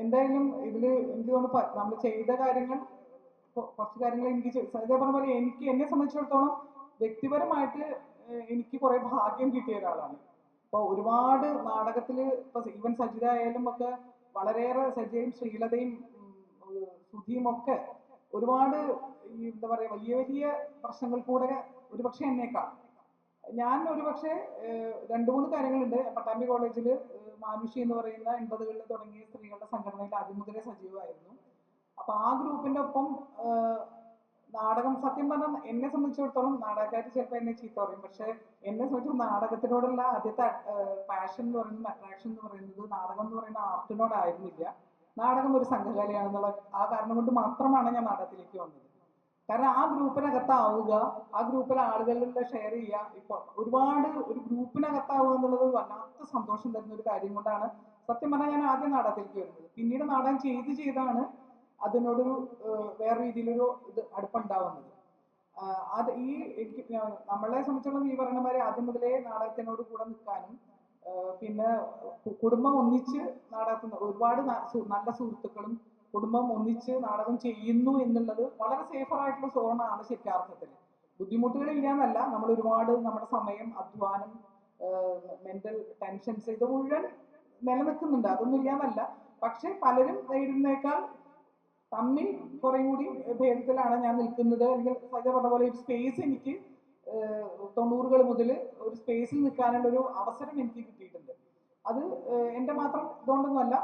എന്തായാലും ഇതില് എനിക്ക് തോന്നുന്നു നമ്മൾ ചെയ്ത കാര്യങ്ങൾ കുറച്ച് കാര്യങ്ങൾ എനിക്ക് പറഞ്ഞ പോലെ എന്നെ സംബന്ധിച്ചിടത്തോളം വ്യക്തിപരമായിട്ട് എനിക്ക് കുറെ ഭാഗ്യം കിട്ടിയ ഒരാളാണ്. ഇപ്പൊ ഒരുപാട് നാടകത്തില് ഇപ്പൊ ഈവൻ സജിത ആയാലും ഒക്കെ വളരെയേറെ സജിതയും ശ്രീലതയും സുധിയും ഒക്കെ ഒരുപാട് എന്താ പറയാ വലിയ വലിയ പ്രശ്നങ്ങൾ കൂടെ ഒരുപക്ഷെ എന്നേക്കാൾ ഞാൻ ഒരുപക്ഷെ 2-3 കാര്യങ്ങളുണ്ട്. പട്ടാമ്പി കോളേജിൽ മാനുഷി എന്ന് പറയുന്ന 80കളിൽ തുടങ്ങിയ സ്ത്രീകളുടെ സംഘടനയിൽ ആദ്യം മുതലേ സജീവമായിരുന്നു. അപ്പൊ ആ ഗ്രൂപ്പിന്റെ ഒപ്പം നാടകം സത്യം പറഞ്ഞാൽ എന്നെ സംബന്ധിച്ചിടത്തോളം നാടകക്കാർ ചിലപ്പോൾ എന്നെ ചീത്ത പറയും, പക്ഷെ എന്നെ സംബന്ധിച്ച് നാടകത്തിനോടുള്ള ആദ്യത്തെ പാഷൻ എന്ന് പറയുന്നത്, അട്രാക്ഷൻ എന്ന് പറയുന്നത് നാടകം എന്ന് പറയുന്ന ആർട്ടിനോടായിരുന്നില്ല. നാടകം ഒരു സംഘകലയാണെന്നുള്ള ആ കാരണം കൊണ്ട് മാത്രമാണ് ഞാൻ നാടകത്തിലേക്ക് വന്നത്. കാരണം ആ ഗ്രൂപ്പിനകത്താവുക, ആ ഗ്രൂപ്പിലെ ആളുകളിലൂടെ ഷെയർ ചെയ്യുക, ഇപ്പൊ ഒരുപാട് ഒരു ഗ്രൂപ്പിനകത്താവുക എന്നുള്ളത് വല്ലാത്ത സന്തോഷം തരുന്ന ഒരു കാര്യം കൊണ്ടാണ് സത്യം പറഞ്ഞാൽ ഞാൻ ആദ്യം നാടകത്തിലേക്ക് വരുന്നത്. പിന്നീട് നാടകം ചെയ്താണ് അതിനോടൊരു വേറെ രീതിയിലൊരു അടുപ്പുണ്ടാവുന്നത്. അത് എനിക്ക് നമ്മളെ സംബന്ധിച്ചിടത്തോളം ഈ പറയുന്നമാരെ ആദ്യം മുതലേ നാടകത്തിനോട് കൂടെ നിൽക്കാനും പിന്നെ കുടുംബം ഒന്നിച്ച് നാടകത്തിന് ഒരുപാട് നല്ല സുഹൃത്തുക്കളും കുടുംബം ഒന്നിച്ച് നാടകം ചെയ്യുന്നു എന്നുള്ളത് വളരെ സേഫറായിട്ടുള്ള സോണാണ് ശരിക്കാർത്ഥത്തിൽ. ബുദ്ധിമുട്ടുകളില്ല എന്നല്ല, നമ്മൾ ഒരുപാട് നമ്മുടെ സമയം, അധ്വാനം, മെന്റൽ ടെൻഷൻസ് ഇത് മുഴുവൻ നിലനിൽക്കുന്നുണ്ട്, അതൊന്നും ഇല്ല എന്നല്ല. പക്ഷെ പലരും നേരിടുന്നേക്കാൾ തമ്മിൽ കുറെ കൂടി ഭേദത്തിലാണ് ഞാൻ നിൽക്കുന്നത്. അല്ലെങ്കിൽ സജ പറഞ്ഞ പോലെ ഒരു സ്പേസ് എനിക്ക് 90കൾ മുതൽ ഒരു സ്പേസിൽ നിൽക്കാനുള്ള ഒരു അവസരം എനിക്ക് കിട്ടിയിട്ടുണ്ട്. അത് എൻ്റെ മാത്രം ഇതുകൊണ്ടൊന്നുമല്ല,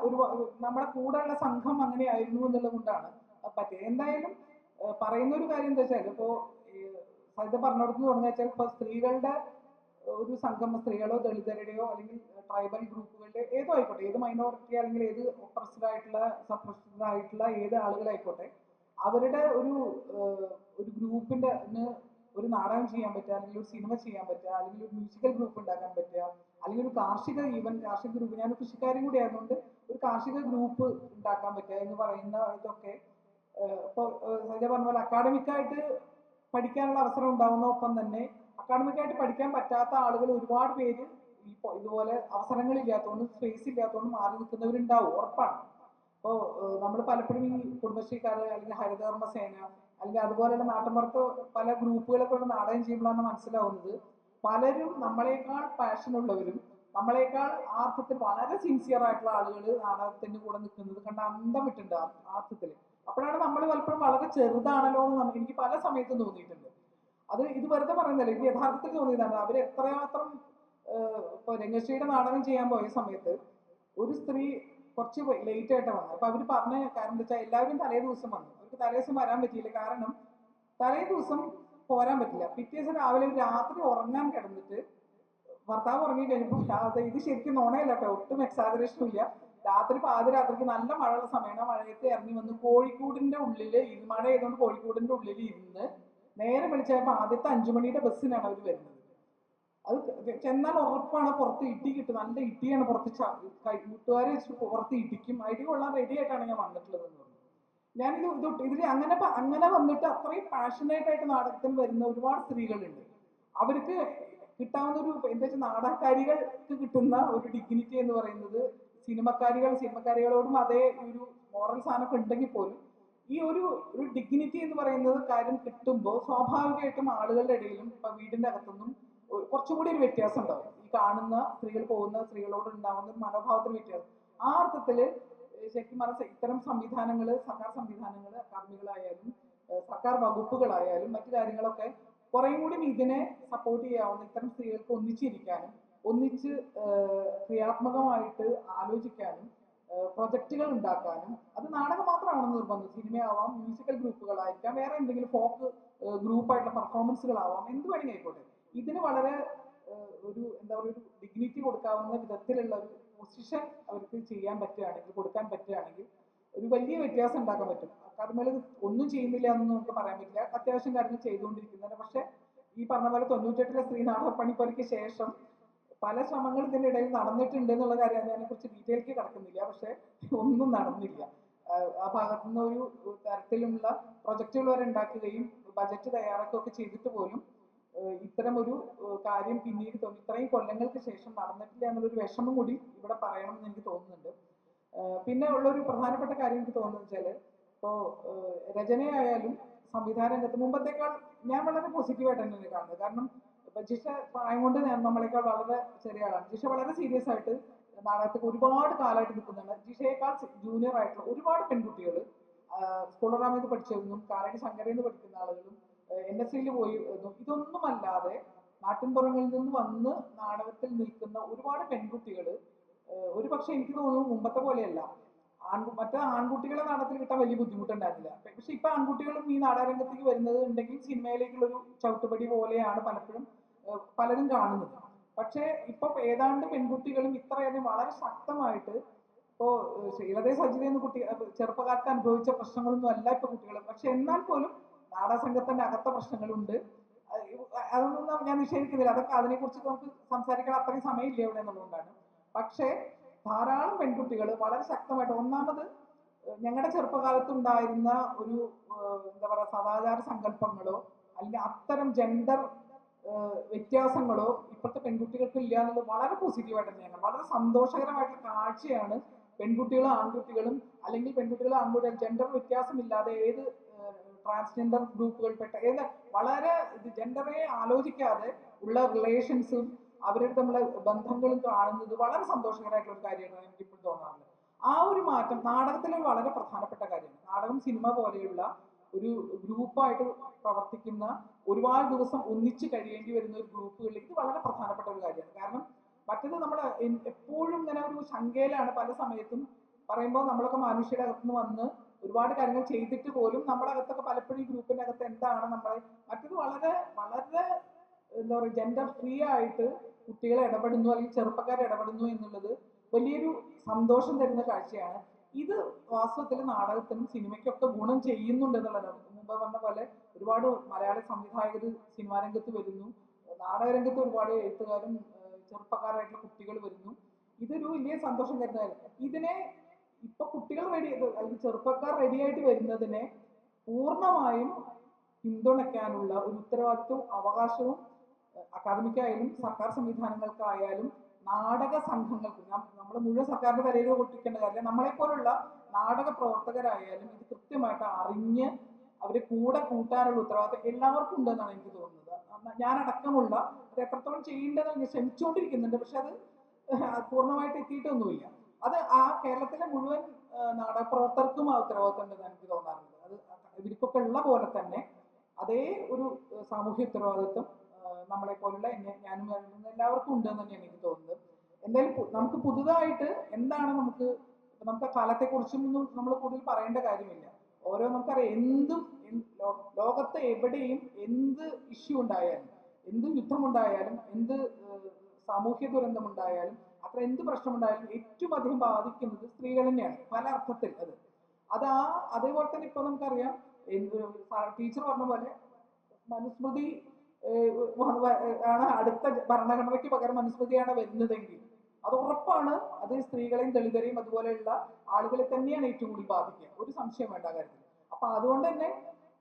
നമ്മുടെ കൂടെയുള്ള സംഘം അങ്ങനെയായിരുന്നു എന്നുള്ളത് കൊണ്ടാണ് പറ്റിയത്. എന്തായാലും പറയുന്ന ഒരു കാര്യം എന്താ വെച്ചാൽ, ഇപ്പോ സജിത പറഞ്ഞിടത്ത് തുടങ്ങുക വെച്ചാൽ ഇപ്പൊ സ്ത്രീകളുടെ ഒരു സംഘം, സ്ത്രീകളോ ദളിതരുടെയോ അല്ലെങ്കിൽ ട്രൈബൽ ഗ്രൂപ്പുകളുടെ ഏതോ ആയിക്കോട്ടെ, ഏത് മൈനോറിറ്റി അല്ലെങ്കിൽ ഏത് ഒപ്രസ്ഡ് ആയിട്ടുള്ള സപ്രസ്ഡ് ആയിട്ടുള്ള ഏത് ആളുകളായിക്കോട്ടെ, അവരുടെ ഒരു ഗ്രൂപ്പിന്റെ ഒരു നാടകം ചെയ്യാൻ പറ്റുക, അല്ലെങ്കിൽ ഒരു സിനിമ ചെയ്യാൻ പറ്റുക, അല്ലെങ്കിൽ ഒരു മ്യൂസിക്കൽ ഗ്രൂപ്പ് ഉണ്ടാക്കാൻ പറ്റുക, അല്ലെങ്കിൽ ഒരു കാർഷിക ഗ്രൂപ്പ്, ഞാൻ കൃഷിക്കാരും കൂടി ആയതുകൊണ്ട് ഒരു കാർഷിക ഗ്രൂപ്പ് ഉണ്ടാക്കാൻ പറ്റുക എന്ന് പറയുന്ന ഇതൊക്കെ ഇപ്പോൾ സജ പറഞ്ഞ പോലെ അക്കാഡമിക്കായിട്ട് പഠിക്കാനുള്ള അവസരം ഉണ്ടാവുന്നൊപ്പം തന്നെ അക്കാഡമിക്കായിട്ട് പഠിക്കാൻ പറ്റാത്ത ആളുകൾ ഒരുപാട് പേര് ഇതുപോലെ അവസരങ്ങളില്ലാത്തതുകൊണ്ട്, സ്പേസ് ഇല്ലാത്തതുകൊണ്ട് മാറി നിൽക്കുന്നവരുണ്ടാവും, ഉറപ്പാണ്. അപ്പോൾ നമ്മൾ പലപ്പോഴും ഈ കുടുംബശ്രീക്കാർ അല്ലെങ്കിൽ ഹരിതകർമ്മ സേന അല്ലെങ്കിൽ അതുപോലെയുള്ള നാട്ടിൻപുറത്ത് പല ഗ്രൂപ്പുകളൊക്കെ ഉള്ള നാടകം ചെയ്യുമ്പോഴാണ് മനസ്സിലാവുന്നത് പലരും നമ്മളെക്കാൾ പാഷനുള്ളവരും നമ്മളെക്കാൾ ആർത്ഥത്തിൽ വളരെ സിൻസിയർ ആയിട്ടുള്ള ആളുകൾ നാടകത്തിന്റെ കൂടെ നിൽക്കുന്നത് കണ്ട അന്തം വിട്ടുണ്ട് ആർത്ഥത്തിൽ. അപ്പോഴാണ് നമ്മൾ പലപ്പോഴും വളരെ ചെറുതാണല്ലോ എന്ന് എനിക്ക് പല സമയത്തും തോന്നിയിട്ടുണ്ട്. ഇത് വെറുതെ പറയുന്നില്ല, എനിക്ക് യഥാർത്ഥത്തിൽ തോന്നിയതാണ്. അവർ എത്രമാത്രം ഇപ്പൊ രംഗശ്രീയുടെ നാടകം ചെയ്യാൻ പോയ സമയത്ത് ഒരു സ്ത്രീ കുറച്ച് ലേറ്റ് ആയിട്ട് വന്നു. അപ്പൊ അവര് പറഞ്ഞ കാരണം എന്താ വെച്ചാൽ എല്ലാവരും തലേ ദിവസം വന്നു, അവർക്ക് തലേ ദിവസം വരാൻ പറ്റിയില്ല. കാരണം തലേ ദിവസം പോരാൻ പറ്റില്ല. പിറ്റേ ദിവസം രാവിലെ രാത്രി ഉറങ്ങാൻ കിടന്നിട്ട് ഭർത്താവ് ഉറങ്ങി കഴിഞ്ഞപ്പോൾ ഇത് ശരിക്കും നോണയല്ല കേട്ടോ, ഒട്ടും എക്സാജറേഷനും ഇല്ല. രാത്രി പാതിരാത്രിക്ക് നല്ല മഴയുള്ള സമയമാണ്, മഴയത്ത് ഇറങ്ങി വന്ന് കോഴിക്കോടിന്റെ ഉള്ളില് മഴ ആയതുകൊണ്ട് കോഴിക്കോടിന്റെ ഉള്ളിൽ ഇരുന്ന് നേരെ വിളിച്ചപ്പോ ആദ്യത്തെ 5 മണിയുടെ ബസ്സിനാണ് അവർ വരുന്നത്. അത് ചെന്നാൽ ഉറപ്പാണ് പുറത്ത് ഇടി കിട്ടും, നല്ല ഇടിയാണ് പുറത്ത്, കൂട്ടുകാരെ വെച്ചിട്ട് പുറത്ത് ഇടിക്കും, ഇടി കൊള്ളാൻ റെഡി ആയിട്ടാണ് ഞാൻ വന്നിട്ടുള്ളത് എന്ന് പറഞ്ഞു. ഇതിൽ അങ്ങനെ വന്നിട്ട് അത്രയും പാഷനേറ്റ് ആയിട്ട് നാടകത്തിന് വരുന്ന ഒരുപാട് സ്ത്രീകളുണ്ട്. അവർക്ക് കിട്ടാവുന്ന ഒരു എന്താ വെച്ചാൽ നാടകക്കാരികൾക്ക് കിട്ടുന്ന ഒരു ഡിഗ്നിറ്റി എന്ന് പറയുന്നത് സിനിമക്കാരികളോടും അതേ ഒരു മോറൽ സാധനമൊക്കെ ഉണ്ടെങ്കിൽ പോലും ഈ ഒരു ഡിഗ്നിറ്റി എന്ന് പറയുന്നത് കാര്യം കിട്ടുമ്പോൾ സ്വാഭാവികമായിട്ടും ആളുകളുടെ ഇടയിലും ഇപ്പൊ വീടിന്റെ അകത്തൊന്നും കുറച്ചും കൂടി ഒരു വ്യത്യാസം ഉണ്ടാവും. ഈ കാണുന്ന സ്ത്രീകൾ പോകുന്ന സ്ത്രീകളോട് ഉണ്ടാവുന്ന ഒരു മനോഭാവത്തിന് വ്യത്യാസം. ആ അർത്ഥത്തില് ശരിക്കും പറഞ്ഞ ഇത്തരം സംവിധാനങ്ങൾ, സർക്കാർ സംവിധാനങ്ങൾ, അക്കാദമികളായാലും സർക്കാർ വകുപ്പുകളായാലും മറ്റു കാര്യങ്ങളൊക്കെ കുറേയും കൂടി ഇതിനെ സപ്പോർട്ട് ചെയ്യാവുന്ന, ഇത്തരം സ്ത്രീകൾക്ക് ഒന്നിച്ചിരിക്കാനും ഒന്നിച്ച് ക്രിയാത്മകമായിട്ട് ആലോചിക്കാനും പ്രൊജക്റ്റുകൾ ഉണ്ടാക്കാനും, അത് നാടകം മാത്രമാണെന്ന് നിർബന്ധം, സിനിമയാവാം, മ്യൂസിക്കൽ ഗ്രൂപ്പുകളായിരിക്കാം, വേറെ എന്തെങ്കിലും ഫോക്ക് ഗ്രൂപ്പായിട്ടുള്ള പെർഫോമൻസുകളാവാം, എന്ത് വേണമെങ്കിൽ ആയിക്കോട്ടെ. ഇതിന് വളരെ ഒരു എന്താ പറയുക, ഒരു ഡിഗ്നിറ്റി കൊടുക്കാവുന്ന വിധത്തിലുള്ള ഒരു പൊസിഷൻ അവർക്ക് ചെയ്യാൻ പറ്റുകയാണെങ്കിൽ, കൊടുക്കാൻ പറ്റുകയാണെങ്കിൽ ഒരു വലിയ വ്യത്യാസം ഉണ്ടാക്കാൻ പറ്റും. അക്കാദമികൾ ഒന്നും ചെയ്യുന്നില്ല എന്നൊന്നും നമുക്ക് പറയാൻ പറ്റില്ല, അത്യാവശ്യം കാര്യങ്ങൾ ചെയ്തുകൊണ്ടിരിക്കുന്നുണ്ട്. പക്ഷെ ഈ പറഞ്ഞ പോലെ 98-ലെ സ്ത്രീ നാടക പണിപ്പുരയ്ക്ക് ശേഷം പല ശ്രമങ്ങൾ ഇതിന്റെ ഇടയിൽ നടന്നിട്ടുണ്ട് എന്നുള്ള കാര്യം അതിനെ കുറിച്ച് ഡീറ്റെയിലേക്ക് കിടക്കുന്നില്ല. പക്ഷെ ഒന്നും നടന്നില്ല. ആ ഭാഗത്തുനിന്ന് ഒരു തരത്തിലുള്ള പ്രൊജക്റ്റുകൾ വരെ ഉണ്ടാക്കുകയും ബജറ്റ് തയ്യാറാക്കുകയൊക്കെ ചെയ്തിട്ട് പോലും ഇത്തരം ഒരു കാര്യം പിന്നീട് ഇത്രയും കൊല്ലങ്ങൾക്ക് ശേഷം നടന്നിട്ടില്ല എന്നുള്ളൊരു വിഷമം കൂടി ഇവിടെ പറയണം എന്ന് എനിക്ക് തോന്നുന്നുണ്ട്. പിന്നെ ഉള്ളൊരു പ്രധാനപ്പെട്ട കാര്യം എനിക്ക് തോന്നുന്നത് വെച്ചാൽ, ഇപ്പോൾ രചനയായാലും സംവിധാന രംഗത്ത് മുമ്പത്തേക്കാൾ ഞാൻ വളരെ പോസിറ്റീവായിട്ട് തന്നെയാണ് കാണുന്നത്. കാരണം ജിഷ പ്രായം കൊണ്ട് നമ്മളെക്കാൾ വളരെ ചെറിയ ആളാണ്. ജിഷ വളരെ സീരിയസ് ആയിട്ട് നാടകത്തിൽ ഒരുപാട് കാലമായിട്ട് നിൽക്കുന്നുണ്ട്. ജിഷയേക്കാൾ ജൂനിയർ ആയിട്ടുള്ള ഒരുപാട് പെൺകുട്ടികൾ സ്കൂളറാമെന്ന് പഠിച്ചിരുന്നു, കാലടി ശങ്കരയിൽ പഠിക്കുന്ന ആളുകളും NSCയിൽ പോയി. ഇതൊന്നുമല്ലാതെ നാട്ടിൻപുറങ്ങളിൽ നിന്ന് വന്ന് നാടകത്തിൽ നിൽക്കുന്ന ഒരുപാട് പെൺകുട്ടികൾ, ഒരു പക്ഷെ എനിക്ക് തോന്നുന്നു മുമ്പത്തെ പോലെയല്ല, മറ്റേ ആൺകുട്ടികളെ നാടകത്തിൽ കിട്ടാൻ വലിയ ബുദ്ധിമുട്ടുണ്ടായിരുന്നില്ല. പക്ഷെ ഇപ്പൊ ആൺകുട്ടികളും ഈ നാടകരംഗത്തേക്ക് വരുന്നത് ഉണ്ടെങ്കിൽ സിനിമയിലേക്കുള്ളൊരു ചവിട്ടുപടി പോലെയാണ് പലപ്പോഴും പലരും കാണുന്നത്. പക്ഷെ ഇപ്പൊ ഏതാണ്ട് പെൺകുട്ടികളും ഇത്രയധികം വളരെ ശക്തമായിട്ട്, ഇപ്പോ ശ്രീലതയെ സജിത എന്ന കുട്ടി ചെറുപ്പകാലത്ത് അനുഭവിച്ച പ്രശ്നങ്ങളൊന്നും അല്ല ഇപ്പൊ കുട്ടികൾ. പക്ഷെ എന്നാൽ പോലും നാടക സംഘത്തിന്റെ അകത്ത പ്രശ്നങ്ങളുണ്ട്. അതൊന്നും ഞാൻ നിഷേധിക്കുന്നില്ല, അതൊക്കെ അതിനെക്കുറിച്ച് നമുക്ക് സംസാരിക്കാൻ അത്രയും സമയമില്ല ഇവിടെ എന്നുള്ളതുകൊണ്ടാണ്. പക്ഷേ ധാരാളം പെൺകുട്ടികൾ വളരെ ശക്തമായിട്ട്, ഒന്നാമത് ഞങ്ങളുടെ ചെറുപ്പകാലത്ത് ഉണ്ടായിരുന്ന ഒരു എന്താ പറയുക സദാചാര സങ്കല്പങ്ങളോ അല്ലെങ്കിൽ അത്തരം ജെൻഡർ വ്യത്യാസങ്ങളോ ഇപ്പോഴത്തെ പെൺകുട്ടികൾക്ക് ഇല്ല എന്നുള്ളത് വളരെ പോസിറ്റീവായിട്ട് തന്നെയാണ്. വളരെ സന്തോഷകരമായിട്ടുള്ള കാഴ്ചയാണ്. പെൺകുട്ടികളും ആൺകുട്ടികളും അല്ലെങ്കിൽ പെൺകുട്ടികളും ആൺകുട്ടികളും ജെൻഡർ വ്യത്യാസമില്ലാതെ ഏത് ട്രാൻസ്ജെൻഡർ ഗ്രൂപ്പുകൾപ്പെട്ട ഏത് വളരെ ജെൻഡറെ ആലോചിക്കാതെ ഉള്ള റിലേഷൻസും അവരുടെ തമ്മിലെ ബന്ധങ്ങളും കാണുന്നത് വളരെ സന്തോഷകരമായിട്ടുള്ള ഒരു കാര്യമാണ് എനിക്കിപ്പോൾ തോന്നാറുള്ളത്. ആ ഒരു മാറ്റം നാടകത്തിലെ വളരെ പ്രധാനപ്പെട്ട കാര്യമാണ്. നാടകം സിനിമ പോലെയുള്ള ഒരു ഗ്രൂപ്പായിട്ട് പ്രവർത്തിക്കുന്ന, ഒരുപാട് ദിവസം ഒന്നിച്ച് കഴിയേണ്ടി വരുന്ന ഒരു ഗ്രൂപ്പുകളിൽ ഇത് വളരെ പ്രധാനപ്പെട്ട ഒരു കാര്യമാണ്. കാരണം മറ്റത് നമ്മൾ എപ്പോഴും ഇങ്ങനെ ഒരു ശങ്കയിലാണ് പല സമയത്തും പറയുമ്പോൾ. നമ്മളൊക്കെ മനുഷ്യരുടെ അകത്തുനിന്ന് വന്ന് ഒരുപാട് കാര്യങ്ങൾ ചെയ്തിട്ട് പോലും നമ്മുടെ അകത്തൊക്കെ പലപ്പോഴും ഈ ഗ്രൂപ്പിന്റെ അകത്ത് എന്താണ് നമ്മളെ, മറ്റത് വളരെ വളരെ എന്താ പറയുക ജെൻഡർ ഫ്രീ ആയിട്ട് കുട്ടികളെ ഇടപെടുന്നു അല്ലെങ്കിൽ ചെറുപ്പക്കാരെ ഇടപെടുന്നു എന്നുള്ളത് വലിയൊരു സന്തോഷം തരുന്ന കാഴ്ചയാണ്. ഇത് വാസ്തവത്തിൽ നാടകത്തിനും സിനിമയ്ക്കൊക്കെ ഗുണം ചെയ്യുന്നുണ്ട് എന്നുള്ളതാണ്. മുമ്പ് പറഞ്ഞ പോലെ ഒരുപാട് മലയാളി സംവിധായകർ സിനിമാ രംഗത്ത് വരുന്നു, നാടകരംഗത്ത് ഒരുപാട് എഴുത്തുകാരും ചെറുപ്പക്കാരായിട്ടുള്ള കുട്ടികൾ വരുന്നു. ഇതൊരു വലിയ സന്തോഷം തരുന്നതായിരുന്നു. ഇതിനെ ഇപ്പൊ കുട്ടികൾ റെഡി, അല്ലെങ്കിൽ ചെറുപ്പക്കാർ റെഡിയായിട്ട് വരുന്നതിനെ പൂർണ്ണമായും പിന്തുണയ്ക്കാനുള്ള ഒരു ഉത്തരവാദിത്വവും അവകാശവും അക്കാദമിക്കായാലും സർക്കാർ സംവിധാനങ്ങൾക്കായാലും നാടക സംഘങ്ങൾക്ക്, നമ്മൾ മുഴുവൻ സർക്കാരിന്റെ തലയിൽ പൊട്ടിക്കേണ്ട കാര്യമില്ല, നമ്മളെപ്പോലുള്ള നാടക പ്രവർത്തകരായാലും ഇത് കൃത്യമായിട്ട് അറിഞ്ഞ് അവരെ കൂടെ കൂട്ടാനുള്ള ഉത്തരവാദിത്വം എല്ലാവർക്കും ഉണ്ടെന്നാണ് എനിക്ക് തോന്നുന്നത്. ഞാനടക്കമുള്ള അത് എത്രത്തോളം ചെയ്യേണ്ടതെന്ന് ശ്രമിച്ചുകൊണ്ടിരിക്കുന്നുണ്ട്. പക്ഷെ അത് പൂർണ്ണമായിട്ട് എത്തിയിട്ടൊന്നുമില്ല. അത് ആ കേരളത്തിലെ മുഴുവൻ നാടക പ്രവർത്തകർക്കും ആ ഉത്തരവാദിത്വം ഉണ്ടെന്ന് എനിക്ക് തോന്നാറുണ്ട്. അത് ഇവർക്കൊക്കെ ഉള്ള പോലെ തന്നെ അതേ ഒരു സാമൂഹ്യ ഉത്തരവാദിത്വം നമ്മളെ പോലുള്ള ഞാനും എല്ലാവർക്കും ഉണ്ടെന്ന് തന്നെയാണ് എനിക്ക് തോന്നുന്നത്. എന്തായാലും നമുക്ക് പുതുതായിട്ട് എന്താണ് നമുക്ക് കാലത്തെ കുറിച്ചൊന്നും നമ്മൾ കൂടുതൽ പറയേണ്ട കാര്യമില്ല. ഓരോ നമുക്കറിയാം, എന്തും ലോകത്ത് എവിടെയും എന്ത് ഇഷ്യൂ ഉണ്ടായാലും, എന്ത് യുദ്ധമുണ്ടായാലും, എന്ത് സാമൂഹ്യ ദുരന്തമുണ്ടായാലും, അത്ര എന്ത് പ്രശ്നമുണ്ടായാലും ഏറ്റവും അധികം ബാധിക്കുന്നത് സ്ത്രീകൾ തന്നെയാണ് പല അർത്ഥത്തിൽ. അത് അതേപോലെ തന്നെ ഇപ്പൊ നമുക്കറിയാം, ടീച്ചർ പറഞ്ഞ പോലെ മനുസ്മൃതി ആണ് അടുത്ത ഭരണഘടനയ്ക്ക് പകരം മനുസ്മൃതിയാണ് വരുന്നതെങ്കിൽ അത് ഉറപ്പാണ് അത് സ്ത്രീകളെയും ദളിതരെയും അതുപോലെയുള്ള ആളുകളെ തന്നെയാണ് ഏറ്റവും കൂടുതൽ ബാധിക്കുക, ഒരു സംശയം വേണ്ട കാര്യത്തിൽ. അപ്പൊ അതുകൊണ്ട് തന്നെ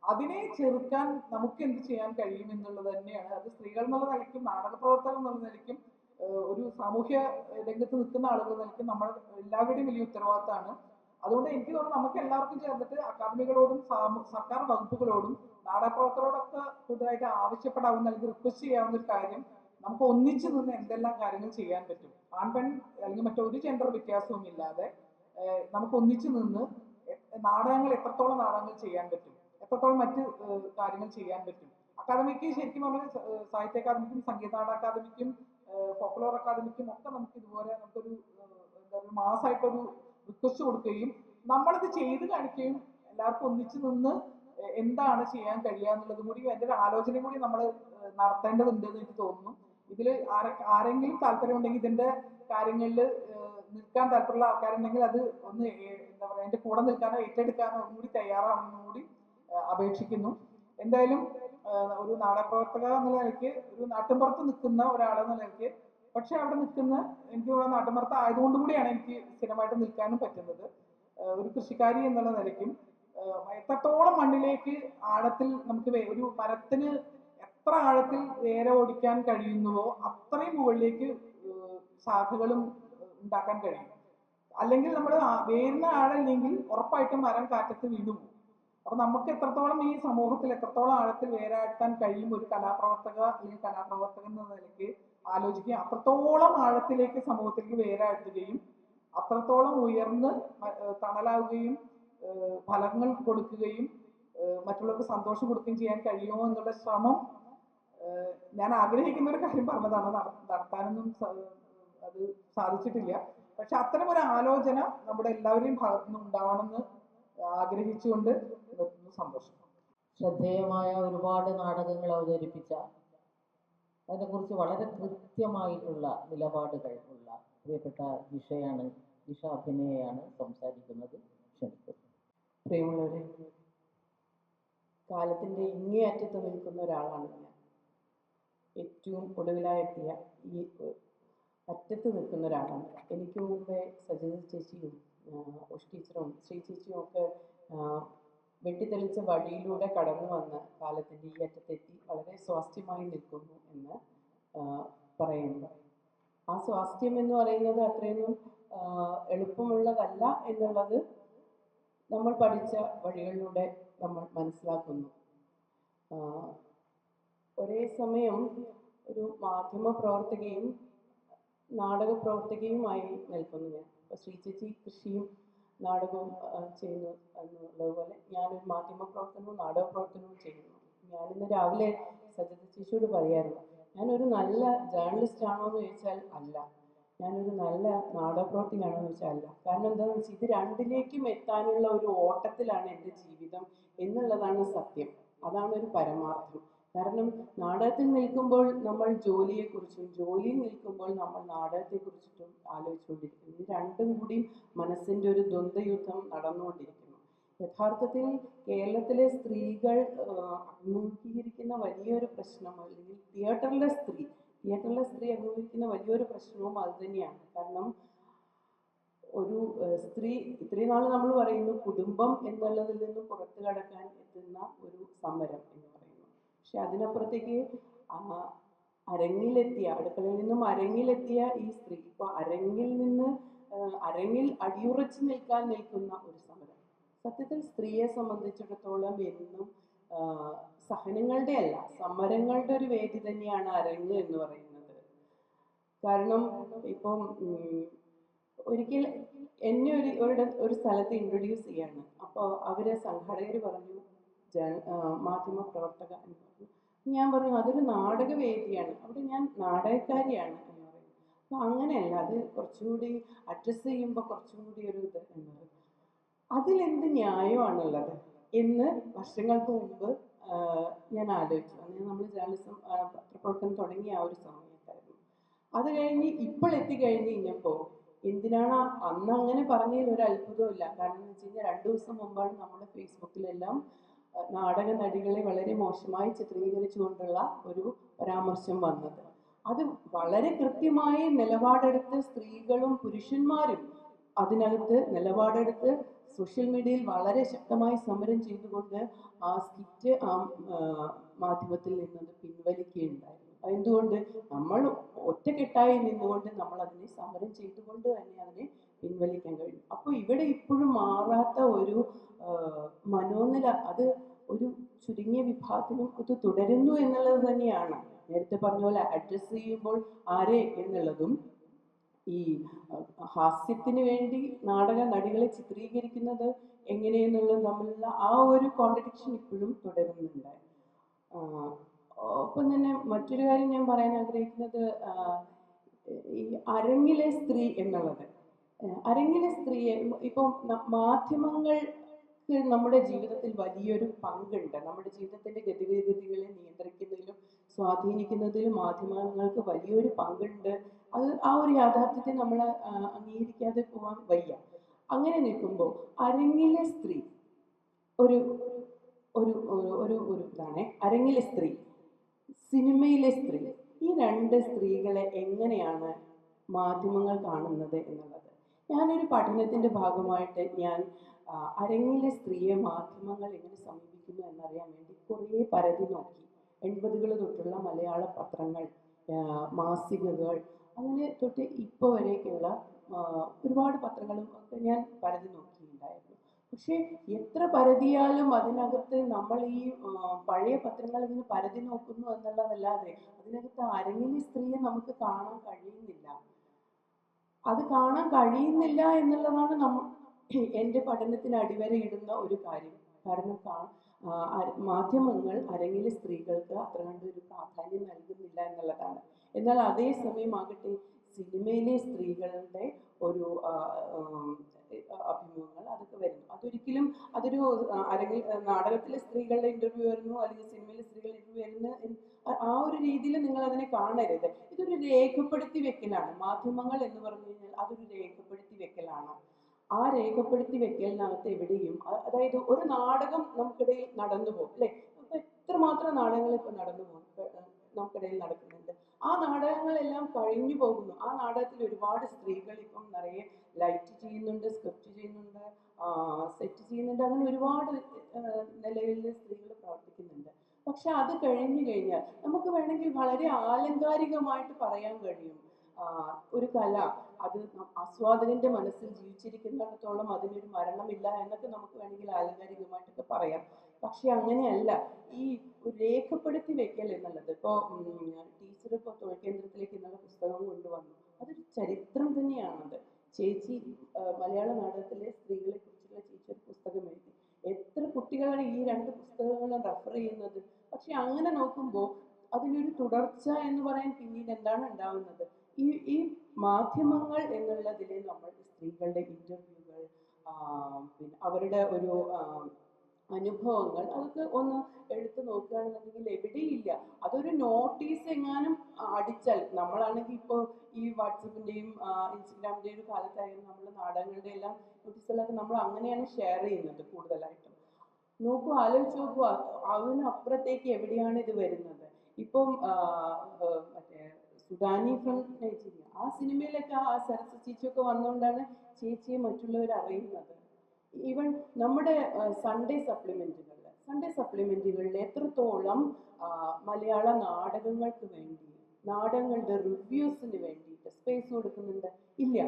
അതിനെ ചെറുക്കാൻ നമുക്ക് എന്ത് ചെയ്യാൻ കഴിയും എന്നുള്ളത് തന്നെയാണ്. അത് സ്ത്രീകൾ എന്നുള്ള നിലയ്ക്കും നാടക പ്രവർത്തകർ എന്നുള്ള നിലയ്ക്കും ഒരു സാമൂഹ്യ രംഗത്ത് നിൽക്കുന്ന ആളുകൾ നിലയ്ക്കും നമ്മൾ എല്ലാവരുടെയും വലിയ ഉത്തരവാദിത്തമാണ്. അതുകൊണ്ട് എനിക്ക് തോന്നുന്നു നമുക്ക് എല്ലാവർക്കും ചേർന്നിട്ട് അക്കാദമികളോടും സർക്കാർ വകുപ്പുകളോടും നാടകപ്രവർത്തകരോടൊക്കെ കൂടുതലായിട്ട് ആവശ്യപ്പെടാവുന്ന അല്ലെങ്കിൽ റിക്വസ്റ്റ് ചെയ്യാവുന്ന ഒരു കാര്യം, നമുക്ക് ഒന്നിച്ചു നിന്ന് എന്തെല്ലാം കാര്യങ്ങൾ ചെയ്യാൻ പറ്റും, ആൺപെൺ അല്ലെങ്കിൽ മറ്റൊരു ജെൻഡർ വ്യത്യാസവും ഇല്ലാതെ നമുക്ക് ഒന്നിച്ചു നിന്ന് നാടകങ്ങൾ എത്രത്തോളം നാടകങ്ങൾ ചെയ്യാൻ പറ്റും, എത്രത്തോളം മറ്റ് കാര്യങ്ങൾ ചെയ്യാൻ പറ്റും. അക്കാദമിക്ക് ശരിക്കും പറഞ്ഞാൽ സാഹിത്യ അക്കാദമിക്കും സംഗീത നാടക അക്കാദമിക്കും ഫോക്ലോർ അക്കാദമിക്കും ഒക്കെ നമുക്ക് ഇതുപോലെ നമുക്കൊരു എന്താ പറയുക മാസമായിട്ടൊരു റിക്വസ്റ്റ് കൊടുക്കുകയും നമ്മളിത് ചെയ്ത് കാണിക്കുകയും എല്ലാവർക്കും ഒന്നിച്ചു നിന്ന് എന്താണ് ചെയ്യാൻ കഴിയുക എന്നുള്ളതും കൂടി എൻ്റെ ഒരു ആലോചനയും കൂടി നമ്മൾ നടത്തേണ്ടതുണ്ട് എന്ന് എനിക്ക് തോന്നുന്നു. ഇതിൽ ആരെങ്കിലും താല്പര്യമുണ്ടെങ്കിൽ ഇതിന്റെ കാര്യങ്ങളിൽ നിൽക്കാൻ താല്പര്യമുള്ള ആൾക്കാരുണ്ടെങ്കിൽ അത് ഒന്ന് എന്താ പറയുക എൻ്റെ കൂടെ നിൽക്കാനോ ഏറ്റെടുക്കാനോ ഒന്നും കൂടി തയ്യാറാവണമെന്നും കൂടി അപേക്ഷിക്കുന്നു. എന്തായാലും ഒരു നാടകപ്രവർത്തക എന്നുള്ള നിലയ്ക്ക്, ഒരു നാട്ടിൻപുറത്ത് നിൽക്കുന്ന ഒരാളെന്ന നിലയ്ക്ക്, പക്ഷെ അവിടെ നിൽക്കുന്ന എനിക്ക് ഇവിടെ നാട്ടിൻപുറത്ത് ആയതുകൊണ്ട് കൂടിയാണ് എനിക്ക് സ്ഥിരമായിട്ട് നിൽക്കാനും പറ്റുന്നത്. ഒരു കൃഷിക്കാരി എന്നുള്ള നിലയ്ക്കും എത്രത്തോളം മണ്ണിലേക്ക് ആഴത്തിൽ നമുക്ക് ഒരു മരത്തിന് എത്ര ആഴത്തിൽ വേരെ ഓടിക്കാൻ കഴിയുന്നുവോ അത്രയും മുകളിലേക്ക് ശാഖകളും ഉണ്ടാക്കാൻ കഴിയും. അല്ലെങ്കിൽ നമ്മൾ വേരിന് ആഴമില്ലെങ്കിൽ ഉറപ്പായിട്ടും മരം കാറ്റത്ത് വീണു പോകും. അപ്പൊ നമുക്ക് എത്രത്തോളം ഈ സമൂഹത്തിൽ എത്രത്തോളം ആഴത്തിൽ വേരാക്കാൻ കഴിയും ഒരു കലാപ്രവർത്തക അല്ലെങ്കിൽ കലാപ്രവർത്തകൻ എന്ന നിലയ്ക്ക് ആലോചിക്കുക. അത്രത്തോളം ആഴത്തിലേക്ക് സമൂഹത്തിലേക്ക് വേരാഴ്ത്തുകയും അത്രത്തോളം ഉയർന്ന് തണലാവുകയും ഫലങ്ങൾ കൊടുക്കുകയും മറ്റുള്ളവർക്ക് സന്തോഷം കൊടുക്കുകയും ചെയ്യാൻ കഴിയുമോ എന്നുള്ള ശ്രമം ഞാൻ ആഗ്രഹിക്കുന്ന ഒരു കാര്യം പറഞ്ഞതാണ്. നടത്താനൊന്നും അത് സാധിച്ചിട്ടില്ല. പക്ഷെ അത്തരം ഒരു ആലോചന നമ്മുടെ എല്ലാവരെയും ഭാഗത്തു നിന്ന് ഉണ്ടാവണമെന്ന് ആഗ്രഹിച്ചുകൊണ്ട് സന്തോഷം. ശ്രദ്ധേയമായ ഒരുപാട് നാടകങ്ങൾ അവതരിപ്പിച്ച, അതിനെക്കുറിച്ച് വളരെ കൃത്യമായിട്ടുള്ള നിലപാടുകൾ ഉള്ള പ്രിയപ്പെട്ട ജിഷയാണ്, ജിഷ അഭിനയാണ് സംസാരിക്കുന്നത്. ക്ഷണിക്കുന്നു. പ്രിയമുള്ളവരെ, കാലത്തിൻ്റെ ഇങ്ങേയറ്റത്ത് നിൽക്കുന്ന ഒരാളാണ് ഞാൻ. ഏറ്റവും ഒടുവിലായെത്തിയ ഈ അറ്റത്ത് നിൽക്കുന്ന ഒരാളാണ്. എനിക്ക് മുമ്പേ സജിത ചേച്ചിയും ഉഷ് ടീച്ചറും ശ്രീ ചേച്ചിയും ഒക്കെ വെട്ടിത്തെളിച്ച വഴിയിലൂടെ കടന്നു വന്ന് കാലത്തിൻ്റെ ഈ അറ്റത്തെത്തി വളരെ സ്വാസ്ഥ്യമായി നിൽക്കുന്നു എന്ന് പറയുന്നു. ആ സ്വാസ്ഥ്യം എന്ന് പറയുന്നത് അത്രയൊന്നും എളുപ്പമുള്ളതല്ല എന്നുള്ളത് നമ്മൾ പഠിച്ച വഴികളിലൂടെ നമ്മൾ മനസ്സിലാക്കുന്നു. ഒരേ സമയം ഒരു മാധ്യമ പ്രവർത്തകയും നാടക പ്രവർത്തകയുമായി നിൽക്കുന്നു ഞാൻ. ഇപ്പോൾ ശ്രീ ചേച്ചി കൃഷിയും നാടകവും ചെയ്യുന്നു എന്നുള്ളതുപോലെ ഞാനൊരു മാധ്യമ പ്രവർത്തനവും നാടക പ്രവർത്തനവും ചെയ്യുന്നു. ഞാനിന്ന് രാവിലെ സജിത ചേച്ചിയോട് പറയായിരുന്നു, ഞാനൊരു നല്ല ജേർണലിസ്റ്റ് ആണോ എന്ന് ചോദിച്ചാൽ അല്ല, ഞാനൊരു നല്ല നാടകപ്രവർത്തകയാണോ എന്ന് ചോദിച്ചാൽ അല്ല. കാരണം എന്താണെന്ന് വെച്ചാൽ ഇത് രണ്ടിലേക്കും എത്താനുള്ള ഒരു ഓട്ടത്തിലാണ് എൻ്റെ ജീവിതം എന്നുള്ളതാണ് സത്യം. അതാണ് ഒരു പരമാർത്ഥം. കാരണം നാടകത്തിൽ നിൽക്കുമ്പോൾ നമ്മൾ ജോലിയെക്കുറിച്ചും ജോലിയിൽ നിൽക്കുമ്പോൾ നമ്മൾ നാടകത്തെക്കുറിച്ചിട്ടും ആലോചിച്ചുകൊണ്ടിരിക്കുന്നു. ഇത് രണ്ടും കൂടി മനസ്സിൻ്റെ ഒരു ദ്വന്ദ്വയുദ്ധം നടന്നുകൊണ്ടിരിക്കുന്നു. യഥാർത്ഥത്തിൽ കേരളത്തിലെ സ്ത്രീകൾ അഭിമുഖീകരിക്കുന്ന വലിയൊരു പ്രശ്നം, അല്ലെങ്കിൽ തിയേറ്ററിലെ സ്ത്രീ അഭിമുഖീകരിക്കുന്ന വലിയൊരു പ്രശ്നവും അത് തന്നെയാണ്. കാരണം ഒരു സ്ത്രീ ഇത്രയും നാൾ നമ്മൾ പറയുന്നു കുടുംബം എന്നുള്ളതിൽ നിന്നും പുറത്തു കടക്കാൻ എത്തുന്ന ഒരു സമരം എന്ന് പറയുന്നു. പക്ഷെ അതിനപ്പുറത്തേക്ക് അരങ്ങിലെത്തിയ, അടുക്കളയിൽ നിന്നും അരങ്ങിലെത്തിയ ഈ സ്ത്രീ ഇപ്പോൾ അരങ്ങിൽ അടിയുറച്ചു നിൽക്കുന്ന ഒരു സമരം. സത്യത്തിൽ സ്ത്രീയെ സംബന്ധിച്ചിടത്തോളം എന്നും സഹനങ്ങളുടെ അല്ല, സമരങ്ങളുടെ ഒരു വേദി തന്നെയാണ് അരങ്ങ് എന്ന് പറയുന്നത്. കാരണം ഇപ്പം ഒരിക്കൽ എന്നെ ഒരു സ്ഥലത്ത് ഇൻട്രൊഡ്യൂസ് ചെയ്യാണ്. അപ്പോൾ അവര് സംഘാടകർ പറഞ്ഞു മാധ്യമ പ്രവർത്തക എന്ന് പറഞ്ഞു. ഞാൻ പറഞ്ഞു അതൊരു നാടകവേദിയാണ്, അവിടെ ഞാൻ നാടകക്കാരിയാണ് എന്ന് പറയും. അപ്പോൾ അങ്ങനെയല്ല, അത് കുറച്ചുകൂടി അഡ്രസ്സ് ചെയ്യുമ്പോൾ കുറച്ചും കൂടി ഒരു ഇത് എന്ന് പറയും. അതിലെന്ത് ന്യായമാണുള്ളത് എന്ന് വർഷങ്ങൾക്ക് മുമ്പ് ഞാൻ ആലോചിച്ചു. അന്ന് നമ്മൾ ജേർണലിസം പത്രപ്രവർത്തനം തുടങ്ങിയ ആ ഒരു സമയത്തായിരുന്നു. അത് കഴിഞ്ഞ് ഇപ്പോൾ എത്തിക്കഴിഞ്ഞ് കഴിഞ്ഞപ്പോൾ എന്തിനാണ് അന്ന് അങ്ങനെ പറഞ്ഞതിൽ ഒരു അത്ഭുതമില്ല. കാരണം എന്ന് വെച്ച് കഴിഞ്ഞാൽ 2 ദിവസം മുമ്പാണ് നമ്മുടെ ഫേസ്ബുക്കിലെല്ലാം നാടക നടികളെ വളരെ മോശമായി ചിത്രീകരിച്ചുകൊണ്ടുള്ള ഒരു പരാമർശം വന്നത്. അത് വളരെ കൃത്യമായി നിലപാടെടുത്ത് സ്ത്രീകളും പുരുഷന്മാരും അതിനകത്ത് നിലപാടെടുത്ത് സോഷ്യൽ മീഡിയയിൽ വളരെ ശക്തമായി സമരം ചെയ്തുകൊണ്ട് ആ സ്കിറ്റ് മാധ്യമത്തിൽ നിന്നത് പിൻവലിക്കുകയുണ്ടായിരുന്നു. എന്തുകൊണ്ട്? നമ്മൾ ഒറ്റക്കെട്ടായി നിന്നുകൊണ്ട് നമ്മൾ അതിനെ സമരം ചെയ്തുകൊണ്ട് തന്നെ അതിനെ പിൻവലിക്കാൻ കഴിഞ്ഞു. അപ്പോൾ ഇവിടെ ഇപ്പോഴും മാറാത്ത ഒരു മനോനില, അത് ഒരു ചുരുങ്ങിയ വിഭാഗത്തിനും അത് തുടരുന്നു എന്നുള്ളത് തന്നെയാണ്. നേരത്തെ പറഞ്ഞ പോലെ അഡ്രസ്സ് ചെയ്യുമ്പോൾ ആരെ എന്നുള്ളതും ഈ ഹാസ്യത്തിന് വേണ്ടി നാടക നടികളെ ചിത്രീകരിക്കുന്നത് എങ്ങനെയെന്നുള്ളത് തമ്മിലുള്ള ആ ഒരു കോൺട്രഡിക്ഷൻ ഇപ്പോഴും തുടരുന്നുണ്ട്. ഒപ്പം തന്നെ മറ്റൊരു കാര്യം ഞാൻ പറയാൻ ആഗ്രഹിക്കുന്നത് ഈ അരങ്ങിലെ സ്ത്രീ എന്നുള്ളത്. അരങ്ങിലെ സ്ത്രീയെ ഇപ്പം മാധ്യമങ്ങൾക്ക് നമ്മുടെ ജീവിതത്തിൽ വലിയൊരു പങ്കുണ്ട്. നമ്മുടെ ജീവിതത്തിന്റെ ഗതിവിഗതികളെ നിയന്ത്രിക്കുന്നതിലും സ്വാധീനിക്കുന്നതിലും മാധ്യമങ്ങൾക്ക് വലിയൊരു പങ്കുണ്ട്. അത് ആ ഒരു യാഥാർത്ഥ്യത്തെ നമ്മൾ അംഗീകരിക്കാതെ പോകാൻ വയ്യ. അങ്ങനെ നിൽക്കുമ്പോൾ അരങ്ങിലെ സ്ത്രീ ഒരു ഒരു ഒരു ഒരു ഇതാണ് അരങ്ങിലെ സ്ത്രീ, സിനിമയിലെ സ്ത്രീ, ഈ രണ്ട് സ്ത്രീകളെ എങ്ങനെയാണ് മാധ്യമങ്ങൾ കാണുന്നത് എന്നുള്ളത്. ഞാനൊരു പഠനത്തിന്റെ ഭാഗമായിട്ട് ഞാൻ അരങ്ങിലെ സ്ത്രീയെ മാധ്യമങ്ങൾ എങ്ങനെ സമീപിക്കുന്നു എന്നറിയാൻ വേണ്ടി കുറേ പരതി നോക്കി. 80കൾ തൊട്ടുള്ള മലയാള പത്രങ്ങൾ, മാസികകൾ, അങ്ങനെ തൊട്ട് ഇപ്പോൾ വരേക്കുള്ള ഒരുപാട് പത്രങ്ങളും ഒക്കെ ഞാൻ പരതി നോക്കിയിട്ടുണ്ടായിരുന്നു. പക്ഷെ എത്ര പരതിയാലും അതിനകത്ത് നമ്മൾ ഈ പഴയ പത്രങ്ങൾ ഇങ്ങനെ പരതി നോക്കുന്നു എന്നുള്ളതല്ലാതെ അതിനകത്ത് അരങ്ങിലെ സ്ത്രീയെ നമുക്ക് കാണാൻ കഴിയുന്നില്ല. അത് കാണാൻ കഴിയുന്നില്ല എന്നുള്ളതാണ് എൻ്റെ പഠനത്തിന് അടിവരയിടുന്ന ഒരു കാര്യം. കാരണം മാധ്യമങ്ങൾ അരങ്ങിലെ സ്ത്രീകൾക്ക് അത്ര കണ്ട് ഒരു പ്രാധാന്യം നൽകുന്നില്ല എന്നുള്ളതാണ്. എന്നാൽ അതേസമയം ആകട്ടെ സിനിമയിലെ സ്ത്രീകളുടെ ഒരു അഭിമുഖങ്ങൾ അതൊക്കെ വരുന്നു. അതൊരിക്കലും അതൊരു നാടകത്തിലെ സ്ത്രീകളുടെ ഇന്റർവ്യൂ വരുന്നു അല്ലെങ്കിൽ സിനിമയിലെ സ്ത്രീകളുടെ ഇന്റർവ്യൂ വരുന്നു ആ ഒരു രീതിയിൽ നിങ്ങൾ അതിനെ കാണരുത്. ഇതൊരു രേഖപ്പെടുത്തി വെക്കലാണ്. മാധ്യമങ്ങൾ എന്ന് പറഞ്ഞു കഴിഞ്ഞാൽ അതൊരു രേഖപ്പെടുത്തി വെക്കലാണ്. ആ രേഖപ്പെടുത്തി വെക്കലിനകത്ത് എവിടെയും, അതായത് ഒരു നാടകം നമുക്കിടയിൽ നടന്നു പോകും അല്ലെ, അപ്പൊ എത്രമാത്രം നാടകങ്ങൾ ഇപ്പൊ നടന്നു പോകും, നമുക്കിടയിൽ നടക്കുന്നുണ്ട്. ആ നാടകങ്ങളെല്ലാം കഴിഞ്ഞു പോകുന്നു. ആ നാടകത്തിൽ ഒരുപാട് സ്ത്രീകൾ ഇപ്പം നിറയെ ലൈറ്റ് ചെയ്യുന്നുണ്ട്, സ്ക്രിപ്റ്റ് ചെയ്യുന്നുണ്ട്, സെറ്റ് ചെയ്യുന്നുണ്ട്, അങ്ങനെ ഒരുപാട് നിലയിൽ സ്ത്രീകൾ പ്രവർത്തിക്കുന്നുണ്ട്. പക്ഷെ അത് കഴിഞ്ഞു കഴിഞ്ഞാൽ നമുക്ക് വേണമെങ്കിൽ വളരെ ആലങ്കാരികമായിട്ട് പറയാൻ കഴിയും, ഒരു കല അത് ആസ്വാദകന്റെ മനസ്സിൽ ജീവിച്ചിരിക്കുന്നിടത്തോളം അതിനൊരു മരണമില്ല എന്നൊക്കെ നമുക്ക് വേണമെങ്കിൽ ആലങ്കാരികമായിട്ടൊക്കെ പറയാം. പക്ഷെ അങ്ങനെയല്ല. ഈ രേഖപ്പെടുത്തി വെക്കൽ എന്നുള്ളത്, ഇപ്പോൾ ടീച്ചർ ഇപ്പോൾ തൊഴിൽ കേന്ദ്രത്തിലേക്ക് എന്നുള്ള പുസ്തകം കൊണ്ടുവന്നു, അതൊരു ചരിത്രം തന്നെയാണത്. ചേച്ചി മലയാള നാടകത്തിലെ സ്ത്രീകളെ കുറിച്ചുള്ള ചേച്ചി ഒരു പുസ്തകം എഴുതി. എത്ര കുട്ടികളാണ് ഈ രണ്ട് പുസ്തകങ്ങളും റെഫർ ചെയ്യുന്നത്. പക്ഷെ അങ്ങനെ നോക്കുമ്പോൾ അതിനൊരു തുടർച്ച എന്ന് പറയാൻ പിന്നീട് എന്താണ് ഉണ്ടാവുന്നത്? ഈ മാധ്യമങ്ങൾ എന്നുള്ളതിലെ നമ്മൾ സ്ത്രീകളുടെ ഇന്റർവ്യൂകൾ, പിന്നെ അവരുടെ ഒരു അനുഭവങ്ങൾ, അതൊക്കെ ഒന്ന് എടുത്തു നോക്കുകയാണെന്നുണ്ടെങ്കിൽ എവിടെയില്ല. അതൊരു നോട്ടീസ് എങ്ങാനും അടിച്ചാൽ, നമ്മളാണെങ്കിൽ ഇപ്പോൾ ഈ വാട്സപ്പിന്റെയും ഇൻസ്റ്റഗ്രാമിന്റെയും ഒരു കാലത്തായാലും നമ്മൾ നാടകങ്ങളുടെ എല്ലാം നോട്ടീസുകളൊക്കെ നമ്മൾ അങ്ങനെയാണ് ഷെയർ ചെയ്യുന്നത് കൂടുതലായിട്ടും. നോക്കൂ, ആലോചിച്ച് നോക്കൂ, അതിനപ്പുറത്തേക്ക് എവിടെയാണ് ഇത് വരുന്നത്? ഇപ്പം മറ്റേ സുഡാനി ഫ്രം നൈജീരിയ, ആ സിനിമയിലൊക്കെ ആ സരസ്വതി ചേച്ചിയൊക്കെ വന്നുകൊണ്ടാണ് ചേച്ചിയെ മറ്റുള്ളവർ അറിയുന്നത്. ഈവൻ നമ്മുടെ സൺഡേ സപ്ലിമെന്റുകളിൽ എത്രത്തോളം മലയാള നാടകങ്ങൾക്ക് വേണ്ടി, നാടകങ്ങളുടെ റിവ്യൂസിന് വേണ്ടിയിട്ട് സ്പേസ് കൊടുക്കുന്നുണ്ട്? ഇല്ല.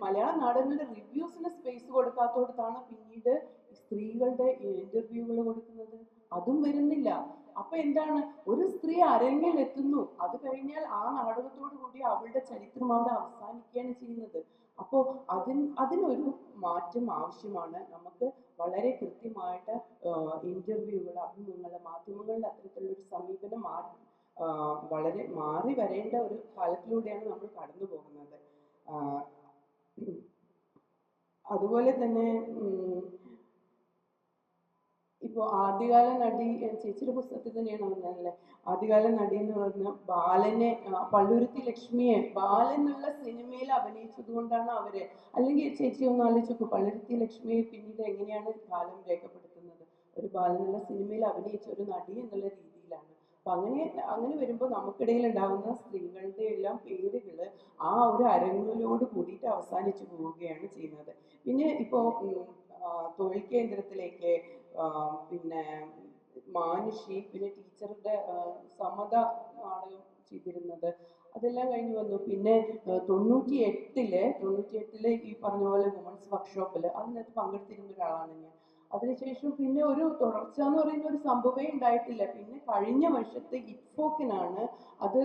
മലയാള നാടകങ്ങളുടെ റിവ്യൂസിന് സ്പേസ് കൊടുക്കാത്തടത്താണ് പിന്നീട് സ്ത്രീകളുടെ ഇന്റർവ്യൂകൾ കൊടുക്കുന്നത്. അതും വരുന്നില്ല. അപ്പൊ എന്താണ്? ഒരു സ്ത്രീ അരങ്ങിൽ എത്തുന്നു, അത് കഴിഞ്ഞാൽ ആ നാടകത്തോടു കൂടി അവളുടെ ചരിത്രം അവിടെ അവസാനിക്കുകയാണ് ചെയ്യുന്നത്. അപ്പോൾ അതിനൊരു മാറ്റം ആവശ്യമാണ്. നമുക്ക് വളരെ കൃത്യമായിട്ട് ഇന്റർവ്യൂകൾ, അഭിമുഖങ്ങൾ, മാധ്യമങ്ങളുടെ അത്തരത്തിലുള്ള ഒരു സമീപനം വളരെ മാറി വരേണ്ട ഒരു കാലത്തിലൂടെയാണ് നമ്മൾ കടന്നു പോകുന്നത്. അതുപോലെ തന്നെ ഇപ്പോൾ ആദ്യകാല നടി, ചേച്ചിയുടെ പുസ്തകത്തിൽ തന്നെയാണ് പറഞ്ഞല്ലേ, ആദ്യകാല നടി എന്ന് പറഞ്ഞ ബാലനെ, പള്ളുരുത്തി ലക്ഷ്മിയെ ബാലൻ എന്നുള്ള സിനിമയിൽ അഭിനയിച്ചത് കൊണ്ടാണ് അവര്. അല്ലെങ്കിൽ ചേച്ചി ഒന്ന് ആലോചിച്ചു, പള്ളുരുത്തി ലക്ഷ്മിയെ പിന്നീട് എങ്ങനെയാണ് കാലം രേഖപ്പെടുത്തുന്നത്? ഒരു ബാലൻ എന്നുള്ള സിനിമയിൽ അഭിനയിച്ച ഒരു നടി എന്നുള്ള രീതിയിലാണ്. അപ്പൊ അങ്ങനെ വരുമ്പോൾ നമുക്കിടയിൽ ഉണ്ടാകുന്ന സ്ത്രീകളുടെ എല്ലാം പേരുകള് ആ ഒരു അരങ്ങിലോട് കൂടിയിട്ട് അവസാനിച്ചു പോവുകയാണ് ചെയ്യുന്നത്. പിന്നെ ഇപ്പോ തൊഴിൽ കേന്ദ്രത്തിലേക്ക്, പിന്നെ മാനുഷി, പിന്നെ ടീച്ചറുടെ സമത നാടകം ചെയ്തിരുന്നത്, അതെല്ലാം കഴിഞ്ഞ് വന്നു. പിന്നെ 98-ല് ഈ പറഞ്ഞ പോലെ വുമൺസ് വർക്ക്ഷോപ്പിൽ അതിനകത്ത് പങ്കെടുത്തിരുന്ന ഒരാളാണ് ഞാൻ. അതിനുശേഷം പിന്നെ ഒരു തുടർച്ച എന്ന് പറയുന്ന ഒരു സംഭവമേ ഉണ്ടായിട്ടില്ല. പിന്നെ കഴിഞ്ഞ വർഷത്തെ ഇറ്റ്ഫോക്കിനാണ് അത്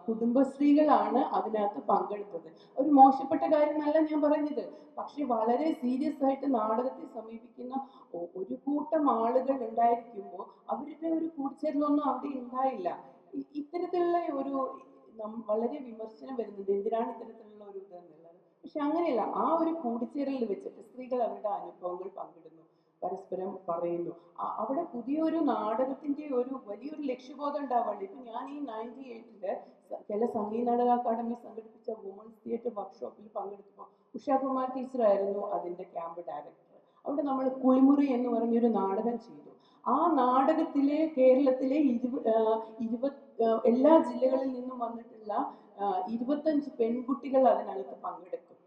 കുടുംബശ്രീകളാണ് അതിനകത്ത് പങ്കെടുത്തത്. ഒരു മോശപ്പെട്ട കാര്യം എന്നല്ല ഞാൻ പറഞ്ഞത്, പക്ഷെ വളരെ സീരിയസ് ആയിട്ട് നാടകത്തെ സമീപിക്കുന്ന ഒരു കൂട്ടം ആളുകൾ ഉണ്ടായിരിക്കുമ്പോൾ അവരുടെ ഒരു കൂടിച്ചേരലൊന്നും അവിടെ ഉണ്ടായില്ല. ഇത്തരത്തിലുള്ള ഒരു വളരെ വിമർശനം വരുന്നുണ്ട്, എന്തിനാണ് ഇത്തരത്തിലുള്ള ഒരു ഇത് എന്നുള്ളത്. പക്ഷെ അങ്ങനെയല്ല, ആ ഒരു കൂടിച്ചേരലിൽ വെച്ചിട്ട് സ്ത്രീകൾ അവരുടെ അനുഭവങ്ങൾ പങ്കിടുന്നു, പരസ്പരം പറയുന്നു. അവിടെ പുതിയൊരു നാടകത്തിന്റെ ഒരു വലിയൊരു ലക്ഷ്യബോധം ഉണ്ടാവാണ്ട്. ഇപ്പൊ ഞാൻ ഈ 98-ല് കേരള സംഗീത നാടക അക്കാദമി സംഘടിപ്പിച്ച വുമൺസ് തിയേറ്റർ വർക്ക്ഷോപ്പിൽ പങ്കെടുത്തപ്പോൾ ഉഷാകുമാർ ടീച്ചറായിരുന്നു അതിന്റെ ക്യാമ്പ് ഡയറക്ടർ. അവിടെ നമ്മൾ കുളിമുറി എന്ന് പറഞ്ഞൊരു നാടകം ചെയ്തു. ആ നാടകത്തിലെ കേരളത്തിലെ എല്ലാ ജില്ലകളിൽ നിന്നും വന്നിട്ടുള്ള 25 പെൺകുട്ടികൾ അതിനകത്ത് പങ്കെടുക്കും.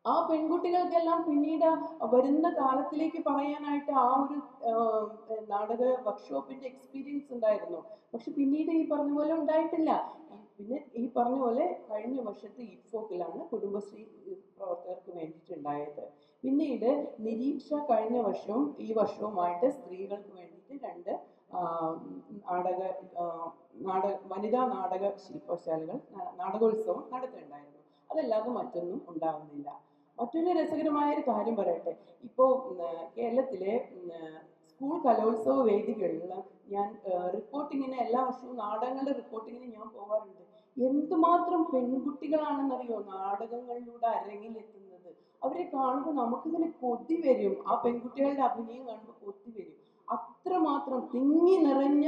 ആ പെൺകുട്ടികൾക്കെല്ലാം പിന്നീട് വരുന്ന കാലത്തിലേക്ക് പറയാനായിട്ട് ആ ഒരു നാടക വർക്ക്ഷോപ്പിന്റെ എക്സ്പീരിയൻസ് ഉണ്ടായിരുന്നു. പക്ഷെ പിന്നീട് ഈ പറഞ്ഞ പോലെ ഉണ്ടായിട്ടില്ല. പിന്നെ ഈ പറഞ്ഞ പോലെ കഴിഞ്ഞ വർഷത്തെ ഇറ്റ്ഫോക്കിലാണ് കുടുംബശ്രീ പ്രവർത്തകർക്ക് വേണ്ടിയിട്ടുണ്ടായത്. പിന്നീട് നിരീക്ഷ കഴിഞ്ഞ വർഷവും ഈ വർഷവുമായിട്ട് സ്ത്രീകൾക്ക് വേണ്ടിയിട്ട് 2 വനിതാ നാടക ശില്പശാലകൾ, നാടകോത്സവം നടത്തുന്നുണ്ടായിരുന്നു. അതല്ലാതെ മറ്റൊന്നും ഉണ്ടാവുന്നില്ല. മറ്റൊരു രസകരമായ ഒരു കാര്യം പറയട്ടെ. ഇപ്പോൾ കേരളത്തിലെ സ്കൂൾ കലോത്സവ വേദികളിൽ ഞാൻ റിപ്പോർട്ടിങ്ങിന് എല്ലാ വർഷവും നാടകങ്ങളുടെ റിപ്പോർട്ടിങ്ങിന് ഞാൻ പോകാറുണ്ട്. എന്തുമാത്രം പെൺകുട്ടികളാണെന്നറിയോ നാടകങ്ങളിലൂടെ അരങ്ങിലെത്തുന്നത്. അവരെ കാണുമ്പോൾ നമുക്കിങ്ങനെ കൊതി വരും. ആ പെൺകുട്ടികളുടെ അഭിനയം കാണുമ്പോൾ കൊതി വരും. അത്രമാത്രം തിങ്ങി നിറഞ്ഞ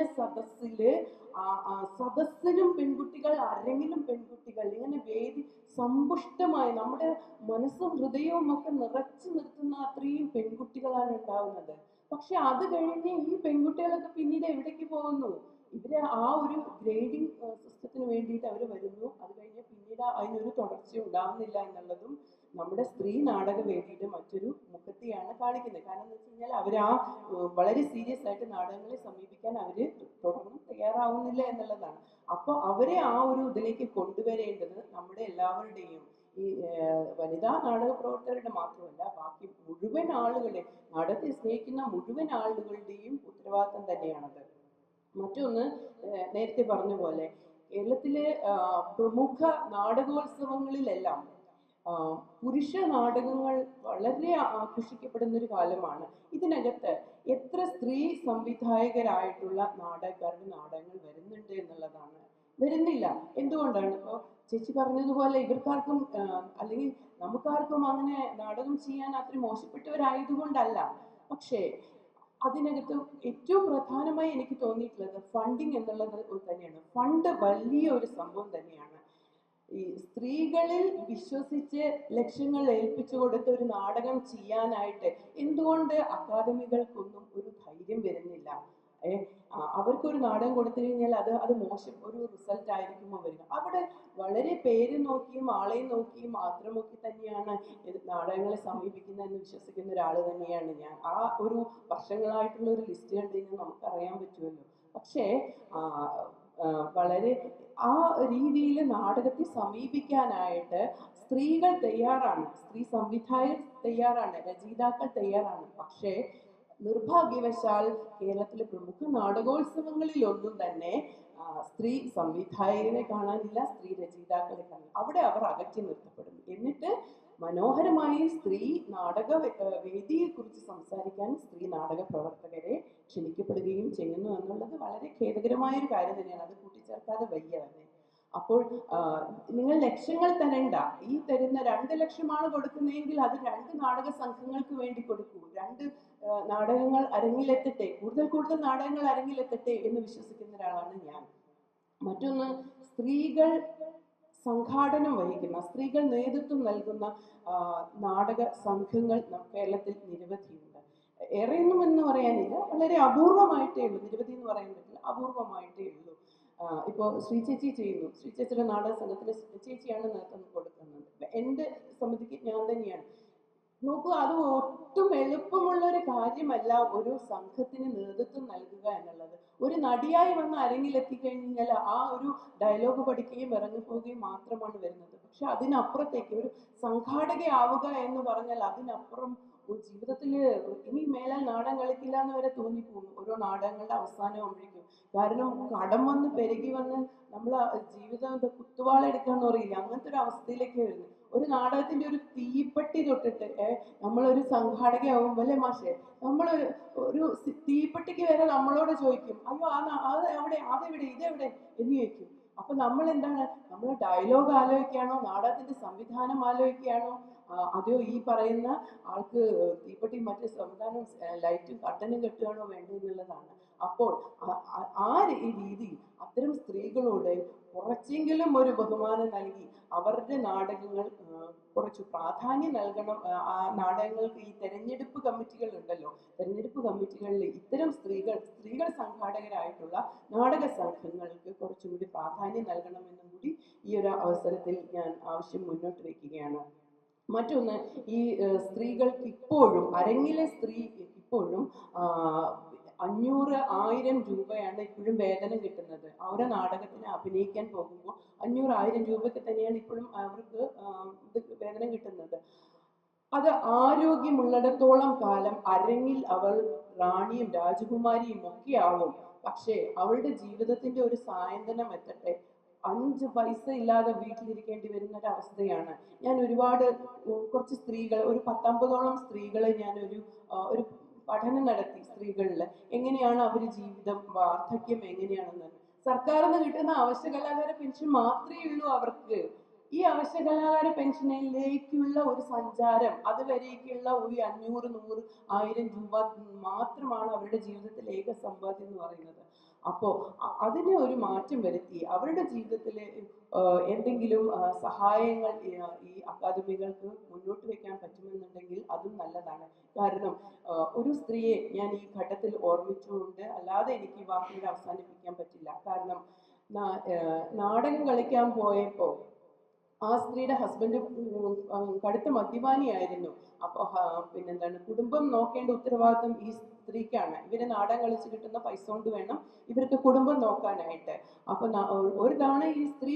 സദസ്സിലും പെൺകുട്ടികൾ, അരങ്ങിലും പെൺകുട്ടികൾ, ഇങ്ങനെ വേദി സമ്പുഷ്ടമായി നമ്മുടെ മനസ്സും ഹൃദയവും ഒക്കെ നിറച്ചു നിർത്തുന്ന അത്രയും പെൺകുട്ടികളാണ് ഉണ്ടാവുന്നത്. പക്ഷെ അത് കഴിഞ്ഞ് ഈ പെൺകുട്ടികളൊക്കെ പിന്നീട് എവിടേക്ക് പോകുന്നു? ഇവര് ആ ഒരു ഗ്രേഡിംഗ് സിസ്റ്റത്തിന് വേണ്ടിയിട്ട് അവർ വരുന്നു. അത് കഴിഞ്ഞ് പിന്നീട് അതിനൊരു തുടർച്ച ഉണ്ടാവുന്നില്ല എന്നുള്ളതും നമ്മുടെ സ്ത്രീ നാടക വേദിയുടെ മറ്റൊരു മുഖത്തെയാണ് കാണിക്കുന്നത്. കാരണം എന്ന് വെച്ച് കഴിഞ്ഞാൽ അവർ വളരെ സീരിയസ് ആയിട്ട് നാടകങ്ങളെ സമീപിക്കാൻ അവര് തുടർന്നും തയ്യാറാവുന്നില്ല എന്നുള്ളതാണ്. അപ്പൊ അവരെ ആ ഒരു ഇതിലേക്ക് കൊണ്ടുവരേണ്ടത് നമ്മുടെ എല്ലാവരുടെയും, ഈ വനിതാ നാടക പ്രവർത്തകരുടെ മാത്രമല്ല, ബാക്കി മുഴുവൻ ആളുകളുടെ, നാടകത്തെ സ്നേഹിക്കുന്ന മുഴുവൻ ആളുകളുടെയും ഉത്തരവാദിത്തം തന്നെയാണത്. മറ്റൊന്ന്, നേരത്തെ പറഞ്ഞ പോലെ കേരളത്തിലെ പ്രമുഖ നാടകോത്സവങ്ങളിലെല്ലാം പുരുഷ നാടകങ്ങൾ വളരെ ആകർഷിക്കപ്പെടുന്ന ഒരു കാലമാണ്. ഇതിനകത്ത് എത്ര സ്ത്രീ സംവിധായകരായിട്ടുള്ള നാടകക്കാരുടെ നാടകങ്ങൾ വരുന്നുണ്ട് എന്നുള്ളതാണ്. വരുന്നില്ല. എന്തുകൊണ്ടാണ്? ഇപ്പോൾ ചേച്ചി പറഞ്ഞതുപോലെ ഇവർക്കാർക്കും അല്ലെങ്കിൽ നമുക്കാർക്കും അങ്ങനെ നാടകം ചെയ്യാൻ അത്ര മോശപ്പെട്ടവരായതുകൊണ്ടല്ല. പക്ഷേ അതിനകത്ത് ഏറ്റവും പ്രധാനമായി എനിക്ക് തോന്നിയിട്ടുള്ളത് ഫണ്ടിങ് എന്നുള്ളത് തന്നെയാണ്. ഫണ്ട് വലിയ ഒരു സംഭവം തന്നെയാണ്. ഈ സ്ത്രീകളിൽ വിശ്വസിച്ച് ലക്ഷ്യങ്ങൾ ഏൽപ്പിച്ചു കൊടുത്ത് ഒരു നാടകം ചെയ്യാനായിട്ട് എന്തുകൊണ്ട് അക്കാദമികൾക്കൊന്നും ഒരു ധൈര്യം വരുന്നില്ല? അവർക്കൊരു നാടകം കൊടുത്തു കഴിഞ്ഞാൽ അത് മോശം ഒരു റിസൾട്ട് ആയിരിക്കുമോ വരിക? അവിടെ വളരെ പേര് നോക്കിയും ആളെ നോക്കിയും മാത്രമൊക്കെ തന്നെയാണ് നാടകങ്ങളെ സമീപിക്കുന്നതെന്ന് വിശ്വസിക്കുന്ന ഒരാൾ തന്നെയാണ് ഞാൻ. ആ ഒരു വർഷങ്ങളായിട്ടുള്ള ഒരു ലിസ്റ്റ് കണ്ടു കഴിഞ്ഞാൽ നമുക്കറിയാൻ പറ്റുമല്ലോ. പക്ഷേ വളരെ ആ രീതിയിൽ നാടകത്തെ സമീപിക്കാനായിട്ട് സ്ത്രീകൾ തയ്യാറാണ്, സ്ത്രീ സംവിധായകർ തയ്യാറാണ്, രചയിതാക്കൾ തയ്യാറാണ്. പക്ഷേ നിർഭാഗ്യവശാൽ കേരളത്തിലെ പ്രമുഖ നാടകോത്സവങ്ങളിൽ ഒന്നും തന്നെ സ്ത്രീ സംവിധായകരെ കാണാനില്ല, സ്ത്രീ രചയിതാക്കളെ കാണില്ല. അവിടെ അവർ അകറ്റി നിർത്തപ്പെടുന്നു. എന്നിട്ട് മനോഹരമായി സ്ത്രീ നാടക വേദിയെ കുറിച്ച് സംസാരിക്കാൻ സ്ത്രീ നാടക പ്രവർത്തകരെ ക്ഷണിക്കപ്പെടുകയും ചെയ്യുന്നു എന്നുള്ളത് വളരെ ഖേദകരമായ ഒരു കാര്യം തന്നെയാണ്. അത് കൂട്ടിച്ചേർക്കാതെ വയ്യ തന്നെ. അപ്പോൾ നിങ്ങൾ ലക്ഷങ്ങൾ തരണ്ട. ഈ തരുന്ന 2 ലക്ഷമാണ് കൊടുക്കുന്നതെങ്കിൽ അത് 2 നാടക സംഘങ്ങൾക്ക് വേണ്ടി കൊടുക്കൂ. 2 നാടകങ്ങൾ അരങ്ങിലെത്തട്ടെ, കൂടുതൽ നാടകങ്ങൾ അരങ്ങിലെത്തട്ടെ എന്ന് വിശ്വസിക്കുന്ന ഒരാളാണ് ഞാൻ. മറ്റൊന്ന്, സ്ത്രീകൾ സംഘാടനം വഹിക്കുന്ന, സ്ത്രീകൾ നേതൃത്വം നൽകുന്ന നാടക സംഘങ്ങൾ കേരളത്തിൽ നിരവധിയുണ്ട്. ഏറെയൊന്നും എന്ന് പറയാനില്ല, വളരെ അപൂർവമായിട്ടേ ഉള്ളൂ. നിരവധി എന്ന് പറയാൻ പറ്റില്ല, അപൂർവമായിട്ടേ ഉള്ളൂ. ഇപ്പോൾ ശ്രീ ചേച്ചി ചെയ്യുന്നു. ശ്രീ ചേച്ചിയുടെ നാടക സംഘത്തിന് ചേച്ചിയാണ് നേതൃത്വം കൊടുക്കുന്നത്. എൻ്റെ സമിതിക്ക് ഞാൻ തന്നെയാണ്. നോക്കൂ, അത് ഒട്ടും എളുപ്പമുള്ള ഒരു കാര്യമല്ല ഒരു സംഘത്തിന് നേതൃത്വം നൽകുക എന്നുള്ളത്. ഒരു നടിയായി വന്ന് അരങ്ങിലെത്തിക്കഴിഞ്ഞാൽ ആ ഒരു ഡയലോഗ് പഠിക്കുകയും ഇറങ്ങിപ്പോവുകയും മാത്രമാണ് വരുന്നത്. പക്ഷെ അതിനപ്പുറത്തേക്ക് ഒരു സംഘാടകയാവുക എന്ന് പറഞ്ഞാൽ അതിനപ്പുറം ജീവിതത്തിൽ ഇനി മേലാൽ നാടകം കളിക്കില്ല എന്ന് വരെ തോന്നിപ്പോകും ഓരോ നാടകങ്ങളുടെ അവസാനമാകുമ്പോഴേക്കും. കാരണം കടം വന്ന് പെരുകി വന്ന് നമ്മൾ ജീവിതം കുത്തുവാളെടുക്കാന്ന് പറയില്ല, അങ്ങനത്തെ ഒരു അവസ്ഥയിലേക്ക് വരുന്നു. ഒരു നാടകത്തിന്റെ ഒരു തീപ്പെട്ടി തൊട്ടിട്ട് നമ്മളൊരു സംഘാടകയാവുമ്പോൾ അല്ലേ മാഷെ, നമ്മളൊരു ഒരു തീപ്പെട്ടിക്ക് വരെ നമ്മളോട് ചോദിക്കും, അയ്യോ അത് എവിടെ, അതെവിടെ, ഇതെവിടെ എന്ന് ചോദിക്കും. അപ്പൊ നമ്മൾ എന്താണ്, നമ്മൾ ഡയലോഗ് ആലോചിക്കുകയാണോ, നാടകത്തിന്റെ സംവിധാനം ആലോചിക്കുകയാണോ, അതെയോ ഈ പറയുന്ന ആൾക്ക് തീപ്പെട്ടി മറ്റു സംവിധാനവും ലൈറ്റും കട്ടനും കെട്ടുകയാണോ വേണ്ടതെന്നുള്ളതാണ്. അപ്പോൾ ആ രീതി അത്തരം സ്ത്രീകളോട് കുറച്ചെങ്കിലും ഒരു ബഹുമാനം നൽകി അവരുടെ നാടകങ്ങൾ കുറച്ച് പ്രാധാന്യം നൽകണം. ആ നാടകങ്ങൾക്ക് ഈ തെരഞ്ഞെടുപ്പ് കമ്മിറ്റികൾ ഉണ്ടല്ലോ, തെരഞ്ഞെടുപ്പ് കമ്മിറ്റികളിൽ ഇത്തരം സ്ത്രീകൾ സംഘാടകരായിട്ടുള്ള നാടക സംഘങ്ങൾക്ക് കുറച്ചും കൂടി പ്രാധാന്യം നൽകണമെന്നും കൂടി ഈ ഒരു അവസരത്തിൽ ഞാൻ ആവശ്യം മുന്നോട്ട് വയ്ക്കുകയാണ്. മറ്റൊന്ന്, ഈ സ്ത്രീകൾക്ക് ഇപ്പോഴും അരങ്ങിലെ സ്ത്രീ ഇപ്പോഴും 500, 1000 രൂപയാണ് ഇപ്പോഴും വേതനം കിട്ടുന്നത്. അവരെ നാടകത്തിന് അഭിനയിക്കാൻ പോകുമ്പോൾ 500, 1000 രൂപയ്ക്ക് തന്നെയാണ് ഇപ്പോഴും അവർക്ക് വേതനം കിട്ടുന്നത്. അത് ആരോഗ്യമുള്ളിടത്തോളം കാലം അരങ്ങിൽ അവൾ റാണിയും രാജകുമാരിയും ഒക്കെ ആവും. പക്ഷേ അവളുടെ ജീവിതത്തിന്റെ ഒരു സായന്തനം എത്തട്ടെ, 5 പൈസ ഇല്ലാതെ വീട്ടിലിരിക്കേണ്ടി വരുന്ന ഒരു അവസ്ഥയാണ്. ഞാൻ ഒരുപാട് കുറച്ച് സ്ത്രീകൾ, ഒരു 10-50ഓളം സ്ത്രീകളെ ഞാൻ ഒരു പഠനം നടത്തി. സ്ത്രീകളിൽ എങ്ങനെയാണ് അവർ ജീവിതം, വാർദ്ധക്യം എങ്ങനെയാണെന്ന്. സർക്കാരിൽ നിന്ന് കിട്ടുന്ന അവശ്യകലാകാര പെൻഷൻ മാത്രമേ ഉള്ളൂ അവർക്ക്. ഈ അവശ്യകലാകാര പെൻഷനിലേക്കുള്ള ഒരു സഞ്ചാരം, അതുവരേക്കുള്ള ഒരു 500, 100, 1000 രൂപ മാത്രമാണ് അവരുടെ ജീവിതത്തിലെ ഏക സമ്പാദ്യം എന്ന് പറയുന്നത്. അപ്പോ അതിന് ഒരു മാറ്റം വരുത്തി അവരുടെ ജീവിതത്തിൽ എന്തെങ്കിലും സഹായങ്ങൾ ഈ അക്കാദമികൾക്ക് മുന്നോട്ട് വെക്കാൻ പറ്റുമെന്നുണ്ടെങ്കിൽ അതും നല്ലതാണ്. കാരണം ഒരു സ്ത്രീയെ ഞാൻ ഈ ഘട്ടത്തിൽ ഓർമ്മിച്ചുകൊണ്ട് അല്ലാതെ എനിക്ക് ഈ വാക്കുകൾ അവസാനിപ്പിക്കാൻ പറ്റില്ല. കാരണം നാടകം കളിക്കാൻ പോയപ്പോ ആ സ്ത്രീയുടെ ഹസ്ബൻഡ് കടുത്ത മദ്യപാനിയായിരുന്നു. അപ്പൊ പിന്നെന്താണ്, കുടുംബം നോക്കേണ്ട ഉത്തരവാദിത്വം ഈ സ്ത്രീക്കാണ്. ഇവര് നാടകം കളിച്ച് കിട്ടുന്ന പൈസ കൊണ്ട് വേണം ഇവർക്ക് കുടുംബം നോക്കാനായിട്ട്. അപ്പൊ ഒരു തവണ ഈ സ്ത്രീ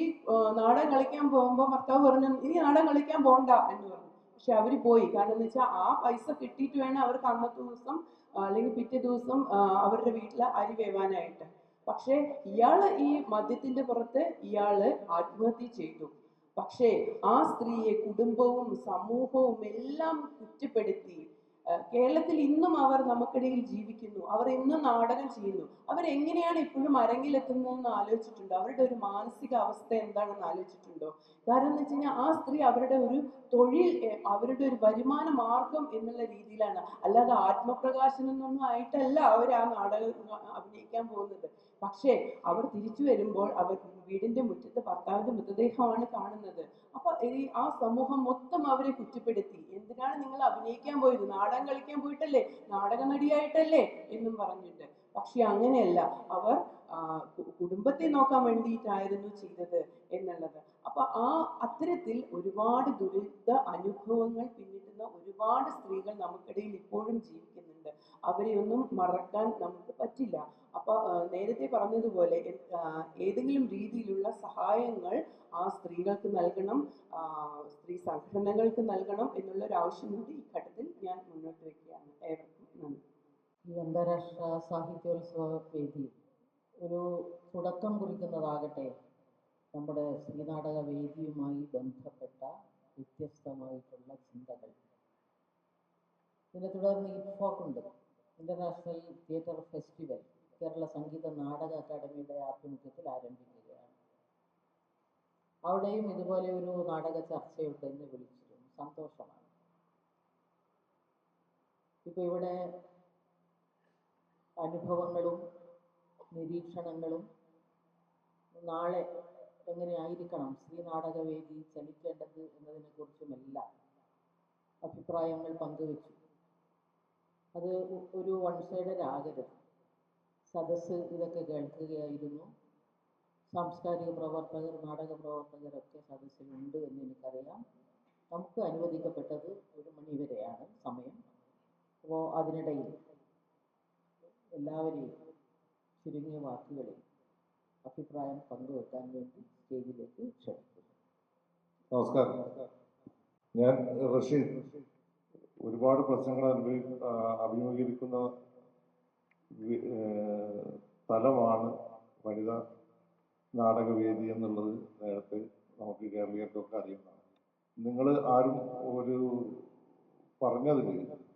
നാടകം കളിക്കാൻ പോകുമ്പോ ഭർത്താവ് പറഞ്ഞു, ഇനി നാടകം കളിക്കാൻ പോണ്ട എന്ന് പറഞ്ഞു. പക്ഷെ അവര് പോയി. കാരണം എന്ന് വെച്ചാൽ ആ പൈസ കിട്ടിയിട്ട് വേണം അവർക്ക് അന്നത്തെ ദിവസം അല്ലെങ്കിൽ പിറ്റേ ദിവസം അവരുടെ വീട്ടിലെ അരി വേവാനായിട്ട്. പക്ഷെ ഇയാള് ഈ മദ്യത്തിന്റെ പുറത്ത് ഇയാള് ആത്മഹത്യ ചെയ്തു. പക്ഷേ ആ സ്ത്രീയെ കുടുംബവും സമൂഹവും എല്ലാം കുറ്റപ്പെടുത്തി. കേരളത്തിൽ ഇന്നും അവർ നമുക്കിടയിൽ ജീവിക്കുന്നു, അവർ ഇന്നും നാടകം ചെയ്യുന്നു. അവരെങ്ങനെയാണ് ഇപ്പോഴും അരങ്ങിലെത്തുന്നതെന്ന് ആലോചിച്ചിട്ടുണ്ടോ? അവരുടെ ഒരു മാനസിക അവസ്ഥ എന്താണെന്ന് ആലോചിച്ചിട്ടുണ്ടോ? കാരണം എന്ന് വെച്ച് കഴിഞ്ഞാൽ ആ സ്ത്രീ അവരുടെ ഒരു തൊഴിൽ, അവരുടെ ഒരു വരുമാന മാർഗം എന്നുള്ള രീതിയിലാണ്, അല്ലാതെ ആത്മപ്രകാശനൊന്നും ആയിട്ടല്ല അവർ ആ നാടകം അഭിനയിക്കാൻ പോകുന്നത്. പക്ഷേ അവർ തിരിച്ചു വരുമ്പോൾ അവർ വീടിന്റെ മുറ്റത്ത് ഭർത്താവിന്റെ മൃതദേഹമാണ് കാണുന്നത്. അപ്പൊ ആ സമൂഹം മൊത്തം അവരെ കുറ്റപ്പെടുത്തി. എന്തിനാണ് നിങ്ങൾ അഭിനയിക്കാൻ പോയത്? നാടകം കളിക്കാൻ പോയിട്ടല്ലേ, നാടക നടിയായിട്ടല്ലേ എന്നും പറഞ്ഞിട്ട്. പക്ഷെ അങ്ങനെയല്ല, അവർ കുടുംബത്തെ നോക്കാൻ വേണ്ടിയിട്ടായിരുന്നു ചെയ്തത് എന്നുള്ളത്. അപ്പൊ അത്തരത്തിൽ ഒരുപാട് ദുരിത അനുഭവങ്ങൾ പിന്നിട്ടുന്ന ഒരുപാട് സ്ത്രീകൾ നമുക്കിടയിൽ ഇപ്പോഴും ജീവിക്കുന്നുണ്ട്. അവരെ ഒന്നും മറക്കാൻ നമുക്ക് പറ്റില്ല. അപ്പൊ നേരത്തെ പറഞ്ഞതുപോലെ ഏതെങ്കിലും രീതിയിലുള്ള സഹായങ്ങൾ ആ സ്ത്രീകൾക്ക് നൽകണം, സ്ത്രീ സംഘടനകൾക്ക് നൽകണം എന്നുള്ള ഒരു ആവശ്യം കൂടി ഈ ഘട്ടത്തിൽ ഞാൻ മുന്നോട്ട് വയ്ക്കുകയാണ്. ഏവർക്കും നന്ദി. ഈ അന്താരാഷ്ട്ര സാഹിത്യോത്സവ വേദി ഒരു തുടക്കം കുറിക്കുന്നതാകട്ടെ നമ്മുടെ ശ്രീനാടക വേദിയുമായി ബന്ധപ്പെട്ട വ്യത്യസ്തമായിട്ടുള്ള ചിന്തകൾ. ഇതിനെ തുടർന്ന് ITFOK ഉണ്ട്, international theatre festival, Kerala Sangeetha Nataka അക്കാദമിയുടെ ആഭിമുഖ്യത്തിൽ ആരംഭിക്കുകയാണ്. അവിടെയും ഇതുപോലെ ഒരു നാടക ചർച്ചയുണ്ട് എന്ന് വിളിച്ചിരുന്നു. സന്തോഷമാണ്. ഇപ്പൊ ഇവിടെ അനുഭവങ്ങളും നിരീക്ഷണങ്ങളും നാളെ എങ്ങനെയായിരിക്കണം ശ്രീനാടകവേദി ചലിക്കേണ്ടത് എന്നതിനെ കുറിച്ചുമെല്ലാം അഭിപ്രായങ്ങൾ പങ്കുവച്ചു. അത് ഒരു വൺ സൈഡഡ് ആകരുത്. സദസ്സ് ഇതൊക്കെ കേൾക്കുകയായിരുന്നു. സാംസ്കാരിക പ്രവർത്തകർ, നാടക പ്രവർത്തകരൊക്കെ സദസ്സിലുണ്ട് എന്ന് എനിക്കറിയാം. നമുക്ക് അനുവദിക്കപ്പെട്ടത് 1 മണി വരെയാണ് സമയം. അപ്പോൾ അതിനിടയിൽ എല്ലാവരെയും ചുരുങ്ങിയ വാക്കുകളിൽ അഭിപ്രായം പങ്കുവെക്കാൻ വേണ്ടി സ്റ്റേജിലേക്ക് ക്ഷണിക്കുന്നു. നമസ്കാരം. ഞാൻ റഷീദ്. ഒരുപാട് പ്രശ്നങ്ങൾ അഭിമുഖീകരിക്കുന്ന സ്ഥലമാണ് വനിതാ നാടകവേദി എന്നുള്ളത് നേരത്തെ നമുക്ക് കേരളീയർക്കൊക്കെ അറിയുന്നതാണ്. നിങ്ങൾ ആരും ഒരു പറഞ്ഞതിൽ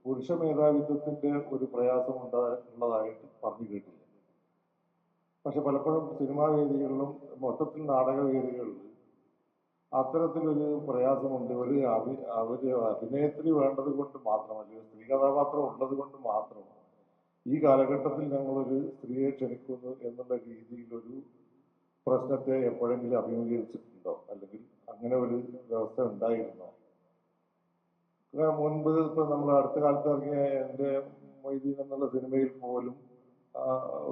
പുരുഷ മേധാവിത്വത്തിൻ്റെ ഒരു പ്രയാസം ഉള്ളതായിട്ട് പറഞ്ഞു കേട്ടില്ല. പക്ഷെ പലപ്പോഴും സിനിമാ വേദികളിലും മൊത്തത്തിൽ നാടകവേദികളിൽ അത്തരത്തിലൊരു പ്രയാസമുണ്ട്. ഒരു അഭിനയത്തിന് വേണ്ടത് കൊണ്ട് മാത്രമല്ല, സ്ത്രീ കഥാപാത്രം ഉള്ളത് കൊണ്ട് മാത്രം ഈ കാലഘട്ടത്തിൽ ഞങ്ങളൊരു സ്ത്രീയെ ക്ഷണിക്കുന്നു എന്നുള്ള രീതിയിലൊരു പ്രശ്നത്തെ എപ്പോഴെങ്കിലും അഭിമുഖീകരിച്ചിട്ടുണ്ടോ? അല്ലെങ്കിൽ അങ്ങനെ ഒരു വ്യവസ്ഥ ഉണ്ടായിരുന്നോ? മുൻപ് ഇപ്പം നമ്മൾ അടുത്ത കാലത്ത് ഇറങ്ങിയ എൻ്റെ മൊയ്തീൻ എന്നുള്ള സിനിമയിൽ പോലും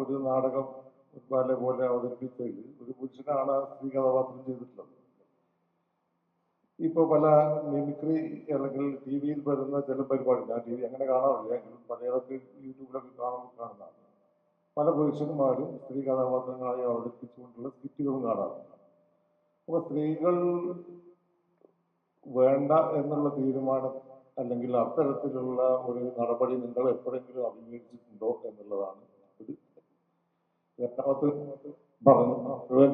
ഒരു നാടകം പോലെ അവതരിപ്പിച്ചതിൽ ഒരു പുരുഷനാണ് സ്ത്രീ കഥാപാത്രം ചെയ്തിട്ടുള്ളത്. ഇപ്പോൾ പല മിമിക്രി അല്ലെങ്കിൽ ടി വിയിൽ വരുന്ന ചില പരിപാടി, ഞാൻ ടി വി അങ്ങനെ കാണാറില്ല, എങ്കിലും പഴയതൊക്കെ യൂട്യൂബിലൊക്കെ കാണുന്നതാണ്. പല പുരുഷന്മാരും സ്ത്രീ കഥാപാത്രങ്ങളായി അവതരിപ്പിച്ചുകൊണ്ടുള്ള സ്കിറ്റുകളും കാണാറുണ്ട്. അപ്പോൾ സ്ത്രീകൾ വേണ്ട എന്നുള്ള തീരുമാനം അല്ലെങ്കിൽ അത്തരത്തിലുള്ള ഒരു നടപടി നിങ്ങൾ എപ്പോഴെങ്കിലും അഭിമുഖീകരിച്ചിട്ടുണ്ടോ എന്നുള്ളതാണ് ഒരു. രണ്ടാമത് പറഞ്ഞു മുഴുവൻ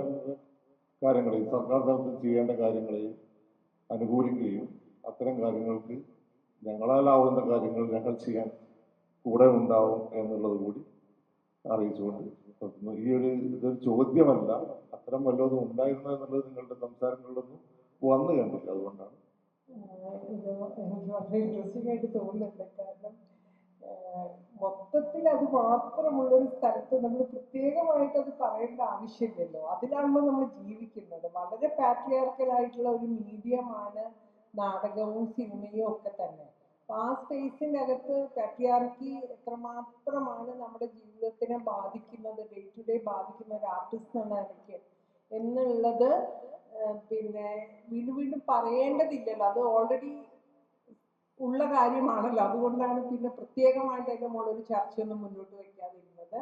കാര്യങ്ങളെയും സർക്കാർ തലത്തിൽ ചെയ്യേണ്ട കാര്യങ്ങളെയും അനുകൂലിക്കുകയും അത്തരം കാര്യങ്ങൾക്ക് ഞങ്ങളാലാവുന്ന കാര്യങ്ങൾ ഞങ്ങൾ ചെയ്യാൻ കൂടെ ഉണ്ടാവും എന്നുള്ളത് കൂടി അറിയിച്ചുകൊണ്ട് നിർത്തുന്നു. ഇതൊരു ചോദ്യമല്ല, അത്തരം വല്ലതും ഉണ്ടായിരുന്നു എന്നുള്ളത് നിങ്ങളുടെ സംസാരങ്ങളിലൊന്നും വന്നു കണ്ടില്ല. അതുകൊണ്ടാണ് ഇത് എനിക്ക് വളരെ ഇൻട്രസ്റ്റിംഗ് ആയിട്ട് തോന്നുന്നുണ്ട്. കാരണം മൊത്തത്തിൽ അത് മാത്രമുള്ളൊരു സ്ഥലത്ത് നമ്മൾ പ്രത്യേകമായിട്ട് അത് പറയേണ്ട ആവശ്യമില്ലല്ലോ. അതിലാണല്ലോ നമ്മൾ ജീവിക്കുന്നത്. വളരെ പാട്രിയാർക്കലായിട്ടുള്ള ഒരു മീഡിയമാണ് നാടകവും സിനിമയും ഒക്കെ തന്നെ. അപ്പം ആ സ്പേസിൻ്റെ അകത്ത് പാട്രിയാർക്കി എത്രമാത്രമാണ് നമ്മുടെ ജീവിതത്തിനെ ബാധിക്കുന്നത്, ഡേ ടു ഡേ ബാധിക്കുന്ന ഒരു ആർട്ടിസ്റ്റ് എന്ന നിലയ്ക്ക് എന്നുള്ളത് പിന്നെ വീണ്ടും വീണ്ടും പറയേണ്ടതില്ലല്ലോ. അത് ഓൾറെഡി ഉള്ള കാര്യമാണല്ലോ. അതുകൊണ്ടാണ് പിന്നെ പ്രത്യേകമായിട്ട് അതിൻ്റെ മുകളിലൊരു ചർച്ചയൊന്നും മുന്നോട്ട് വയ്ക്കാതിരുന്നത്.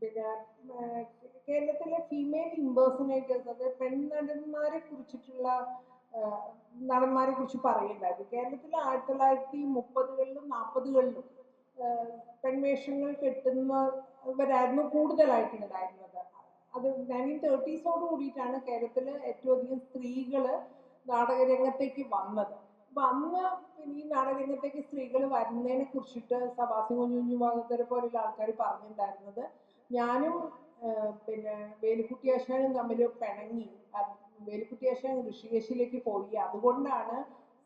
പിന്നെ കേരളത്തിലെ ഫീമെയിൽ ഇമ്പേഴ്സണേറ്റേഴ്സ്, അത് പെൺനടന്മാരെ കുറിച്ചിട്ടുള്ള നടന്മാരെ കുറിച്ച് പറയുന്നുണ്ടായിരുന്നു. കേരളത്തിൽ 1930കളിലും 40കളിലും പെൺവേഷങ്ങൾ കെട്ടുന്നവരായിരുന്നു കൂടുതലായിട്ടുണ്ടായിരുന്നത്. അത് 1930s കൂടിയിട്ടാണ് കേരളത്തിൽ ഏറ്റവും അധികം സ്ത്രീകൾ നാടകരംഗത്തേക്ക് വന്നത്. അപ്പം അന്ന് ഈ നാടകരംഗത്തേക്ക് സ്ത്രീകൾ വരുന്നതിനെ കുറിച്ചിട്ട് സബാസി കുഞ്ഞുഞ്ഞു ഭാഗത്തരെ പോലുള്ള ആൾക്കാർ പറഞ്ഞിട്ടുണ്ടായിരുന്നത്, ഞാനും പിന്നെ വേലുക്കുട്ടി ആശാനും തമ്മിൽ പിണങ്ങി, വേലുക്കുട്ടി ആശാൻ ഋഷികേശിലേക്ക് പോയി, അതുകൊണ്ടാണ്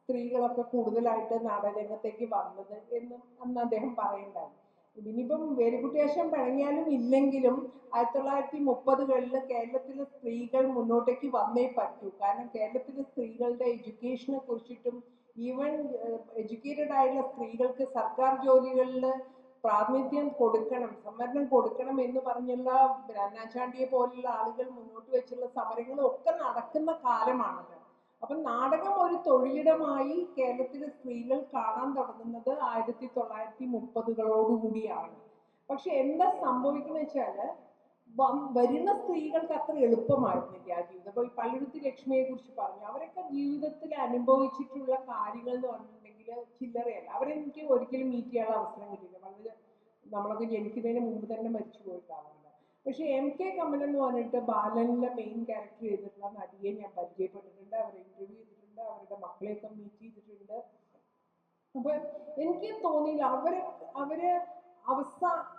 സ്ത്രീകളൊക്കെ കൂടുതലായിട്ട് നാടകരംഗത്തേക്ക് വന്നത് എന്ന് അന്ന് അദ്ദേഹം പറയുന്നുണ്ടായിരുന്നു. ഇനിയിപ്പം വേലുക്കുട്ടി ആശാൻ പിണങ്ങിയാലും ഇല്ലെങ്കിലും 1930കളിൽ കേരളത്തിലെ സ്ത്രീകൾ മുന്നോട്ടേക്ക് വന്നേ പറ്റൂ. കാരണം കേരളത്തിലെ സ്ത്രീകളുടെ എഡ്യൂക്കേഷനെ കുറിച്ചിട്ടും ഈവൻ എഡ്യൂക്കേറ്റഡ് ആയിട്ടുള്ള സ്ത്രീകൾക്ക് സർക്കാർ ജോലികളിൽ പ്രാതിനിധ്യം കൊടുക്കണം, സംവരണം കൊടുക്കണം എന്ന് പറഞ്ഞുള്ള ബ്രഹ്മചാണ്ടിയെ പോലുള്ള ആളുകൾ മുന്നോട്ട് വെച്ചുള്ള സമരങ്ങളും ഒക്കെ നടക്കുന്ന കാലമാണത്. അപ്പം നാടകം ഒരു തൊഴിലിടമായി കേരളത്തിലെ സ്ത്രീകൾ കാണാൻ തുടങ്ങുന്നത് 1930കളോടുകൂടിയാണ്. പക്ഷെ എന്താ സംഭവിക്കുന്നത് വെച്ചാല് വരുന്ന സ്ത്രീകൾക്ക് അത്ര എളുപ്പമായിരുന്നില്ല ആ ജീവിതം. ഇപ്പൊ ഈ പള്ളുരുത്തി ലക്ഷ്മിയെ കുറിച്ച് പറഞ്ഞു, അവരൊക്കെ ജീവിതത്തിൽ അനുഭവിച്ചിട്ടുള്ള കാര്യങ്ങൾ എന്ന് പറഞ്ഞിട്ടുണ്ടെങ്കിൽ ചില്ലറയല്ല. അവരെനിക്ക് ഒരിക്കലും മീറ്റ് ചെയ്യാനുള്ള അവസരം കിട്ടിയില്ല. വളരെ നമ്മളൊക്കെ ജനിക്കുന്നതിന് മുമ്പ് തന്നെ മരിച്ചു പോയിട്ടാവുന്നത്. പക്ഷെ MK കമൽ എന്ന് പറഞ്ഞിട്ട് ബാലനിലെ മെയിൻ ക്യാരക്ടർ ചെയ്തിട്ടുള്ള നടിയെ ഞാൻ പരിചയപ്പെട്ടിട്ടുണ്ട്, അവരെ ഇന്റർവ്യൂ ചെയ്തിട്ടുണ്ട്, അവരുടെ മക്കളെയൊക്കെ മീറ്റ് ചെയ്തിട്ടുണ്ട്. അപ്പൊ എനിക്ക് തോന്നിയില്ല അവര്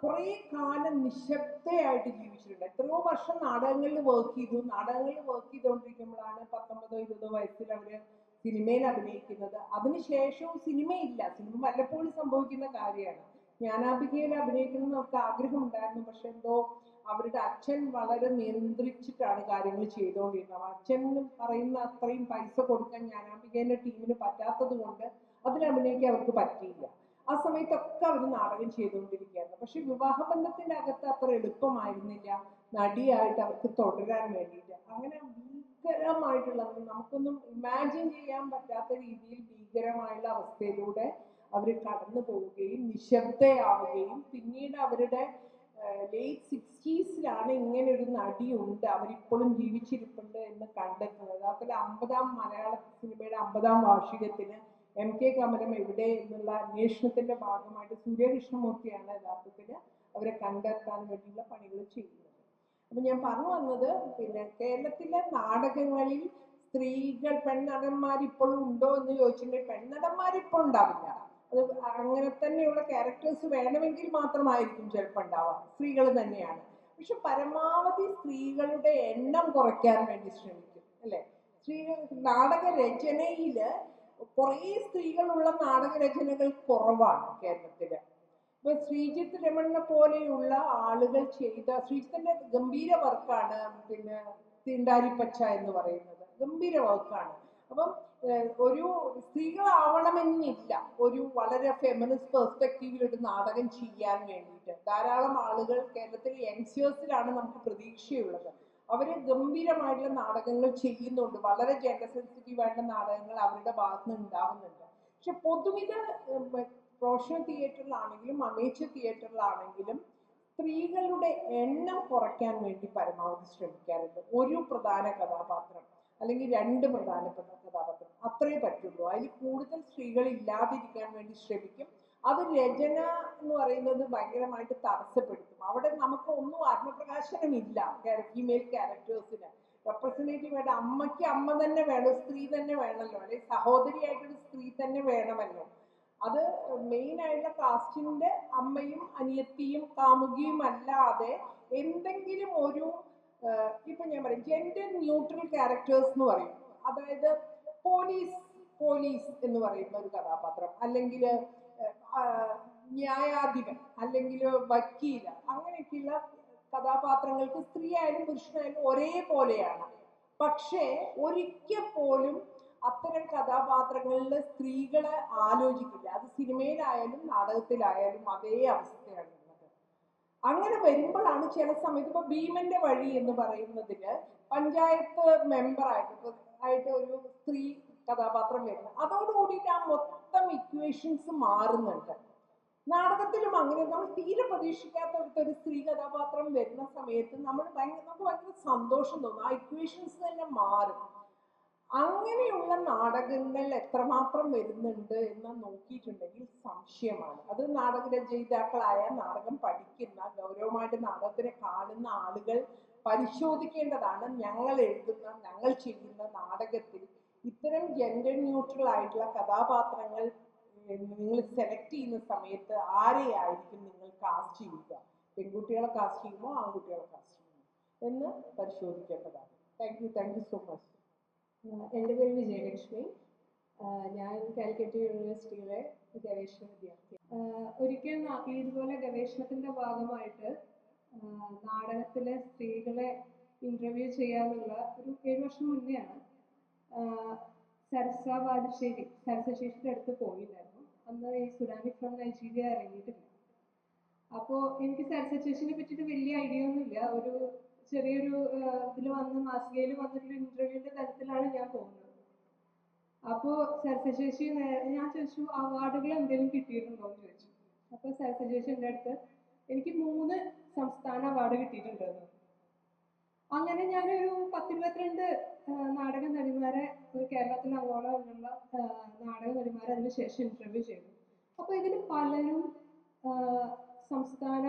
കുറെ കാലം നിശബ്ദയായിട്ട് ജീവിച്ചിട്ടുണ്ട്. എത്രയോ വർഷം നാടകങ്ങളിൽ വർക്ക് ചെയ്തു. നാടകങ്ങളിൽ വർക്ക് ചെയ്തുകൊണ്ടിരിക്കുമ്പോഴാണ് 19-20 വയസ്സിൽ അവര് സിനിമയിൽ അഭിനയിക്കുന്നത്. അതിനുശേഷവും സിനിമയില്ല. സിനിമ വല്ലപ്പോഴും സംഭവിക്കുന്ന കാര്യമാണ്. ജ്ഞാനാംബികയിൽ അഭിനയിക്കണമെന്ന് അവർക്ക് ആഗ്രഹം ഉണ്ടായിരുന്നു. പക്ഷെ എന്തോ അവരുടെ അച്ഛൻ വളരെ നിയന്ത്രിച്ചിട്ടാണ് കാര്യങ്ങൾ ചെയ്തുകൊണ്ടിരുന്നത്. അച്ഛൻ പറയുന്ന അത്രയും പൈസ കൊടുക്കാൻ ജ്ഞാനാംബികേന്റെ ടീമിന് പറ്റാത്തത് കൊണ്ട് അതിൽ അഭിനയിക്കാൻ അവർക്ക് പറ്റിയില്ല. ആ സമയത്തൊക്കെ അവർ നാടകം ചെയ്തുകൊണ്ടിരിക്കുകയായിരുന്നു. പക്ഷെ വിവാഹബന്ധത്തിന്റെ അകത്ത് അത്ര എളുപ്പമായിരുന്നില്ല നടിയായിട്ട് അവർക്ക് തുടരാൻ വേണ്ടിയിട്ട്. അങ്ങനെ ഭീകരമായിട്ടുള്ള, നമുക്കൊന്നും ഇമാജിൻ ചെയ്യാൻ പറ്റാത്ത രീതിയിൽ ഭീകരമായുള്ള അവസ്ഥയിലൂടെ അവർ കടന്നു പോവുകയും നിശബ്ദയാവുകയും പിന്നീട് അവരുടെ ലേറ്റ് 60s ഇങ്ങനെ ഒരു നടിയുണ്ട്, അവരിപ്പോഴും ജീവിച്ചിരിപ്പുണ്ട് എന്ന് കണ്ടെത്തുന്നത്. അതുപോലെ 50-ാം മലയാള സിനിമയുടെ 50-ാം വാർഷികത്തിന് MK കമലം എവിടെ എന്നുള്ള അന്വേഷണത്തിന്റെ ഭാഗമായിട്ട് സൂര്യകൃഷ്ണമൂർത്തിയാണ് യഥാർത്ഥത്തിൽ അവരെ കണ്ടെത്താൻ വേണ്ടിയുള്ള പണികൾ ചെയ്യുന്നത്. അപ്പൊ ഞാൻ പറഞ്ഞു വന്നത്, പിന്നെ കേരളത്തിലെ നാടകങ്ങളിൽ സ്ത്രീകൾ പെണ്ണടന്മാർ ഇപ്പോഴും ഉണ്ടോ എന്ന് ചോദിച്ചിട്ടുണ്ടെങ്കിൽ പെണ്ണടന്മാർ ഇപ്പോൾ ഉണ്ടാവില്ല. അത് അങ്ങനെ തന്നെയുള്ള ക്യാരക്ടേഴ്സ് വേണമെങ്കിൽ മാത്രമായിരിക്കും ചിലപ്പോൾ ഉണ്ടാവാം, സ്ത്രീകൾ തന്നെയാണ്. പക്ഷെ പരമാവധി സ്ത്രീകളുടെ എണ്ണം കുറയ്ക്കാൻ വേണ്ടി ശ്രമിക്കും, അല്ലെ? സ്ത്രീകൾ നാടക രചനയില് കുറേ സ്ത്രീകളുള്ള നാടകരചനകൾ കുറവാണ് കേരളത്തില്. ഇപ്പൊ ശ്രീജിത്ത് രമണിനെ പോലെയുള്ള ആളുകൾ ചെയ്ത, ശ്രീജിത്തിന്റെ ഗംഭീര വർക്കാണ് പിന്നെ തീണ്ടാരിപ്പച്ച എന്ന് പറയുന്നത്, ഗംഭീര വർക്കാണ്. അപ്പം ഒരു സ്ത്രീകളാവണമെന്നില്ല ഒരു വളരെ ഫെമിനിസ്റ്റ് പെർസ്പെക്റ്റീവിൽ ഒരു നാടകം ചെയ്യാൻ വേണ്ടിയിട്ട്. ധാരാളം ആളുകൾ കേരളത്തിലെ യങ്സ്റ്റേഴ്സിലാണ് നമുക്ക് പ്രതീക്ഷയുള്ളത്. അവര് ഗംഭീരമായിട്ടുള്ള നാടകങ്ങൾ ചെയ്യുന്നുണ്ട്, വളരെ ജെൻഡർ സെൻസിറ്റീവ് ആയിട്ടുള്ള നാടകങ്ങൾ അവരുടെ ഭാഗത്ത് നിന്ന് ഉണ്ടാവുന്നുണ്ട്. പക്ഷെ പൊതുവിധ പ്രൊഫഷണൽ തിയേറ്ററിലാണെങ്കിലും അമേച്ചർ തിയേറ്ററിലാണെങ്കിലും സ്ത്രീകളുടെ എണ്ണം കുറയ്ക്കാൻ വേണ്ടി പരമാവധി ശ്രമിക്കാറുണ്ട്. ഒരു പ്രധാന കഥാപാത്രം അല്ലെങ്കിൽ 2 പ്രധാനപ്പെട്ട കഥാപാത്രം അത്രേ പറ്റുള്ളൂ. അതിൽ കൂടുതൽ സ്ത്രീകൾ ഇല്ലാതിരിക്കാൻ വേണ്ടി ശ്രമിക്കും. അത് രചന എന്ന് പറയുന്നത് ഭയങ്കരമായിട്ട് തടസ്സപ്പെടുത്തും. അവിടെ നമുക്ക് ഒന്നും ആത്മപ്രകാശനമില്ല ഫീമെയിൽ ക്യാരക്ടേഴ്സിന്. റെപ്രസെന്റേറ്റീവ് ആയിട്ട് അമ്മയ്ക്ക് അമ്മ തന്നെ വേണം, സ്ത്രീ തന്നെ വേണമല്ലോ, അല്ലെങ്കിൽ സഹോദരിയായിട്ടൊരു സ്ത്രീ തന്നെ വേണമല്ലോ. അത് മെയിൻ ആയിട്ടുള്ള കാസ്റ്റിന്റെ അമ്മയും അനിയത്തിയും കാമുകിയും അല്ലാതെ എന്തെങ്കിലും ഒരു ഇപ്പൊ ഞാൻ പറയും ജെൻഡർ ന്യൂട്രൽ ക്യാരക്ടേഴ്സ് എന്ന് പറയും. അതായത് പോലീസ് എന്ന് പറയുന്ന ഒരു കഥാപാത്രം, അല്ലെങ്കിൽ ന്യായാധിപൻ, അല്ലെങ്കിൽ വക്കീല, അങ്ങനെയൊക്കെയുള്ള കഥാപാത്രങ്ങൾക്ക് സ്ത്രീ ആയാലും പുരുഷനായാലും ഒരേപോലെയാണ്. പക്ഷേ ഒരിക്കൽ പോലും അത്തരം കഥാപാത്രങ്ങളിൽ സ്ത്രീകളെ ആലോചിക്കില്ല. അത് സിനിമയിലായാലും നാടകത്തിലായാലും അതേ അവസ്ഥയാണ് ഉള്ളത്. അങ്ങനെ വരുമ്പോഴാണ് ചില സമയത്ത് ഇപ്പൊ ഭീമന്റെ വഴി എന്ന് പറയുന്നതില് പഞ്ചായത്ത് മെമ്പറായിട്ട് ഒരു സ്ത്രീ കഥാപാത്രം വരുന്നത്, അതോടുകൂടിയിട്ട് ആ മൊത്തം ഇക്വേഷൻസ് മാറുന്നുണ്ട്. നാടകത്തിലും അങ്ങനെ നമ്മൾ തീരെ പ്രതീക്ഷിക്കാത്ത ഒരു സ്ത്രീ കഥാപാത്രം വരുന്ന സമയത്ത് നമുക്ക് ഭയങ്കര സന്തോഷം തോന്നും. ആ ഇക്വേഷൻസ് തന്നെ മാറും. അങ്ങനെയുള്ള നാടകങ്ങൾ എത്രമാത്രം വരുന്നുണ്ട് എന്ന് നോക്കിയിട്ടുണ്ടെങ്കിൽ സംശയമാണ്. അത് നാടകരചയിതാക്കളായ, നാടകം പഠിക്കുന്ന, ഗൗരവമായിട്ട് നാടകത്തിനെ കാണുന്ന ആളുകൾ പരിശോധിക്കേണ്ടതാണ്. ഞങ്ങൾ എഴുതുന്ന, ഞങ്ങൾ ചെയ്യുന്ന നാടകത്തിൽ ഇത്തരം ജെൻഡർ ന്യൂട്രൽ ആയിട്ടുള്ള കഥാപാത്രങ്ങൾ നിങ്ങൾ സെലക്ട് ചെയ്യുന്ന സമയത്ത് ആരെയായിരിക്കും നിങ്ങൾ കാസ്റ്റ് ചെയ്യുക, പെൺകുട്ടികളെ കാസ്റ്റ് ചെയ്യുമോ ആൺകുട്ടികളെ കാസ്റ്റ് ചെയ്യുമോ എന്ന് പരിശോധിക്കേണ്ടതാണ്. Thank you so much. എൻ്റെ പേര് വിജയലക്ഷ്മി. ഞാൻ കാലിക്കറ്റ് യൂണിവേഴ്സിറ്റിയിലെ ഗവേഷണ വിദ്യാർത്ഥിയാണ്. ഒരിക്കൽ ഇതുപോലെ ഗവേഷണത്തിൻ്റെ ഭാഗമായിട്ട് നാടകത്തിലെ സ്ത്രീകളെ ഇൻ്റർവ്യൂ ചെയ്യാനുള്ള ഒരു 7 വർഷം മുന്നെയാണ് സരസശേഷിയുടെ അടുത്ത് പോയിട്ടുണ്ടായിരുന്നു. അന്ന് ഈ സുനാമി ഫ്രം നൈജീരിയ ഇറങ്ങിയിട്ടില്ല. അപ്പോൾ എനിക്ക് സരസശേഷിനെ പറ്റിയിട്ട് വലിയ ഐഡിയ ഒന്നുമില്ല. ഒരു ചെറിയൊരു ഇതിൽ മാസികയിൽ വന്നിട്ടൊരു ഇന്റർവ്യൂവിന്റെ തരത്തിലാണ് ഞാൻ പോകുന്നത്. അപ്പോൾ സരസശേഷി ഞാൻ ചോദിച്ചു അവാർഡുകൾ എന്തെങ്കിലും കിട്ടിയിട്ടുണ്ടോ എന്ന് ചോദിച്ചു. അപ്പോൾ സരസശേഷി എൻ്റെ അടുത്ത് എനിക്ക് 3 സംസ്ഥാന അവാർഡ് കിട്ടിയിട്ടുണ്ടെന്ന്. അങ്ങനെ ഞാനൊരു 10-22 നാടക നടിമാരെ, കേരളത്തിൽ അങ്ങോളമുള്ള നാടക നടിമാരെ അതിനുശേഷം ഇന്റർവ്യൂ ചെയ്തു. അപ്പോൾ ഇതിൽ പലരും സംസ്ഥാന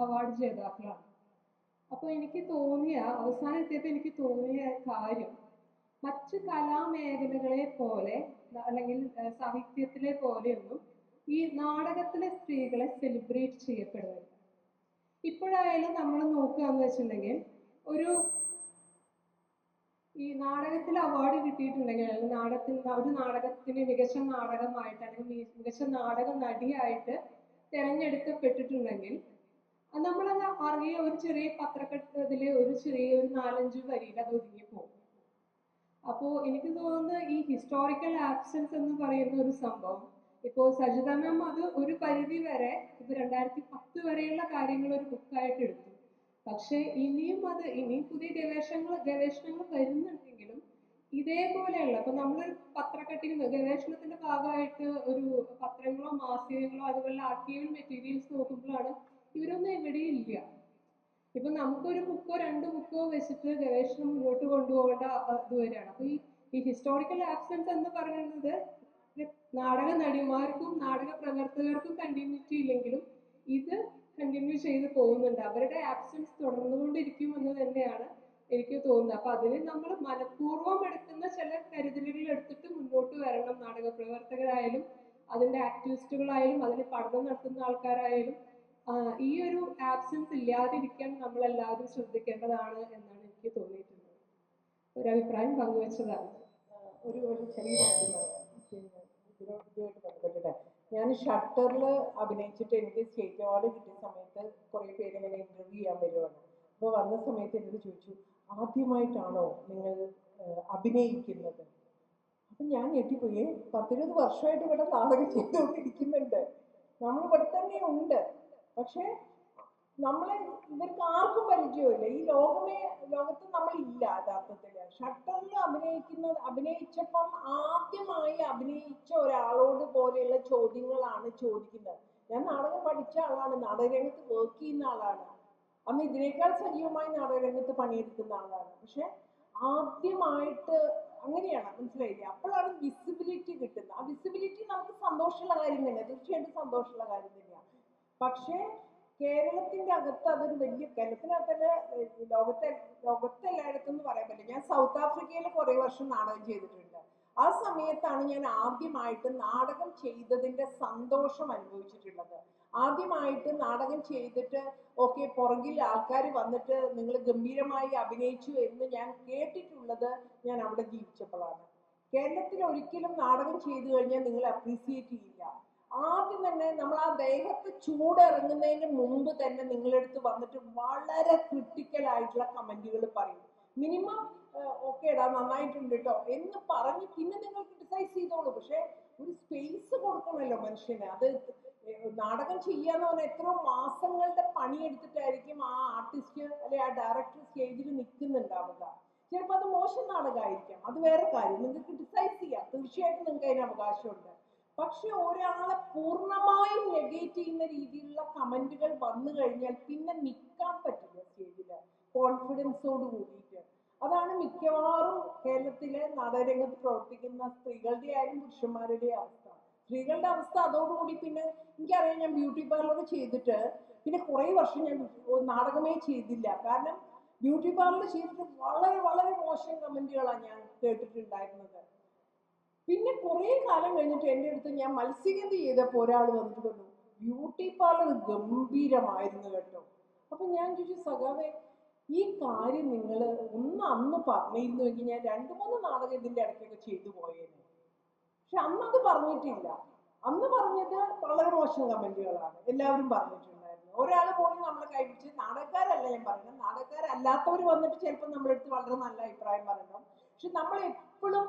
അവാർഡ് ജേതാക്കളാണ്. അപ്പോൾ എനിക്ക് അവസാനം എത്തിയപ്പോൾ എനിക്ക് തോന്നിയ കാര്യം, മറ്റ് കലാമേഖലകളെ പോലെ അല്ലെങ്കിൽ സാഹിത്യത്തിലെ പോലെയൊന്നും ഈ നാടകത്തിലെ സ്ത്രീകളെ സെലിബ്രേറ്റ് ചെയ്യപ്പെടുന്നില്ല. ഇപ്പോഴായാലും നമ്മൾ നോക്കുകയെന്ന് വെച്ചിട്ടുണ്ടെങ്കിൽ ഈ നാടകത്തിൽ അവാർഡ് കിട്ടിയിട്ടുണ്ടെങ്കിൽ, അല്ലെങ്കിൽ ഒരു നാടകത്തിന് മികച്ച നാടകമായിട്ട് അല്ലെങ്കിൽ മികച്ച നാടക നടിയായിട്ട് തിരഞ്ഞെടുക്കപ്പെട്ടിട്ടുണ്ടെങ്കിൽ നമ്മളത് ഒരു ചെറിയ പത്രക്കട്ടത്തില് ഒരു 4-5 വരിയിൽ അത് ഒതുങ്ങി പോകും. അപ്പോൾ എനിക്ക് തോന്നുന്നത് ഈ ഹിസ്റ്റോറിക്കൽ ആബ്സെൻസ് എന്ന് പറയുന്ന ഒരു സംഭവം, ഇപ്പോൾ സജിത മാം അത് ഒരു പരിധി വരെ, ഇപ്പൊ 2010 വരെയുള്ള കാര്യങ്ങൾ ഒരു ബുക്കായിട്ട് എടുത്തു. പക്ഷെ ഇനിയും പുതിയ ഗവേഷണങ്ങൾ വരുന്നുണ്ടെങ്കിലും ഇതേപോലെയുള്ള ഇപ്പൊ നമ്മളൊരു ഗവേഷണത്തിന്റെ ഭാഗമായിട്ട് ഒരു പത്രങ്ങളോ മാസികകളോ അതുപോലെ ആർക്കൈവൽ മെറ്റീരിയൽസ് നോക്കുമ്പോഴാണ് ഇവരൊന്നും എവിടെയും ഇല്ല. ഇപ്പൊ നമുക്കൊരു ബുക്കോ 2 ബുക്കോ വെച്ചിട്ട് ഗവേഷണം മുന്നോട്ട് കൊണ്ടുപോകേണ്ട ഇത് വരികയാണ്. അപ്പൊ ഈ ഹിസ്റ്റോറിക്കൽ ആബ്സെൻസ് എന്ന് പറയുന്നത് നാടക നടിമാർക്കും നാടക പ്രവർത്തകർക്കും കണ്ടിന്യൂറ്റി ഇല്ലെങ്കിലും ഇത് കണ്ടിന്യൂ ചെയ്ത് പോകുന്നുണ്ട്. അവരുടെ ആബ്സെൻസ് തുടർന്നുകൊണ്ടിരിക്കും എന്ന് തന്നെയാണ് എനിക്ക് തോന്നുന്നത്. അപ്പൊ അതിന് നമ്മൾ മനഃപൂർവ്വം എടുക്കുന്ന ചില കരുതലുകൾ എടുത്തിട്ട് മുന്നോട്ട് വരണം. നാടക പ്രവർത്തകരായാലും അതിന്റെ ആക്ടിവിസ്റ്റുകളായാലും അതിൽ പഠനം നടത്തുന്ന ആൾക്കാരായാലും ഈ ഒരു ആബ്സെൻസ് ഇല്ലാതിരിക്കാൻ നമ്മൾ എല്ലാവരും ശ്രദ്ധിക്കേണ്ടതാണ് എന്നാണ് എനിക്ക് തോന്നിയിട്ടുള്ളത്. ഒരു അഭിപ്രായം പങ്കുവച്ചതാണ്. ഒരു ചെറിയ കാര്യം പറയാം. പിന്നെ ഇതുമായിട്ട് ബന്ധപ്പെട്ടിട്ട് ഞാൻ ഷട്ടറിൽ അഭിനയിച്ചിട്ട് എനിക്ക് സ്റ്റേറ്റ് അവാർഡ് കിട്ടിയ സമയത്ത് കുറേ പേര് ഇങ്ങനെ ഇന്റർവ്യൂ ചെയ്യാൻ വരുവാണ്. അപ്പോൾ വന്ന സമയത്ത് എന്നോട് ചോദിച്ചു, ആദ്യമായിട്ടാണോ നിങ്ങൾ അഭിനയിക്കുന്നത്? അപ്പം ഞാൻ ഞെട്ടിപ്പോയി. 10-20 വർഷമായിട്ട് ഇവിടെ നാടകം ചെയ്തുകൊണ്ടിരിക്കുന്നുണ്ട്, നമ്മൾ ഇവിടെ തന്നെ ഉണ്ട്. പക്ഷെ ഇവർക്ക് ആർക്കും പരിചയമില്ല. ഈ ലോകത്ത് നമ്മളില്ല യഥാർത്ഥത്തില്. ഷട്ടറിൽ അഭിനയിച്ചപ്പം ആദ്യമായി അഭിനയിച്ച ഒരാളോട് പോലെയുള്ള ചോദ്യങ്ങളാണ് ചോദിക്കുന്നത്. ഞാൻ നാടകം പഠിച്ച ആളാണ്, നാടകരംഗത്ത് വർക്ക് ചെയ്യുന്ന ആളാണ്, അന്ന് ഇതിനേക്കാൾ സജീവമായി നാടകരംഗത്ത് പണിയെടുക്കുന്ന ആളാണ്. പക്ഷെ ആദ്യമായിട്ട് അങ്ങനെയാണ്, മനസ്സിലായില്ലേ? അപ്പോഴാണ് വിസിബിലിറ്റി കിട്ടുന്നത്. ആ വിസിബിലിറ്റി നമുക്ക് സന്തോഷമുള്ള കാര്യം തന്നെയാണ്, തീർച്ചയായിട്ടും സന്തോഷമുള്ള കാര്യം തന്നെയാണ്. പക്ഷേ കേരളത്തിന്റെ അകത്ത് അതൊരു വലിയ, കേരളത്തിനകത്തല്ല, ലോകത്തെല്ലായിടത്തും എന്ന് പറയാൻ പറ്റില്ല. ഞാൻ സൗത്ത് ആഫ്രിക്കയിൽ കുറെ വർഷം നാടകം ചെയ്തിട്ടുണ്ട്. ആ സമയത്താണ് ഞാൻ ആദ്യമായിട്ട് നാടകം ചെയ്തതിന്റെ സന്തോഷം അനുഭവിച്ചിട്ടുള്ളത്. ആദ്യമായിട്ട് നാടകം ചെയ്തിട്ട് ഓക്കെ പുറകിൽ ആൾക്കാർ വന്നിട്ട് നിങ്ങൾ ഗംഭീരമായി അഭിനയിച്ചു എന്ന് ഞാൻ കേട്ടിട്ടുള്ളത് ഞാൻ അവിടെ ജീവിച്ചപ്പോഴാണ്. കേരളത്തിൽ ഒരിക്കലും നാടകം ചെയ്തു കഴിഞ്ഞാൽ നിങ്ങൾ അപ്രീസിയേറ്റ് ചെയ്യില്ല. ആദ്യം തന്നെ നമ്മൾ ആ ദേഹത്ത് ചൂടിറങ്ങുന്നതിന് മുമ്പ് തന്നെ നിങ്ങളെടുത്ത് വന്നിട്ട് വളരെ ക്രിട്ടിക്കൽ ആയിട്ടുള്ള കമന്റുകൾ പറയും. മിനിമം ഓക്കേടാ നന്നായിട്ടുണ്ട് കേട്ടോ എന്ന് പറഞ്ഞ് പിന്നെ നിങ്ങൾ ക്രിട്ടിസൈസ് ചെയ്തോളൂ. പക്ഷെ ഒരു സ്പേസ് കൊടുക്കണമല്ലോ മനുഷ്യന്. അത് നാടകം ചെയ്യാന്ന് പറഞ്ഞാൽ എത്രയോ മാസങ്ങളുടെ പണിയെടുത്തിട്ടായിരിക്കും ആ ആർട്ടിസ്റ്റ് അല്ലെ ആ ഡയറക്ടർ സ്റ്റേജിൽ നിൽക്കുന്നുണ്ടാവുക. ചിലപ്പോൾ അത് മോശം നാടകമായിരിക്കാം, അത് വേറെ കാര്യം, നിങ്ങൾക്ക് ക്രിട്ടിസൈസ് ചെയ്യാം, തീർച്ചയായിട്ടും നിങ്ങൾക്ക് അതിന് അവകാശമുണ്ട്. പക്ഷെ ഒരാളെ പൂർണ്ണമായും നെഗേറ്റ് ചെയ്യുന്ന രീതിയിലുള്ള കമന്റുകൾ വന്നു കഴിഞ്ഞാൽ പിന്നെ നിൽക്കാൻ പറ്റില്ല സ്റ്റേജില് കോൺഫിഡൻസോട് കൂടിയിട്ട്. അതാണ് മിക്കവാറും കേരളത്തിലെ നാടകരംഗത്ത് പ്രവർത്തിക്കുന്ന സ്ത്രീകളുടെ ആയാലും പുരുഷന്മാരുടെ അവസ്ഥ. സ്ത്രീകളുടെ അവസ്ഥ അതോടുകൂടി പിന്നെ എനിക്കറിയാം, ഞാൻ ബ്യൂട്ടി പാർലർ ചെയ്തിട്ട് പിന്നെ കുറേ വർഷം ഞാൻ നാടകമേ ചെയ്തില്ല. കാരണം ബ്യൂട്ടി പാർലർ ചെയ്തിട്ട് വളരെ വളരെ മോശം കമന്റുകളാണ് ഞാൻ കേട്ടിട്ടുണ്ടായിരുന്നത്. പിന്നെ കുറെ കാലം കഴിഞ്ഞിട്ട് എൻ്റെ അടുത്ത് ഞാൻ മത്സ്യഗന്ധി ചെയ്തപ്പോൾ ഒരാൾ വന്നിട്ട് പറഞ്ഞു, ബ്യൂട്ടി പാർലർ ഗംഭീരമായിരുന്നു കേട്ടോ. അപ്പൊ ഞാൻ ചോദിച്ചു, സഖാവേ ഈ കാര്യം നിങ്ങൾ അന്ന് പറഞ്ഞിരുന്നുവെങ്കിൽ ഞാൻ 2-3 നാടകം ഇതിന്റെ ഇടയ്ക്കൊക്കെ ചെയ്തു പോയേനെ. പക്ഷെ അന്നത് പറഞ്ഞിട്ടില്ല. അന്ന് പറഞ്ഞത് വളരെ മോശം കമന്റുകളാണ് എല്ലാവരും പറഞ്ഞിട്ടുണ്ടായിരുന്നു. ഒരാൾ പോലും നമ്മളെ കൈപിടിച്ച്, നാടകക്കാരല്ല ഞാൻ പറയുന്നത്, നാടകക്കാരല്ലാത്തവർ വന്നിട്ട് ചിലപ്പോൾ നമ്മളെടുത്ത് വളരെ നല്ല അഭിപ്രായം പറയണം. പക്ഷെ നമ്മൾ എപ്പോഴും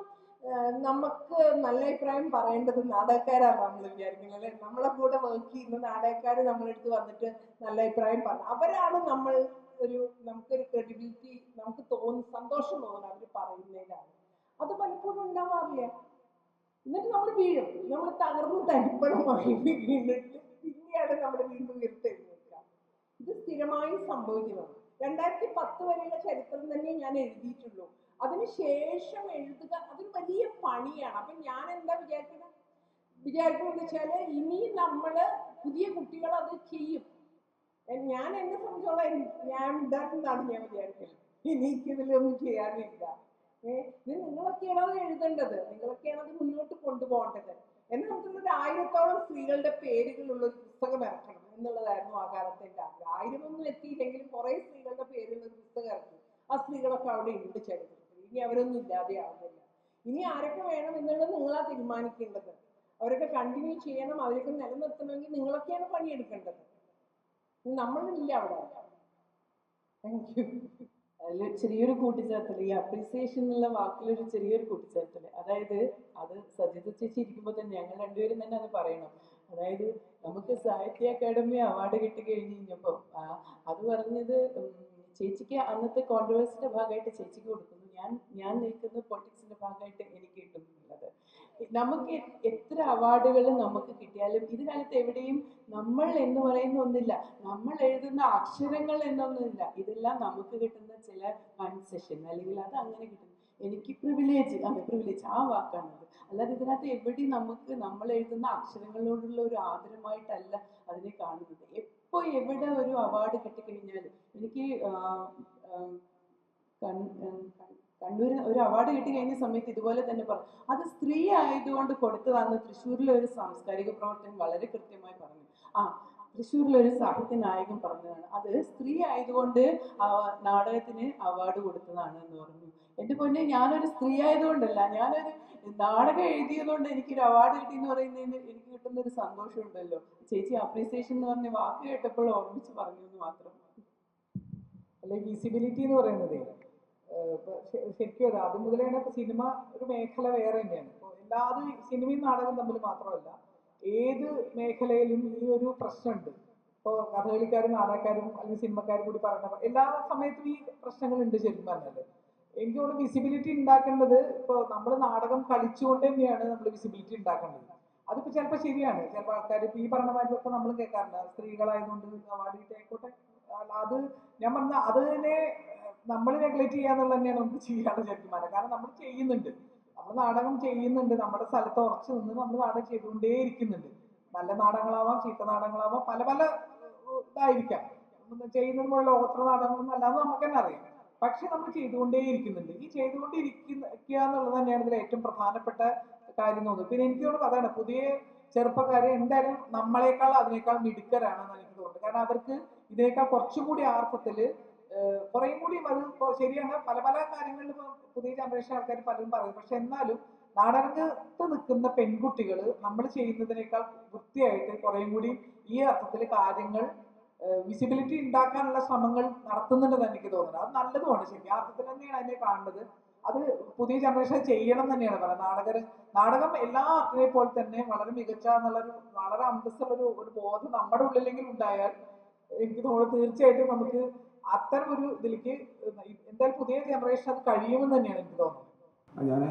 നമുക്ക് നല്ല അഭിപ്രായം പറയേണ്ടത് നാടകക്കാരാണ് നമ്മൾ വിചാരിക്കുന്നത് അല്ലെ. നമ്മളെ കൂടെ വർക്ക് ചെയ്യുന്ന നാടകക്കാർ നമ്മളെടുത്ത് വന്നിട്ട് നല്ല അഭിപ്രായം പറഞ്ഞു, അവരാണ് നമുക്കൊരു ക്രെഡിബിലിറ്റി നമുക്ക് സന്തോഷം തോന്നുന്നത് അവർ പറയുന്നതിലാണ്. അത് പലപ്പോഴും ഉണ്ടാവാറില്ല. എന്നിട്ട് നമ്മൾ വീഴും, നമ്മൾ തകർന്ന് തരിപ്പണമായി വീണിട്ട് പിന്നെയാണ് നമ്മൾ വീണ്ടും ഉയർത്തെഴുന്നേൽക്കുക. ഇത് സ്ഥിരമായി സംഭവിക്കുന്നത്. 2010 വരെയുള്ള ചരിത്രം തന്നെ ഞാൻ എഴുതിയിട്ടുള്ളൂ. അതിനുശേഷം എഴുതുക അതൊരു വലിയ പണിയാണ്. അപ്പൊ ഞാൻ എന്താ വിചാരിക്കുന്നത് വെച്ചാല് ഇനി നമ്മള് പുതിയ കുട്ടികൾ അത് ചെയ്യും. ഞാൻ എന്നെ സംബന്ധിച്ചോളം ഞാൻ ഉണ്ടാക്കുന്നതാണ് ഞാൻ വിചാരിക്കുന്നത്. എനിക്കിതിലൊന്നും ചെയ്യാനില്ല. ഇത് നിങ്ങളൊക്കെയാണ് അത് എഴുതേണ്ടത്, നിങ്ങളൊക്കെയാണ് അത് മുന്നോട്ട് കൊണ്ടുപോകേണ്ടത്. എന്നെ നമുക്കുള്ളൊരു 1000-ഓളം സ്ത്രീകളുടെ പേരുകളുള്ള ഒരു പുസ്തകം ഇറക്കണം എന്നുള്ളതായിരുന്നു ആ കാലത്ത് എൻ്റെ ആഗ്രഹം. 1000 എത്തിയില്ലെങ്കിലും കുറെ സ്ത്രീകളുടെ പേരുള്ള ഒരു പുസ്തകം ഇറക്കി. ആ സ്ത്രീകളൊക്കെ അവിടെ ഉണ്ട് ചരിത്രത്തിൽ. ഇനി അവരൊന്നും ഇല്ലാതെ ആവുന്നില്ല. ഇനി ആരൊക്കെ വേണം എന്നുള്ളത് നിങ്ങളാ തീരുമാനിക്കേണ്ടത്. അവരൊക്കെ കണ്ടിന്യൂ ചെയ്യണം, അവരൊക്കെ നിലനിർത്തണമെങ്കിൽ നിങ്ങളൊക്കെയാണ് പണിയെടുക്കേണ്ടത്, നമ്മളില്ല അവിടെ. Thank you. അതിൽ ചെറിയൊരു കൂട്ടിച്ചേർത്തൽ, ഈ അപ്രീസിയേഷൻ എന്നുള്ള വാക്കിലൊരു ചെറിയൊരു കൂട്ടിച്ചേർത്തൽ. അതായത് അത് സജിത ചേച്ചി ഇരിക്കുമ്പോൾ തന്നെ ഞങ്ങൾ രണ്ടുപേരും തന്നെ അത് പറയണം. അതായത് നമുക്ക് സാഹിത്യ അക്കാദമി അവാർഡ് കിട്ടിക്കഴിഞ്ഞ് കഴിഞ്ഞപ്പോൾ അത് പറഞ്ഞത് ചേച്ചിക്ക് അന്നത്തെ കോൺട്രവേഴ്സിന്റെ ഭാഗമായിട്ട് ചേച്ചിക്ക് കൊടുക്കുന്നു, ഞാൻ നിൽക്കുന്ന പൊളിറ്റിക്സിന്റെ ഭാഗമായിട്ട് എനിക്ക് കിട്ടുന്നുള്ളത്. നമുക്ക് എത്ര അവാർഡുകൾ നമുക്ക് കിട്ടിയാലും ഇതിനകത്ത് എവിടെയും നമ്മൾ എന്ന് പറയുന്ന ഒന്നില്ല, നമ്മൾ എഴുതുന്ന അക്ഷരങ്ങൾ എന്നൊന്നുമില്ല. ഇതെല്ലാം നമുക്ക് കിട്ടുന്ന ചില കൺസെഷൻ, അല്ലെങ്കിൽ അത് അങ്ങനെ കിട്ടുന്നു. എനിക്ക് പ്രിവിലേജ് ആ വാക്കാണത്. അല്ലാതെ ഇതിനകത്ത് എവിടെയും നമുക്ക് നമ്മൾ എഴുതുന്ന അക്ഷരങ്ങളോടുള്ള ഒരു ആദരമായിട്ടല്ല അതിനെ കാണുന്നത്. എപ്പോൾ എവിടെ ഒരു അവാർഡ് കിട്ടിക്കഴിഞ്ഞാലും എനിക്ക് കണ്ണൂർ ഒരു അവാർഡ് കിട്ടി കഴിഞ്ഞ സമയത്ത് ഇതുപോലെ തന്നെ പറഞ്ഞു, അത് സ്ത്രീ ആയതുകൊണ്ട് കൊടുത്തതാണെന്ന് തൃശ്ശൂരിലെ ഒരു സാംസ്കാരിക പ്രവർത്തകൻ വളരെ കൃത്യമായി പറഞ്ഞു. തൃശ്ശൂരിലെ ഒരു സാഹിത്യ നായകൻ പറഞ്ഞതാണ്, അത് സ്ത്രീ ആയതുകൊണ്ട് നാടകത്തിന് അവാർഡ് കൊടുത്തതാണ് എന്ന് പറഞ്ഞു. എൻ്റെ പൊന്നെ, ഞാനൊരു സ്ത്രീ ആയതുകൊണ്ടല്ല, ഞാനൊരു നാടകം എഴുതിയതുകൊണ്ട് എനിക്കൊരു അവാർഡ് കിട്ടി എന്ന് പറയുന്നതിന് എനിക്ക് കിട്ടുന്ന ഒരു സന്തോഷം ഉണ്ടല്ലോ. ചേച്ചി അപ്രീസിയേഷൻ എന്ന് പറഞ്ഞ വാക്ക് കേട്ടപ്പോൾ ഓർമ്മിച്ച് പറഞ്ഞു എന്ന് മാത്രം. അല്ലെ വിസിബിലിറ്റി എന്ന് പറയുന്നത് ശരിക്കും അത് ആദ്യം മുതലാണ്. ഇപ്പൊ സിനിമ ഒരു മേഖല വേറെ തന്നെയാണ്. ഇപ്പോൾ എല്ലാതും സിനിമയും നാടകം തമ്മിൽ മാത്രമല്ല, ഏത് മേഖലയിലും ഈ ഒരു പ്രശ്നമുണ്ട്. ഇപ്പോൾ കഥകളിക്കാരും നാടകക്കാരും അല്ലെങ്കിൽ സിനിമക്കാരും കൂടി പറയുന്ന എല്ലാ സമയത്തും ഈ പ്രശ്നങ്ങളുണ്ട്. ശരിക്കും പറഞ്ഞാല് എനിക്ക് തോന്നുന്നു വിസിബിലിറ്റി ഉണ്ടാക്കേണ്ടത് ഇപ്പോൾ നമ്മൾ നാടകം കളിച്ചുകൊണ്ട് തന്നെയാണ് നമ്മൾ വിസിബിലിറ്റി ഉണ്ടാക്കേണ്ടത്. അതിപ്പോൾ ചിലപ്പോൾ ശരിയാണ്, ചിലപ്പോൾ ആൾക്കാർ ഇപ്പോൾ ഈ പറഞ്ഞ മാതിരിയൊക്കെ നമ്മൾ കേൾക്കാറില്ല, സ്ത്രീകളായതുകൊണ്ട് അവാർഡ് കിട്ടിയായിക്കോട്ടെ. അത് ഞാൻ പറഞ്ഞ അത് തന്നെ നമ്മൾ നെഗ്ലക്ട് ചെയ്യാന്നുള്ളത് തന്നെയാണ് നമുക്ക് ചെയ്യാനുള്ള ശരിക്കും പറഞ്ഞാൽ. കാരണം നമ്മൾ ചെയ്യുന്നുണ്ട്, നമ്മൾ നാടകം ചെയ്യുന്നുണ്ട്, നമ്മുടെ സ്ഥലത്ത് ഉറച്ചു നിന്ന് നമ്മൾ നാടകം ചെയ്തുകൊണ്ടേ ഇരിക്കുന്നുണ്ട്. നല്ല നാടകങ്ങളാവാം, ചീത്ത നാടകങ്ങളാവാം, പല പല ഇതായിരിക്കാം ചെയ്യുന്നത് മുഴുവൻ. ലോകോത്തര നാടകങ്ങളൊന്നും അല്ലാതെ നമുക്ക് തന്നെ അറിയാം. പക്ഷെ നമ്മൾ ചെയ്തുകൊണ്ടേ ഇരിക്കുന്നുണ്ട്. ഈ ചെയ്തുകൊണ്ടിരിക്കുക എന്നുള്ളത് തന്നെയാണ് ഇതിൽ ഏറ്റവും പ്രധാനപ്പെട്ട കാര്യം തോന്നുന്നത്. പിന്നെ എനിക്ക് തോന്നുന്നു അതാണ്, പുതിയ ചെറുപ്പക്കാരെ എന്തായാലും നമ്മളെക്കാൾ അതിനേക്കാൾ മിടുക്കരാണെന്ന് എനിക്ക് തോന്നുന്നത്. കാരണം അവർക്ക് ഇതിനേക്കാൾ കുറച്ചും കൂടി ആർത്ഥത്തിൽ കുറേ കൂടി അത് ശരിയാണ്. പല പല കാര്യങ്ങളിൽ ഇപ്പോൾ പുതിയ ജനറേഷൻ ആൾക്കാർ പലരും പറയും. പക്ഷെ എന്നാലും നാടകത്ത് നിൽക്കുന്ന പെൺകുട്ടികൾ നമ്മൾ ചെയ്യുന്നതിനേക്കാൾ വൃത്തിയായിട്ട് കുറേയും കൂടി ഈ അർത്ഥത്തിൽ കാര്യങ്ങൾ വിസിബിലിറ്റി ഉണ്ടാക്കാനുള്ള ശ്രമങ്ങൾ നടത്തുന്നുണ്ടെന്ന് എനിക്ക് തോന്നുന്നത്. അത് നല്ലതുമാണ്. ശരിക്കും ആ അർത്ഥത്തിൽ തന്നെയാണ് അതിനെ കാണുന്നത്. അത് പുതിയ ജനറേഷൻ ചെയ്യണം തന്നെയാണ് പറയുന്നത്. നാടകം എല്ലാ ആർട്ടിനെ പോലെ തന്നെ വളരെ മികച്ച എന്നുള്ളൊരു വളരെ അന്തസ്സുള്ളൊരു ബോധം നമ്മുടെ ഉള്ളിലെങ്കിലും ഉണ്ടായാൽ എനിക്ക് തോന്നുന്നു തീർച്ചയായിട്ടും നമുക്ക് അത്തരം ഒരു ഇതിലേക്ക് എന്തായാലും പുതിയ ജനറേഷൻ അത് കഴിയുമെന്ന് തന്നെയാണ് എനിക്ക് തോന്നുന്നത്. ഞാൻ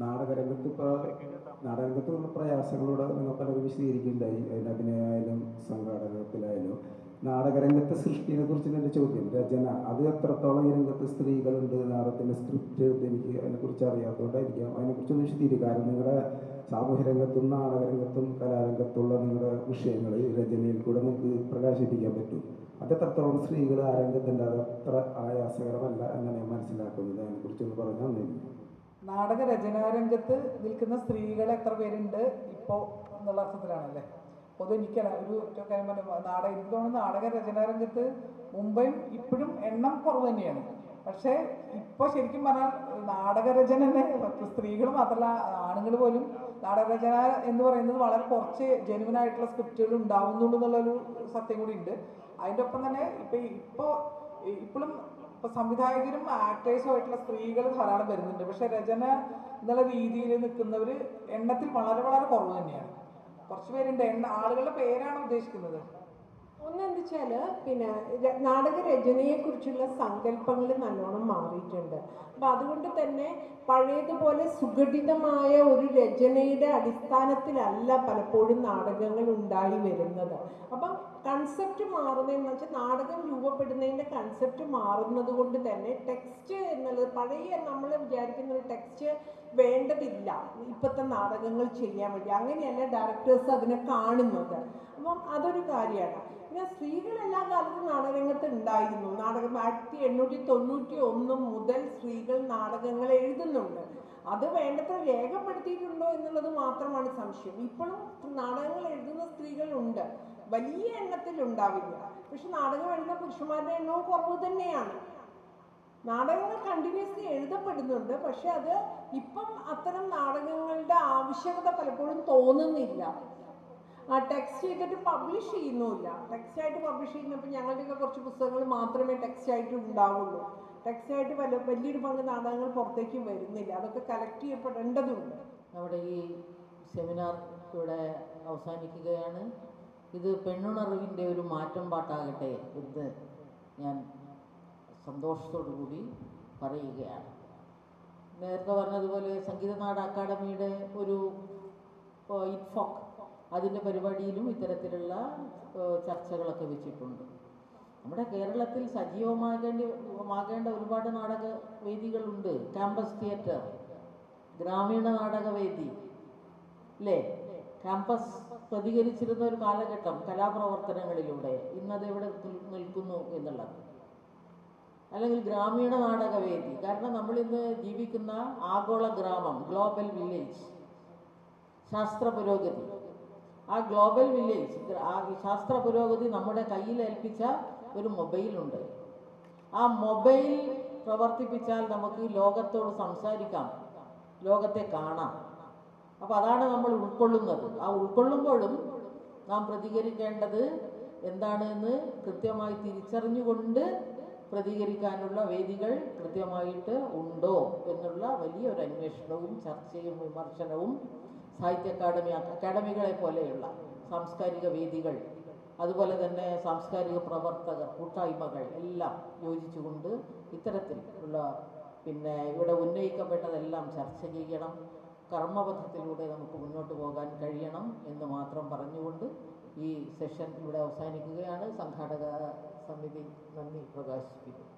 നാടകരംഗത്തുള്ള പ്രയാസങ്ങളോട് നിങ്ങൾ പലരും വിശദീകരിക്കുകയുണ്ടായി. അതിൻ്റെ അഭിനയമായാലും സംഘാടനത്തിലായാലും നാടകരംഗത്തെ സൃഷ്ടിയെ കുറിച്ച് എൻ്റെ ചോദ്യം, രചന അത് എത്രത്തോളം ഈ രംഗത്ത് സ്ത്രീകളുണ്ട്, നാടകത്തിൻ്റെ സ്ക്രിപ്റ്റ് എഴുതി എനിക്ക് അതിനെക്കുറിച്ച് അറിയാത്തതുകൊണ്ടായിരിക്കാം. അതിനെക്കുറിച്ചൊന്ന് വിശദീകരിക്കും. കാരണം നിങ്ങളുടെ സാമൂഹ്യ രംഗത്തും നാടകരംഗത്തും കലാരംഗത്തുള്ള നിങ്ങളുടെ വിഷയങ്ങൾ രചനയിൽ കൂടെ നിങ്ങൾക്ക് പ്രകാശിപ്പിക്കാൻ പറ്റും. അത് എത്രത്തോളം സ്ത്രീകൾ ആ രംഗത്തിൻ്റെ അത് അത്ര ആയാസകരമല്ല എന്നാണ് ഞാൻ മനസ്സിലാക്കുന്നത്. അതിനെക്കുറിച്ചൊന്ന് പറഞ്ഞാൽ നന്ദി. നാടക രചനാരംഗത്ത് നിൽക്കുന്ന സ്ത്രീകൾ എത്ര പേരുണ്ട് ഇപ്പോൾ എന്നുള്ള അർത്ഥത്തിലാണല്ലേ? പൊതു എനിക്കല്ല ഒരു കാര്യം നാടകം എനിക്ക് തോന്നുന്നു നാടക രചനാരംഗത്ത് മുമ്പും ഇപ്പോഴും എണ്ണം കുറവ് തന്നെയാണ്. പക്ഷേ ഇപ്പോൾ ശരിക്കും പറഞ്ഞാൽ നാടകരചന തന്നെ സ്ത്രീകൾ മാത്രമല്ല ആണുങ്ങൾ പോലും നാടകരചന എന്ന് പറയുന്നത് വളരെ കുറച്ച് ജെനുവിനായിട്ടുള്ള സ്ക്രിപ്റ്റുകൾ ഉണ്ടാവുന്നുള്ളൂ എന്നുള്ളൊരു സത്യം കൂടി ഉണ്ട്. അതിൻ്റെ ഒപ്പം തന്നെ ഇപ്പോഴും ഇപ്പോൾ സംവിധായകരും ആക്ടേഴ്സും ആയിട്ടുള്ള സ്ത്രീകൾ ധാരാളം വരുന്നുണ്ട്. പക്ഷെ രചന എന്നുള്ള രീതിയിൽ നിൽക്കുന്നവർ എണ്ണത്തിൽ വളരെ വളരെ കുറവ് തന്നെയാണ്. കുറച്ച് പേരുണ്ട്. ആളുകളുടെ പേരാണ് ഉദ്ദേശിക്കുന്നത്. ഒന്നെന്താ വെച്ചാൽ പിന്നെ നാടകരചനയെക്കുറിച്ചുള്ള സങ്കല്പങ്ങൾ നല്ലോണം മാറിയിട്ടുണ്ട്. അപ്പം അതുകൊണ്ട് തന്നെ പഴയതുപോലെ സുഘടിതമായ ഒരു രചനയുടെ അടിസ്ഥാനത്തിലല്ല പലപ്പോഴും നാടകങ്ങൾ ഉണ്ടായി വരുന്നത്. അപ്പം കൺസെപ്റ്റ് മാറുന്നതെന്ന് വെച്ചാൽ നാടകം രൂപപ്പെടുന്നതിൻ്റെ കൺസെപ്റ്റ് മാറുന്നത് കൊണ്ട് തന്നെ ടെക്സ്റ്റ് എന്നുള്ളത് പഴയ നമ്മൾ വിചാരിക്കുന്ന ഒരു ടെക്സ്റ്റ് വേണ്ടതില്ല ഇപ്പോഴത്തെ നാടകങ്ങൾ ചെയ്യാൻ വേണ്ടി. അങ്ങനെയല്ല ഡയറക്ടേഴ്സ് അതിനെ കാണുന്നത്. അപ്പം അതൊരു കാര്യമാണ്. പിന്നെ സ്ത്രീകൾ എല്ലാ കാലത്തും നാടകരംഗത്ത് ഉണ്ടായിരുന്നു. 1891 മുതൽ സ്ത്രീകൾ നാടകങ്ങൾ എഴുതുന്നുണ്ട്. അത് വേണ്ടത്ര രേഖപ്പെടുത്തിയിട്ടുണ്ടോ എന്നുള്ളത് മാത്രമാണ് സംശയം. ഇപ്പോഴും നാടകങ്ങൾ എഴുതുന്ന സ്ത്രീകളുണ്ട്, വലിയ എണ്ണത്തിൽ ഉണ്ടാവില്ല. പക്ഷെ നാടകം എഴുതുന്ന പുരുഷന്മാരുടെ എണ്ണവും കുറവ് തന്നെയാണ്. നാടകങ്ങൾ കണ്ടിന്യൂസ്ലി എഴുതപ്പെടുന്നുണ്ട്. പക്ഷെ അത് ഇപ്പം അത്തരം നാടകങ്ങളുടെ ആവശ്യകത പലപ്പോഴും തോന്നുന്നില്ല. ടെക്സ്റ്റ് ചെയ്തിട്ട് പബ്ലിഷ് ചെയ്യുന്നുമില്ല. ടെക്സ്റ്റായിട്ട് പബ്ലിഷ് ചെയ്യുന്നപ്പോൾ ഞങ്ങളുടെയൊക്കെ കുറച്ച് പുസ്തകങ്ങൾ മാത്രമേ ടെക്സ്റ്റായിട്ട് ഉണ്ടാവുള്ളൂ. ടെക്സ്റ്റായിട്ട് വലിയൊരു പങ്ക് നാടകങ്ങൾ പുറത്തേക്ക് വരുന്നില്ല. അതൊക്കെ കളക്ട് ചെയ്യപ്പെടേണ്ടതുണ്ട്. നമ്മുടെ ഈ സെമിനാർ ഇവിടെ അവസാനിക്കുകയാണ്. ഇത് പെണ്ണുണർവിൻ്റെ ഒരു മാറ്റം പാട്ടാകട്ടെ എന്ന് ഞാൻ സന്തോഷത്തോടു കൂടി പറയുകയാണ്. നേരത്തെ പറഞ്ഞതുപോലെ സംഗീതനാട അക്കാദമിയുടെ ഒരു ഇറ്റ്ഫോക്ക് അതിൻ്റെ പരിപാടിയിലും ഇത്തരത്തിലുള്ള ചർച്ചകളൊക്കെ വെച്ചിട്ടുണ്ട്. നമ്മുടെ കേരളത്തിൽ സജീവമാകേണ്ട ഒരുപാട് നാടക വേദികളുണ്ട്. ക്യാമ്പസ് തിയേറ്റർ, ഗ്രാമീണ നാടകവേദി, അല്ലേ? ക്യാമ്പസ് പ്രതികരിച്ചിരുന്ന ഒരു കാലഘട്ടം കലാപ്രവർത്തനങ്ങളിലൂടെ. ഇന്നത് എവിടെ നിൽക്കുന്നു എന്നുള്ളത്. അല്ലെങ്കിൽ ഗ്രാമീണ നാടകവേദി. കാരണം നമ്മളിന്ന് ജീവിക്കുന്ന ആഗോള ഗ്രാമം, ഗ്ലോബൽ വില്ലേജ്, ശാസ്ത്ര പുരോഗതി. ആ ഗ്ലോബൽ വില്ലേജ്, ആ ശാസ്ത്ര പുരോഗതി നമ്മുടെ കയ്യിൽ ഏൽപ്പിച്ച ഒരു മൊബൈലുണ്ട്. ആ മൊബൈൽ പ്രവർത്തിപ്പിച്ചാൽ നമുക്ക് ലോകത്തോട് സംസാരിക്കാം, ലോകത്തെ കാണാം. അപ്പോൾ അതാണ് നമ്മൾ ഉൾക്കൊള്ളുന്നത്. ആ ഉൾക്കൊള്ളുമ്പോഴും നാം പ്രതികരിക്കേണ്ടത് എന്താണ് എന്ന് കൃത്യമായി തിരിച്ചറിഞ്ഞുകൊണ്ട് പ്രതികരിക്കാനുള്ള വേദികൾ കൃത്യമായിട്ട് ഉണ്ടോ എന്നുള്ള വലിയൊരു അന്വേഷണവും ചർച്ചയും വിമർശനവും സാഹിത്യ അക്കാദമികളെ പോലെയുള്ള സാംസ്കാരിക വേദികൾ, അതുപോലെ തന്നെ സാംസ്കാരിക പ്രവർത്തകർ, കൂട്ടായ്മകൾ എല്ലാം യോജിച്ചുകൊണ്ട് ഇത്തരത്തിൽ ഉള്ള ഇവിടെ ഉന്നയിക്കപ്പെട്ടതെല്ലാം ചർച്ച ചെയ്യണം. കർമ്മപഥത്തിലൂടെ നമുക്ക് മുന്നോട്ട് പോകാൻ കഴിയണം എന്ന് മാത്രം പറഞ്ഞുകൊണ്ട് ഈ സെഷൻ ഇവിടെ അവസാനിക്കുകയാണ്. സംഘാടക സമിതി നന്ദി പ്രകാശിപ്പിക്കുന്നു.